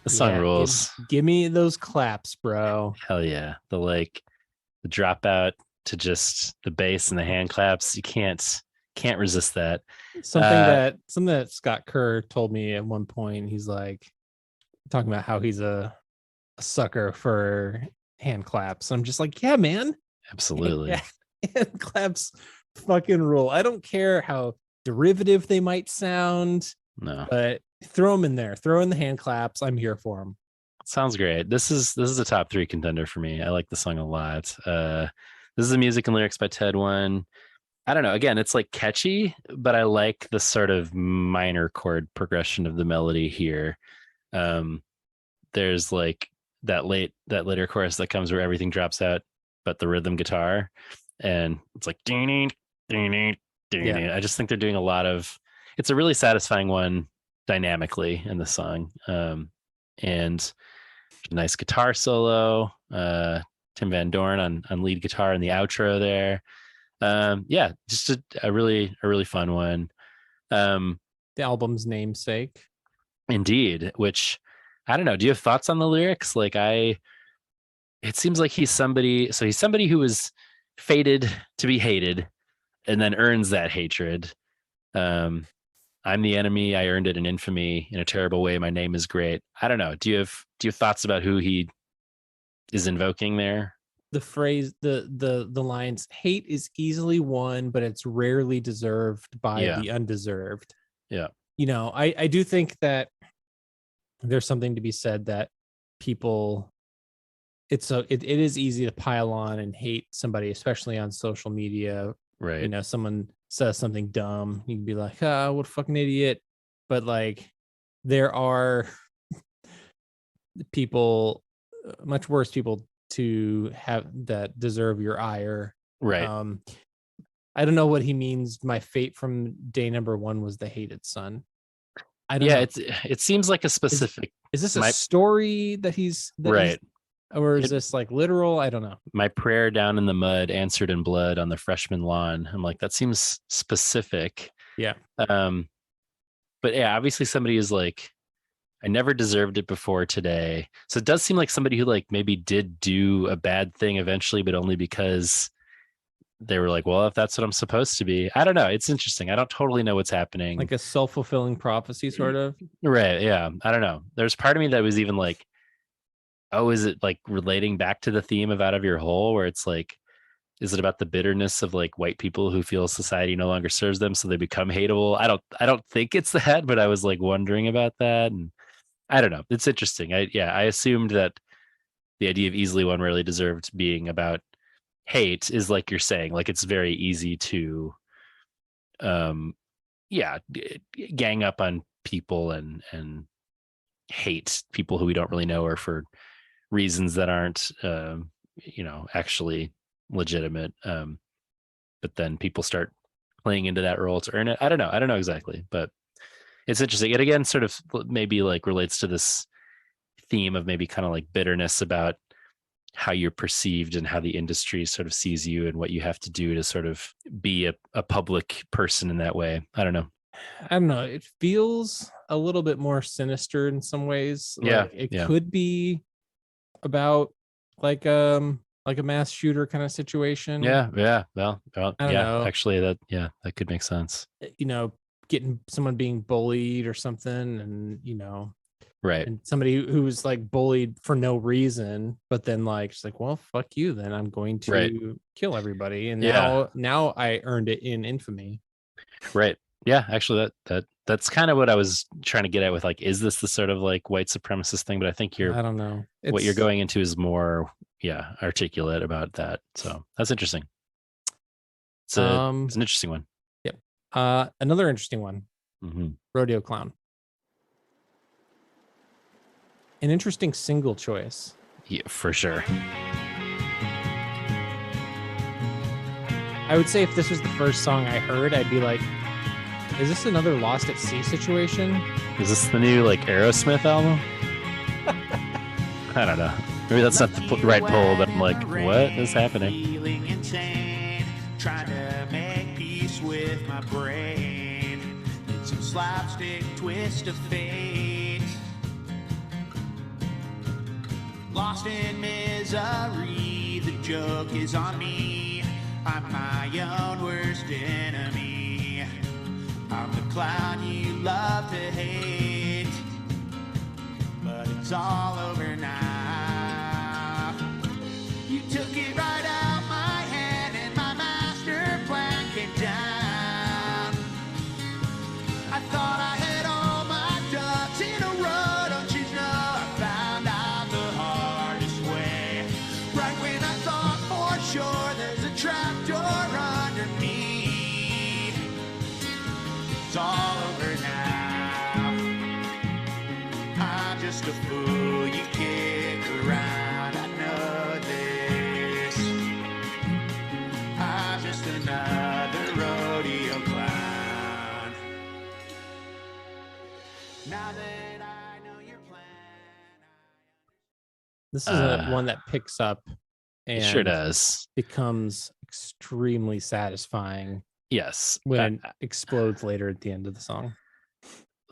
The song rules. Give me those claps, bro. Hell yeah. The dropout to just the bass and the hand claps. You can't resist that. Something that Scott Kerr told me at one point. He's like talking about how he's a sucker for hand claps. I'm just like, yeah, man. Absolutely. Hand claps fucking rule. I don't care how derivative they might sound, No. but throw them in there. Throw in the hand claps. I'm here for them. Sounds great. This is a top 3 contender for me. I like the song a lot. This is the music and lyrics by Ted One. I don't know. Again, it's like catchy, but I like the sort of minor chord progression of the melody here. There's like that later chorus that comes where everything drops out, but the rhythm guitar, and it's like ding ding ding ding ding. Yeah. I just think they're doing a lot of. It's a really satisfying one dynamically in the song, and nice guitar solo. Tim Van Dorn on lead guitar in the outro there. Just a really fun one. The album's namesake. Indeed, which I don't know. Do you have thoughts on the lyrics? Like it seems like he's somebody who was fated to be hated and then earns that hatred. I'm the enemy. I earned it in infamy in a terrible way. My name is great. I don't know. Do you have thoughts about who he is invoking there? The phrase, the lines, hate is easily won, but it's rarely deserved by the undeserved. Yeah. I do think that there's something to be said that people, it is easy to pile on and hate somebody, especially on social media. Right. Someone says something dumb, you can be like, what a fucking idiot. But like, there are people, much worse people to have that deserve your ire. Right. I don't know what he means. My fate from day number one was the hated son. I don't know. It seems like a specific. Is this a story that he's right? Or is this like literal? I don't know. My prayer down in the mud, answered in blood on the freshman lawn. I'm like, that seems specific. Yeah. But yeah, obviously somebody is like, I never deserved it before today. So it does seem like somebody who like maybe did do a bad thing eventually, but only because they were like, well, if that's what I'm supposed to be, I don't know. It's interesting. I don't totally know what's happening. Like a self-fulfilling prophecy, sort of. Right. Yeah. I don't know. There's part of me that was even like, oh, is it like relating back to the theme of Out of Your Hole, where it's like, is it about the bitterness of like white people who feel society no longer serves them, so they become hateable? I don't think it's that, but I was like wondering about that. And I don't know. It's interesting. I assumed that the idea of Easily One Rarely Deserved being about hate is like you're saying, like it's very easy to gang up on people and hate people who we don't really know, or for reasons that aren't actually legitimate, but then people start playing into that role to earn it. I don't know exactly, but it's interesting. It again sort of maybe like relates to this theme of maybe kind of like bitterness about how you're perceived and how the industry sort of sees you and what you have to do to sort of be a public person in that way. I don't know. It feels a little bit more sinister in some ways. Yeah, Like it could be about like a mass shooter kind of situation. Yeah. Well, I don't know. Actually, that could make sense. Getting someone being bullied or something, and right. And somebody who's like bullied for no reason, but then like just like, well, fuck you, then I'm going to kill everybody. And now I earned it in infamy. Right. Yeah, actually that's kind of what I was trying to get at with like, is this the sort of like white supremacist thing? But I think I don't know. What you're going into is more articulate about that. So that's interesting. It's an interesting one. Yep. Another interesting one. Mm-hmm. Rodeo Clown. An interesting single choice. Yeah, for sure. I would say if this was the first song I heard, I'd be like, is this another Lost at Sea situation? Is this the new like Aerosmith album? I don't know. Maybe that's not the right poll, but I'm like, what is happening? Feeling insane, trying to make peace with my brain. It's a slapstick twist of fate. Lost in misery, the joke is on me. I'm my own worst enemy. I'm the clown you love to hate, but it's all over now. You took it right out my hand and my master plan came down. I thought I had all my ducks in a row, don't you know? I found out the hardest way. Right when I thought for sure there's a trapdoor under me. It's all over now. I'm just a fool you kick around. I know this. I'm just another rodeo clown. Now that I know your plan. This is one that picks up and It sure does. becomes extremely satisfying. Yes. When it explodes later at the end of the song.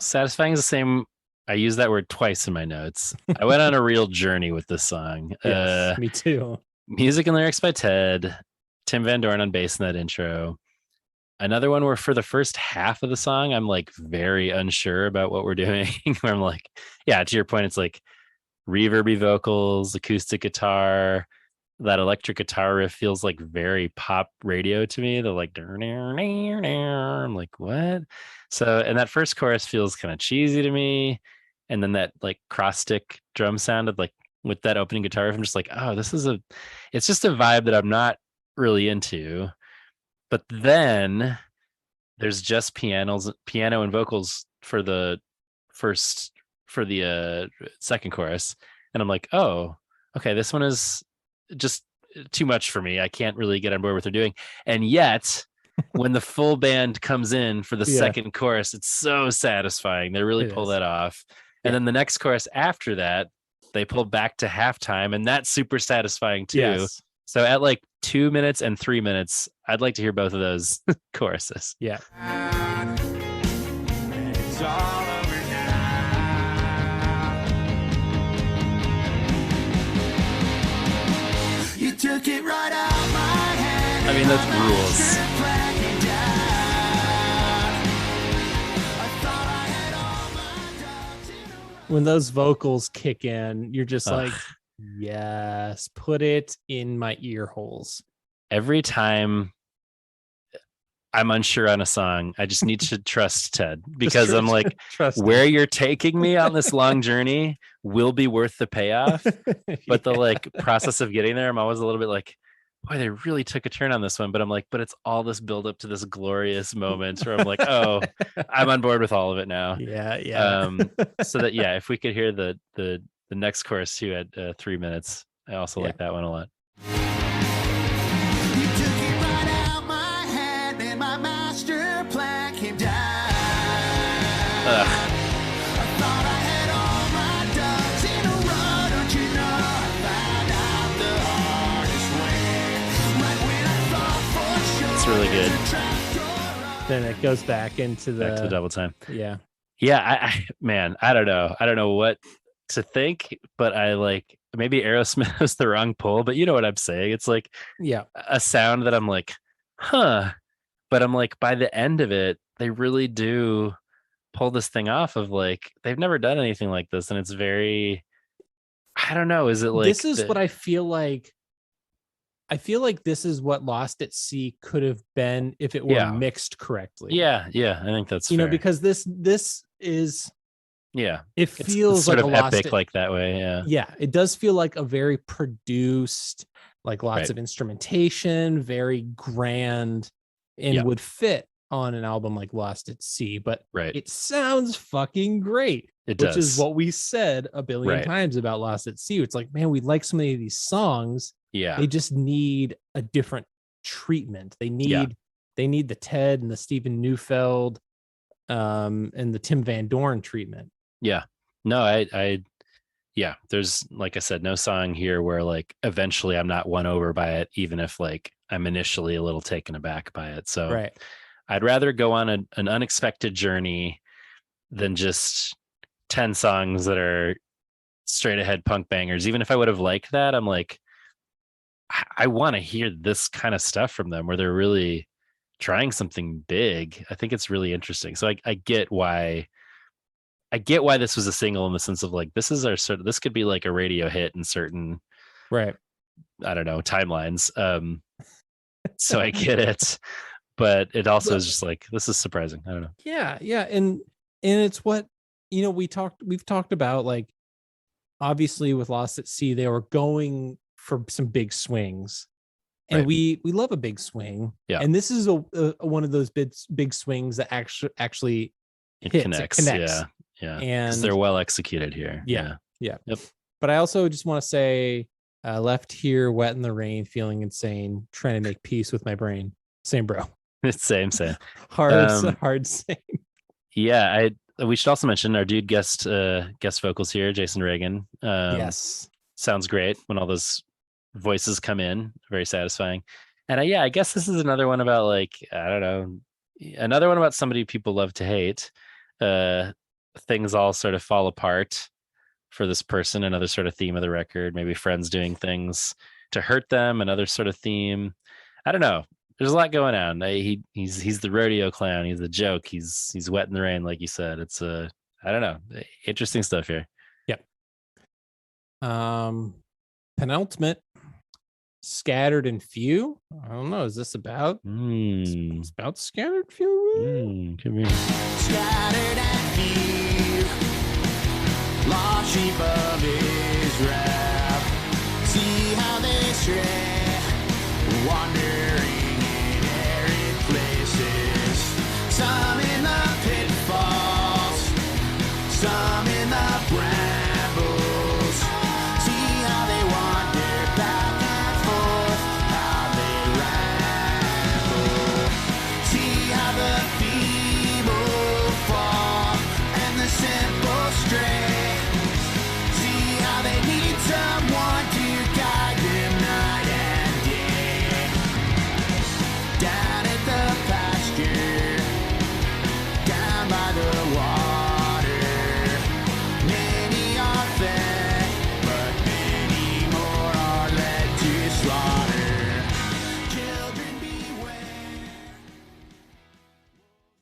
Satisfying is the same. I use that word twice in my notes. I went on a real journey with this song. Yes, me too. Music and lyrics by Ted. Tim Van Doren on bass in that intro. Another one where for the first half of the song, I'm like very unsure about what we're doing. Where I'm like, yeah, to your point, it's like reverby vocals, acoustic guitar. That electric guitar riff feels like very pop radio to me. They're like, I'm like, what? So, and that first chorus feels kind of cheesy to me. And then that like cross stick drum sounded like with that opening guitar riff, I'm just like, oh, it's just a vibe that I'm not really into. But then there's just piano and vocals for the second chorus. And I'm like, oh, okay, this one is just too much for me. I can't really get on board with what they're doing. And yet when the full band comes in for the second chorus, it's so satisfying. They really pull that off. And then the next chorus after that, they pull back to halftime, and that's super satisfying too. Yes. So at like 2 minutes and 3 minutes, I'd like to hear both of those choruses. Yeah. It's all over now. You took it right out my hand I mean, that rules. When those vocals kick in, you're just Ugh. like, yes, put it in my ear holes. Every time I'm unsure on a song, I just need to trust Ted, because I'm like, trust where you're taking me on this long journey will be worth the payoff. But the like process of getting there, I'm always a little bit like, boy, they really took a turn on this one. But I'm like, but it's all this build up to this glorious moment where I'm like, oh, I'm on board with all of it now. yeah. So that, yeah, if we could hear the next chorus too at 3 minutes, I also like that one a lot. You took it right out my hand and my master plan came down. Ugh. I thought I had all my ducks in a row, don't you know? I found out the hardest way. Right when I thought for sure. It's really good. Then it goes back into Back to the double time. Yeah. Yeah, man, I don't know. I don't know what to think, but I like, maybe Aerosmith is the wrong pull, but you know what I'm saying. It's like a sound that I'm like, huh. But I'm like, by the end of it, they really do pull this thing off of like, they've never done anything like this. And it's very, I don't know. Is it like, this is what I feel like. I feel like this is what Lost at Sea could have been if it were mixed correctly. Yeah. I think that's you fair. know, because this is it feels it's sort like of a Lost epic like that way. Yeah, it does feel like a very produced, like lots Right. of instrumentation, very grand, and would fit on an album like Lost at Sea. But it sounds fucking great. It which does. is what we said a billion times about Lost at Sea. It's like, man, we like so many of these songs. Yeah, they just need a different treatment. They need the Ted and the Stephen Neufeld and the Tim Van Doren treatment. Yeah. No, I there's, like I said, no song here where like eventually I'm not won over by it, even if like I'm initially a little taken aback by it. So I'd rather go on an unexpected journey than just 10 songs that are straight ahead punk bangers. Even if I would have liked that, I'm like, I want to hear this kind of stuff from them where they're really trying something big. I think it's really interesting. So I get why this was a single, in the sense of like, this is our sort of, this could be like a radio hit in certain, I don't know, timelines. So I get it, but it also is just like, this is surprising. I don't know. Yeah. And it's what, you know, we've talked about, like, obviously with Lost at Sea, they were going for some big swings, and we love a big swing. Yeah. And this is a one of those big swings that actually connects. Yeah. And they're well executed here. Yeah. Yep. But I also just want to say, left here, wet in the rain, feeling insane, trying to make peace with my brain. Same, bro. It's same. Hard same. Yeah. We should also mention our dude guest vocals here, Jason Reagan. Yes. Sounds great when all those voices come in. Very satisfying. And I guess this is another one about, like, I don't know, another one about somebody people love to hate. Things all sort of fall apart for this person. Another sort of theme of the record. Maybe friends doing things to hurt them. Another sort of theme. I don't know. There's a lot going on. He's the rodeo clown. He's the joke. He's wet in the rain, like you said. It's I don't know, interesting stuff here. Yep. Penultimate, Scattered and Few. I don't know. Is this about? It's about Scattered Few. Could be. Scattered and few, lost sheep of Israel. See how they stray, wandering in arid places. Some in the pitfalls, some in the brambles. See how they wander back and forth, how they ramble. See how the feeble fall and the simple stray. See how they need someone to guide them night and day.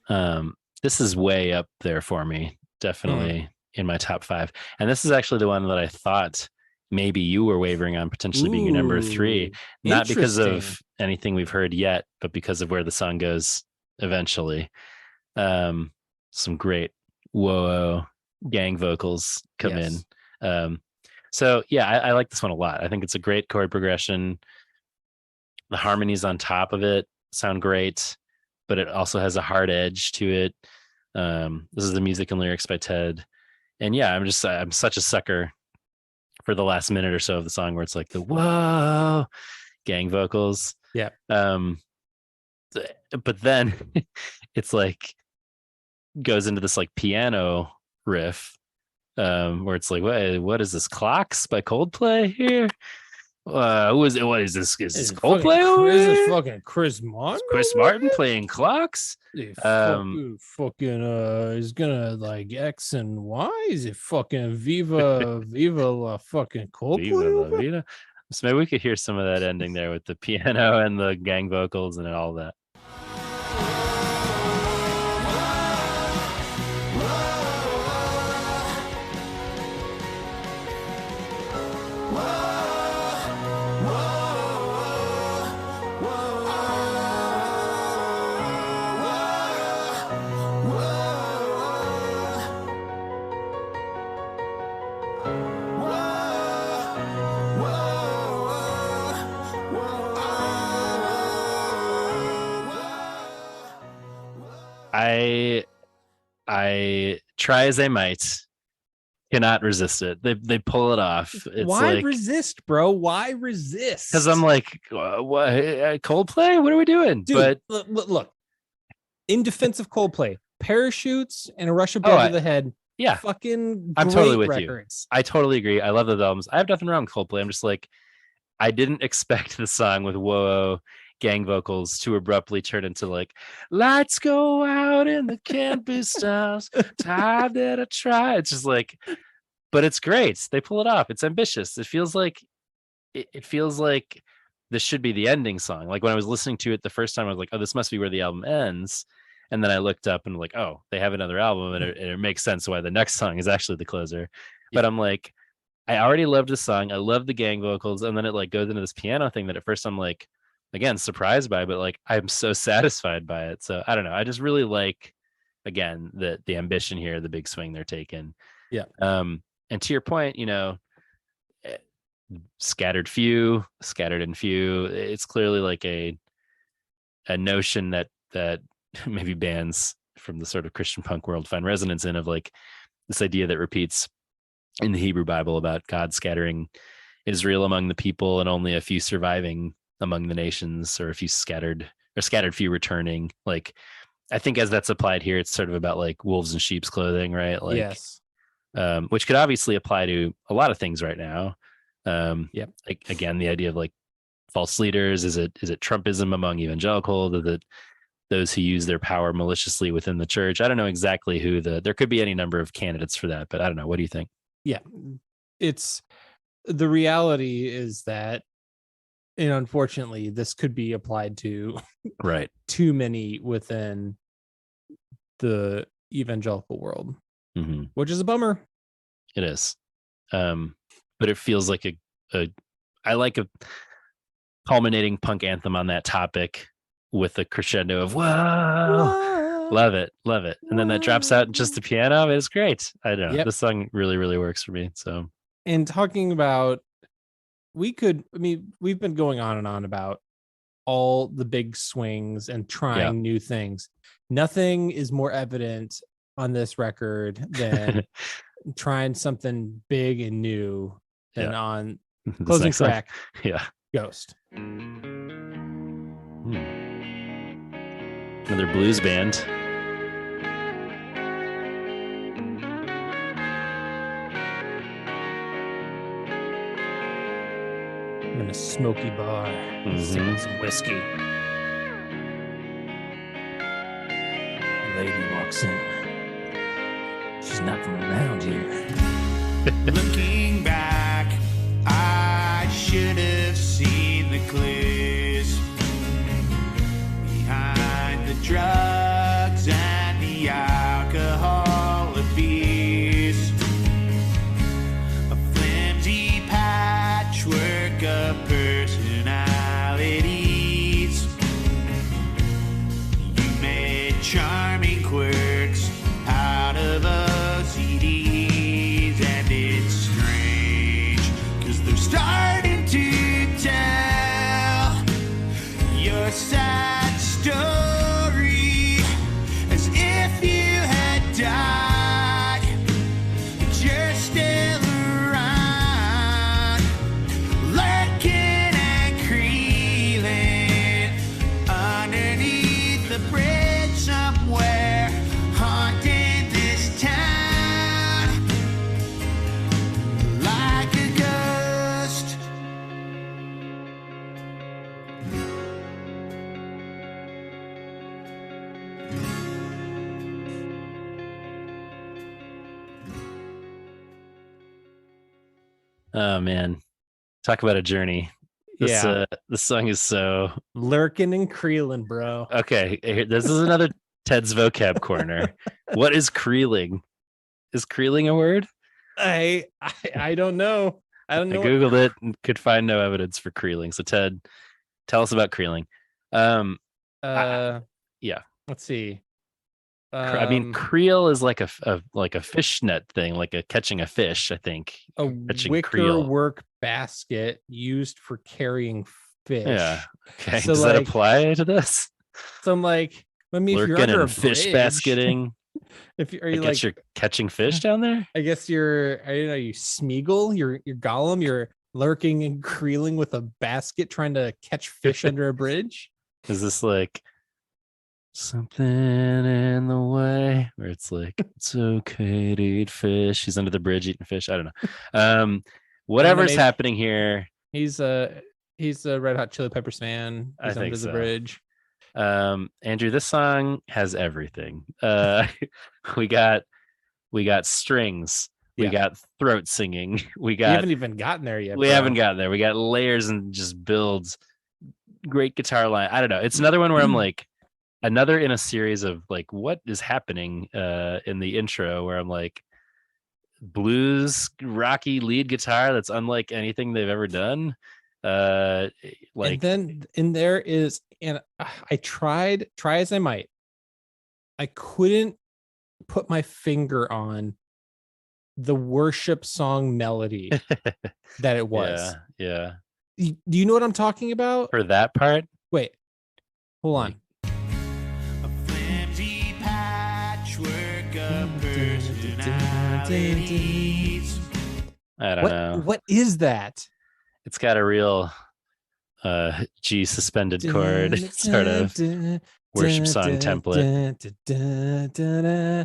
This is way up there for me, definitely in my top 5. And this is actually the one that I thought maybe you were wavering on potentially being your number 3, not because of anything we've heard yet, but because of where the song goes eventually. Some great whoa gang vocals come in. So yeah, I like this one a lot. I think it's a great chord progression. The harmonies on top of it sound great, but it also has a hard edge to it. This is the music and lyrics by Ted. And yeah, I'm such a sucker for the last minute or so of the song where it's like the whoa gang vocals. Yeah. But then it's like goes into this like piano riff, where it's like, what is this? Clocks by Coldplay here? Who is it? What is this? Is this Coldplay? Is this fucking Chris Martin? Chris Martin playing clocks? Fucking is gonna like X and Y? Is it fucking Viva la fucking Coldplay? Viva la vida. So maybe we could hear some of that ending there with the piano and the gang vocals and all that. I try as I might, cannot resist it. They pull it off. It's Why like, resist, bro? Why resist? because I'm like, what? Coldplay? What are we doing? Dude, But look, in defense of Coldplay, Parachutes and A Rush of Blood to the Head. Yeah, fucking. I'm totally with records. you. I totally agree. I love those albums. I have nothing wrong with Coldplay. I'm just like, I didn't expect the song with whoa gang vocals to abruptly turn into like, lights go out in the campus stars, time that I try. It's just like, but it's great. They pull it off. It's ambitious. It feels like this should be the ending song. Like when I was listening to it the first time, I was like, oh, this must be where the album ends. And then I looked up and like, oh, they have another album, and it makes sense why the next song is actually the closer. But I'm like, I already loved the song. I love the gang vocals, and then it like goes into this piano thing that at first I'm like, again, surprised by, but like I'm so satisfied by it. So I don't know. I just really like, again, the ambition here, the big swing they're taking. Yeah. And to your point, scattered and few. It's clearly like a notion that maybe bands from the sort of Christian punk world find resonance in, of like this idea that repeats in the Hebrew Bible about God scattering Israel among the people and only a few surviving among the nations, or a few scattered few returning. Like, I think as that's applied here, it's sort of about like wolves in sheep's clothing, right? Like, yes. Which could obviously apply to a lot of things right now. Yep. Like, again, the idea of like false leaders. Is it Trumpism among evangelical? Is it those who use their power maliciously within the church? I don't know exactly who there could be any number of candidates for that, but I don't know. What do you think? Yeah, it's the reality is that, and unfortunately, this could be applied to right too many within the evangelical world, which is a bummer. It is, but it feels like I like a culminating punk anthem on that topic with a crescendo of whoa. Love it, and then that drops out just the piano. It's great. I don't know. Yep. This song really, really works for me. So, and talking about, we've been going on and on about all the big swings and trying new things. Nothing is more evident on this record than trying something big and new than on closing track. Ghost. Another blues band. I'm in a smoky bar, sipping some whiskey. A lady walks in. She's not from around here. Looking back, I should have seen the clues behind the drugs and Oh man, talk about a journey. This Yeah. this song is so Lurking and creeling, bro. okay. This is another Ted's vocab corner. What is creeling? Is creeling a word? I don't know. I don't I know. googled it and could find no evidence for creeling. So Ted, tell us about creeling. Yeah. Let's see. I mean, creel is like a fishnet thing, like a catching a fish. I think a catching wicker creel. work basket used for carrying fish. Yeah. Okay. So Does that apply to this? So I'm like, I mean, if you're Lurking under a and fish bridge, basketing. if you, are I you guess like you're catching fish down there. I guess you're, I don't know, you Smeagol, you're Gollum, you're lurking and creeling with a basket trying to catch fish under a bridge. Is this like something in the way where it's like it's okay to eat fish? He's under the bridge eating fish. I don't know. Whatever's happening here. He's a Red Hot Chili Peppers fan. He's I think under the so. bridge. Andrew, this song has everything. We got strings. We got throat singing. We haven't even gotten there yet. We haven't gotten there. We got layers and just builds. Great guitar line. I don't know. It's another one where I'm like, another in a series of like, what is happening in the intro where I'm like, blues, rocky lead guitar that's unlike anything they've ever done. Like, and then there is, and I try as I might, I couldn't put my finger on the worship song melody that it was. Yeah. Do you know what I'm talking about? For that part? Wait, hold on. A flimsy patchwork of personalities. I don't know. What is that? It's got a real G suspended chord sort of worship song template.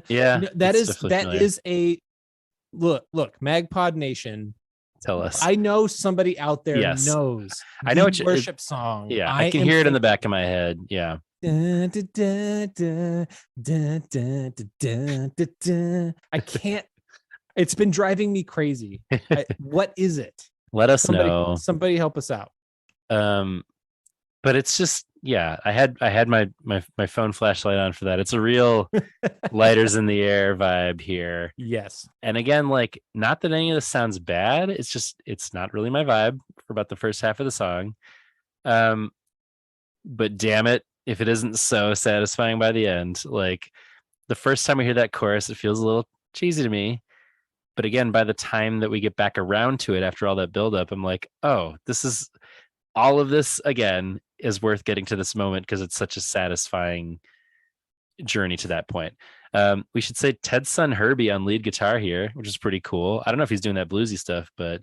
Yeah, that is a look, Magpod Nation. Tell us. I know somebody out there Yes. knows. I know what worship song. Yeah, I can hear it in the back of my head. Yeah. I can't. It's been driving me crazy. What is it? Let us know. Somebody help us out. But it's just, yeah, I had my phone flashlight on for that. It's a real lighters in the air vibe here. Yes. And again, like, not that any of this sounds bad. It's just, it's not really my vibe for about the first half of the song. But damn it, if it isn't so satisfying by the end. Like, the first time we hear that chorus, it feels a little cheesy to me. But again, by the time that we get back around to it after all that buildup, I'm like, oh, this is all of this again is worth getting to this moment because it's such a satisfying journey to that point. We should say Ted's son Herbie on lead guitar here, which is pretty cool. I don't know if he's doing that bluesy stuff, but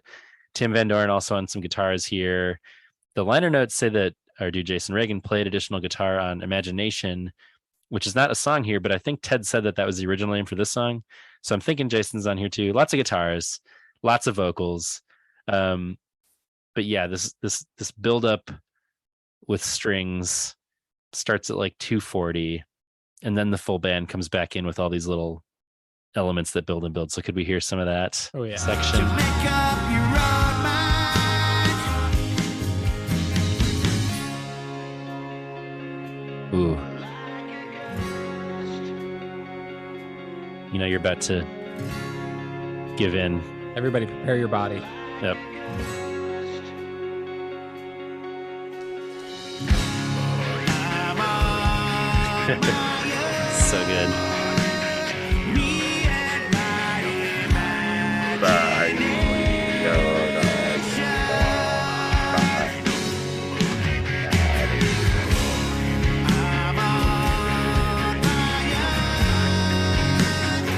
Tim Van Doren also on some guitars here. The liner notes say that our dude Jason Reagan played additional guitar on Imagination, which is not a song here, but I think Ted said that was the original name for this song. So I'm thinking Jason's on here too. Lots of guitars, lots of vocals. But yeah, this build up with strings starts at like 240, and then the full band comes back in with all these little elements that build and build. So could we hear some of that section? Make up your own mind. Ooh. You know you're about to give in. Everybody prepare your body. Yep. So good.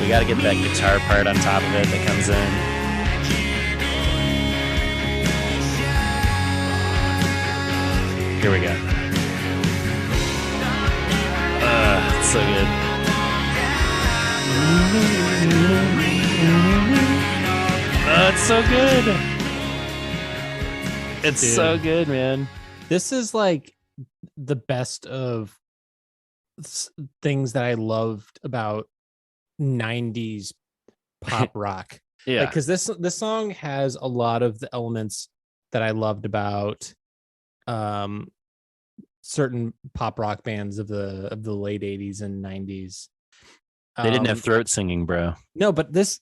We got to get that guitar part on top of it that comes in. Here we go. It's so good. It's so good. It's so good, man. This is like the best of things that I loved about 90s pop rock. Yeah. because this song has a lot of the elements that I loved about certain pop rock bands of the late 80s and 90s. They didn't have throat singing, bro. No, but this,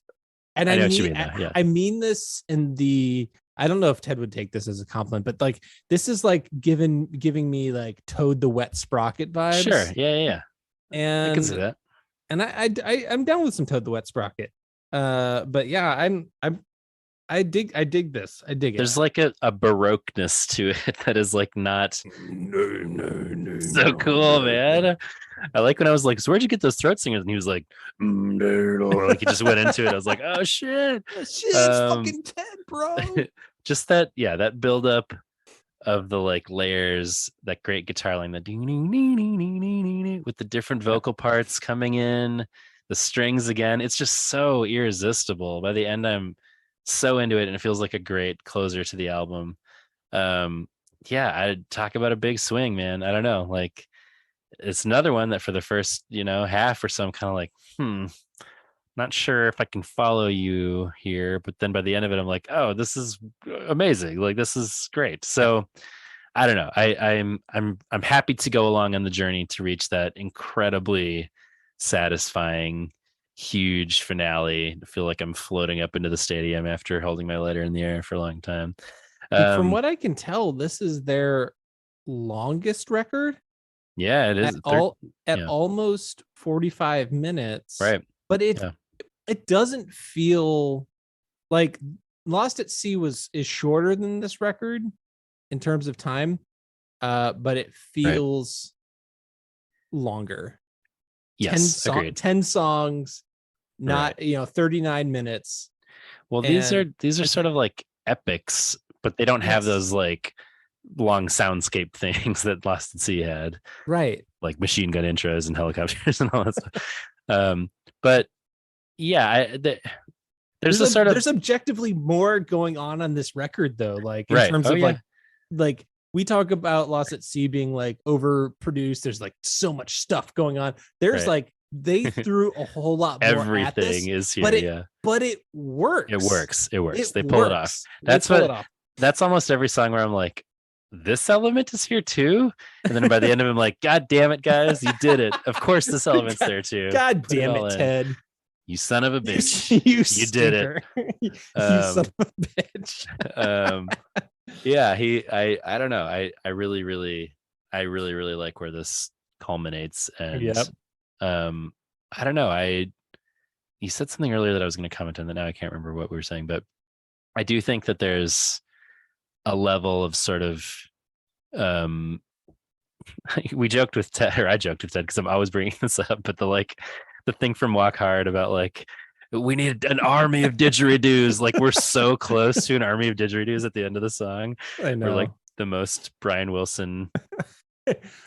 and I I know what you mean, mean, though, yeah. I mean this in the, I don't know if Ted would take this as a compliment, but like this is like giving me like Toad the Wet Sprocket vibes. Sure. Yeah. And I can see that. And I'm down with some Toad the Wet Sprocket. But yeah, I dig this. I dig it. There's like a baroqueness to it that is like not so cool, man. I like when I was like, so where'd you get those throat singers? And he was like, like he just went into it. I was like, oh shit. Shit, it's fucking Ted, bro. Just that, yeah, that buildup of the like layers, that great guitar line, the with the different vocal parts coming in, the strings again. It's just so irresistible. By the end, I'm so into it, and it feels like a great closer to the album. Yeah, I'd talk about a big swing, man. I don't know, like it's another one that for the first, half or so, I'm kind of like, not sure if I can follow you here, but then by the end of it, I'm like, oh, this is amazing. Like, this is great. So I don't know. I'm happy to go along on the journey to reach that incredibly satisfying, huge finale. I feel like I'm floating up into the stadium after holding my lighter in the air for a long time. From what I can tell, this is their longest record. Yeah, it is. At almost 45 minutes. Right. But it doesn't feel like Lost at Sea is shorter than this record in terms of time, but it feels longer. Yes, agreed. 10 songs, not 39 minutes. Well, these are sort of like epics, but they don't have those like long soundscape things that Lost at Sea had, right? Like machine gun intros and helicopters and all that stuff. But yeah, there's objectively more going on this record though, like in terms of like we talk about Lost at Sea being like overproduced. There's like so much stuff going on. There's like they threw a whole lot more. Everything is here, but it works. It works. They pull it off. That's almost every song where I'm like, this element is here too, and then by the end of it, I'm like, God damn it, guys, you did it. Of course, this element's there too. God damn it, Ted. You son of a bitch. you did it. You son of a bitch. Yeah, I don't know. I really like where this culminates. And I don't know. You said something earlier that I was going to comment on that now I can't remember what we were saying, but I do think that there's a level of sort of we joked with Ted, or I joked with Ted because I'm always bringing this up, but the thing from Walk Hard about like, we need an army of didgeridoos. Like we're so close to an army of didgeridoos at the end of the song. I know. We're like the most Brian Wilson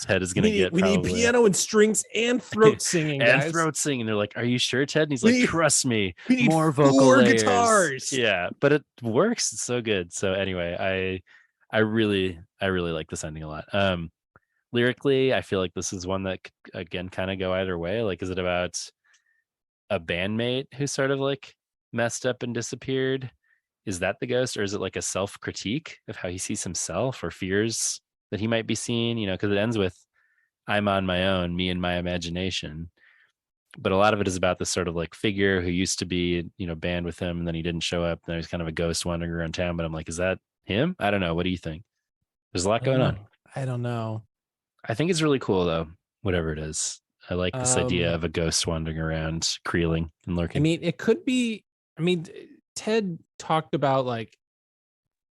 Ted is going to get. We need piano and strings and throat singing, guys. And throat singing. They're like, are you sure, Ted? And he's like, trust me, we need more vocal 4 layers. guitars. Yeah, but it works. It's so good. So anyway, I really like this ending a lot. Lyrically, I feel like this is one that could, again, kind of go either way. Like, is it about a bandmate who sort of like messed up and disappeared? Is that the ghost, or is it like a self-critique of how he sees himself or fears that he might be seen? Because it ends with, I'm on my own, me and my imagination. But a lot of it is about this sort of like figure who used to be, band with him, and then he didn't show up. And there's kind of a ghost wandering around town. But I'm like, is that him? I don't know. What do you think? There's a lot going on. I don't know. I think it's really cool though, whatever it is. I like this idea of a ghost wandering around, creeling and lurking. I mean, it could be. I mean, Ted talked about like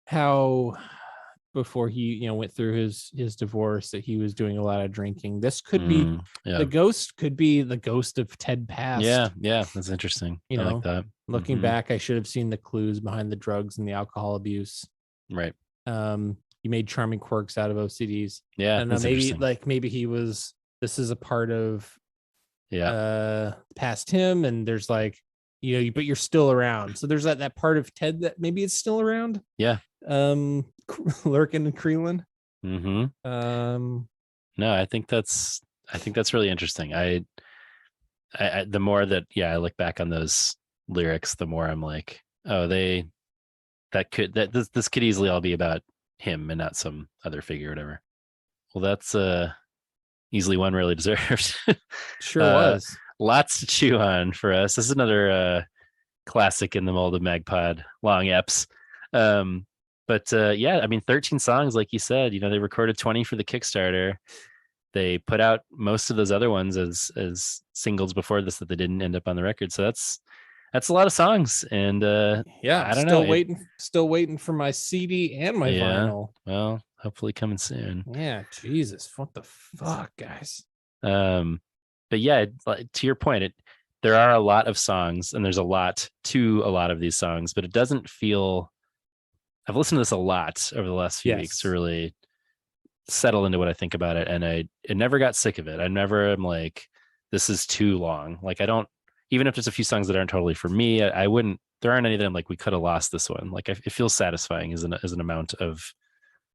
how before he, went through his divorce that he was doing a lot of drinking. This could be the ghost. Could be the ghost of Ted past. Yeah, that's interesting. I like that. Looking back, I should have seen the clues behind the drugs and the alcohol abuse. Right. You made charming quirks out of OCDs. Yeah, and maybe he was. This is a part of past him, and there's like but you're still around. So there's that part of Ted that maybe it's still around. Yeah. Lurking and creeling. No, I think that's really interesting. I the more that I look back on those lyrics, the more I'm like, oh, this could easily all be about him and not some other figure or whatever. Well, that's easily one really deserved. Sure was. Lots to chew on for us. This is another classic in the mold of Magpod, long eps. But yeah, I mean, 13 songs, like you said, they recorded 20 for the Kickstarter. They put out most of those other ones as singles before this that they didn't end up on the record. So that's a lot of songs. And Yeah, I don't know. Still waiting for my CD and my vinyl. Well, hopefully coming soon. Yeah, Jesus, what the fuck, guys. But yeah, to your point, there are a lot of songs, and there's a lot to a lot of these songs, but it doesn't feel. I've listened to this a lot over the last few weeks to really settle into what I think about it, and I never got sick of it. I never am like, this is too long. Like, I don't, even if there's a few songs that aren't totally for me, I wouldn't. There aren't any of them like we could have lost this one. Like, it feels satisfying as an amount of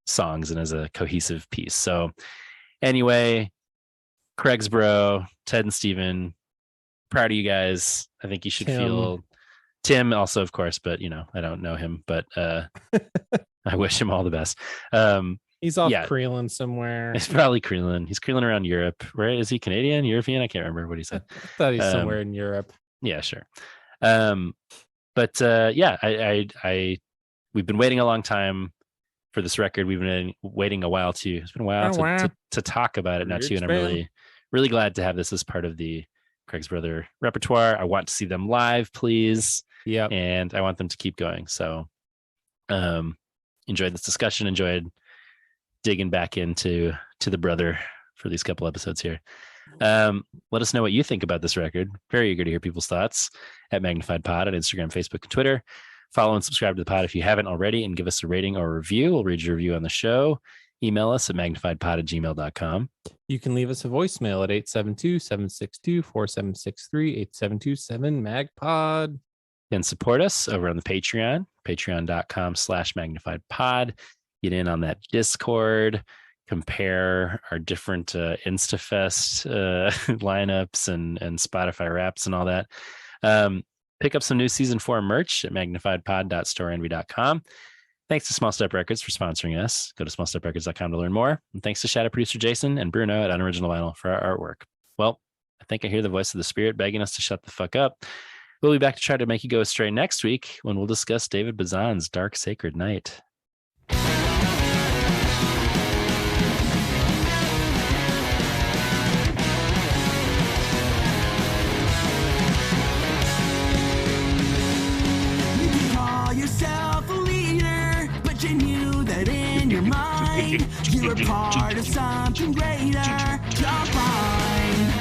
songs and as a cohesive piece. So anyway, Craig's bro, Ted and Steven, proud of you guys. I think you should feel. Tim also, of course, but I don't know him, but I wish him all the best. He's off Creeling somewhere. He's probably Creeling. He's Creeling around Europe. Where is he? Canadian? European? I can't remember what he said. I thought he's somewhere in Europe. Yeah, sure. But yeah, we've been waiting a long time for this record. We've been waiting a while too. It's been a while to talk about it now too, and I'm really glad to have this as part of the Craig's Brother repertoire. I want to see them live, please. Yeah, and I want them to keep going. So, enjoyed this discussion. Enjoyed digging back into the brother for these couple episodes here. Let us know what you think about this record. Very eager to hear people's thoughts at Magnified Pod on Instagram, Facebook, and Twitter. Follow and subscribe to the pod if you haven't already, and give us a rating or a review. We'll read your review on the show. Email us at magnifiedpod@gmail.com. You can leave us a voicemail at 872-762-4763, 8727-MAGPOD. And support us over on the Patreon, patreon.com/magnifiedpod. Get in on that Discord, compare our different InstaFest lineups and Spotify Wraps and all that. Pick up some new season 4 merch at magnifiedpod.storeenvy.com. Thanks to Small Step Records for sponsoring us. Go to smallsteprecords.com to learn more. And thanks to Shadow Producer Jason and Bruno at Unoriginal Vinyl for our artwork. Well, I think I hear the voice of the spirit begging us to shut the fuck up. We'll be back to try to make you go astray next week when we'll discuss David Bazan's Dark Sacred Night. You were part of something greater. You're fine.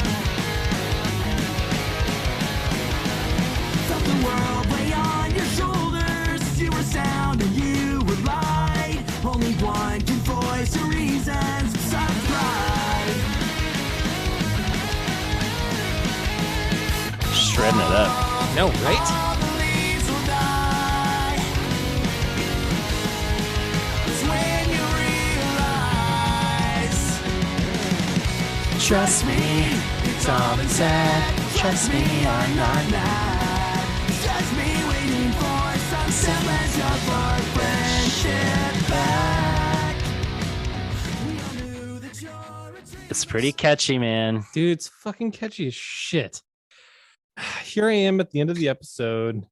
Felt the world lay on your shoulders. You were sound and you were light. Only one can voice your reasons. Some pride. Shredding it up. No, right? Trust me, it's all been said. Trust me, I'm not mad. It's just me waiting for some semblance of our friendship back. We all knew that you're a It's pretty catchy, man. Dude, it's fucking catchy as shit. Here I am at the end of the episode.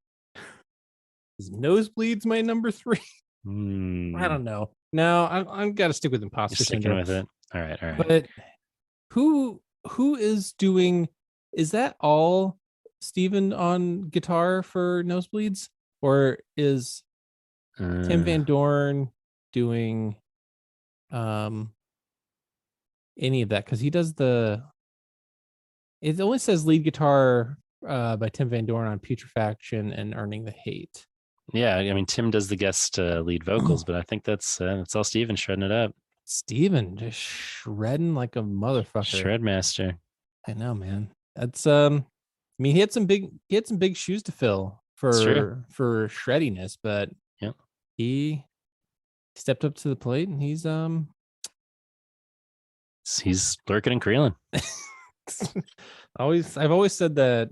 Is Nosebleeds my number 3? I don't know. No, I'm got to stick with Imposter Syndrome. With it. All right. But who is doing? Is that all Steven on guitar for Nosebleeds, or is Tim Van Doorn doing any of that? Because he does it only says lead guitar by Tim Van Doorn on Putrefaction and Earning the Hate. Yeah, I mean Tim does the guest lead vocals, but I think that's all Steven shredding it up. Steven just shredding like a motherfucker. Shred master. I know, man. That's I mean, he had some big shoes to fill for shreddiness, but yeah, he stepped up to the plate and he's lurking and creeling. I've always said that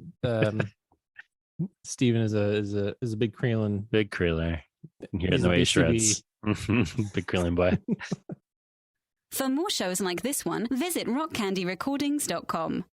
Steven is a big Krillin. Big Kriller. Hearing He's the a way he BCB. shreds. Big Krillin boy. For more shows like this one, visit rockcandyrecordings.com.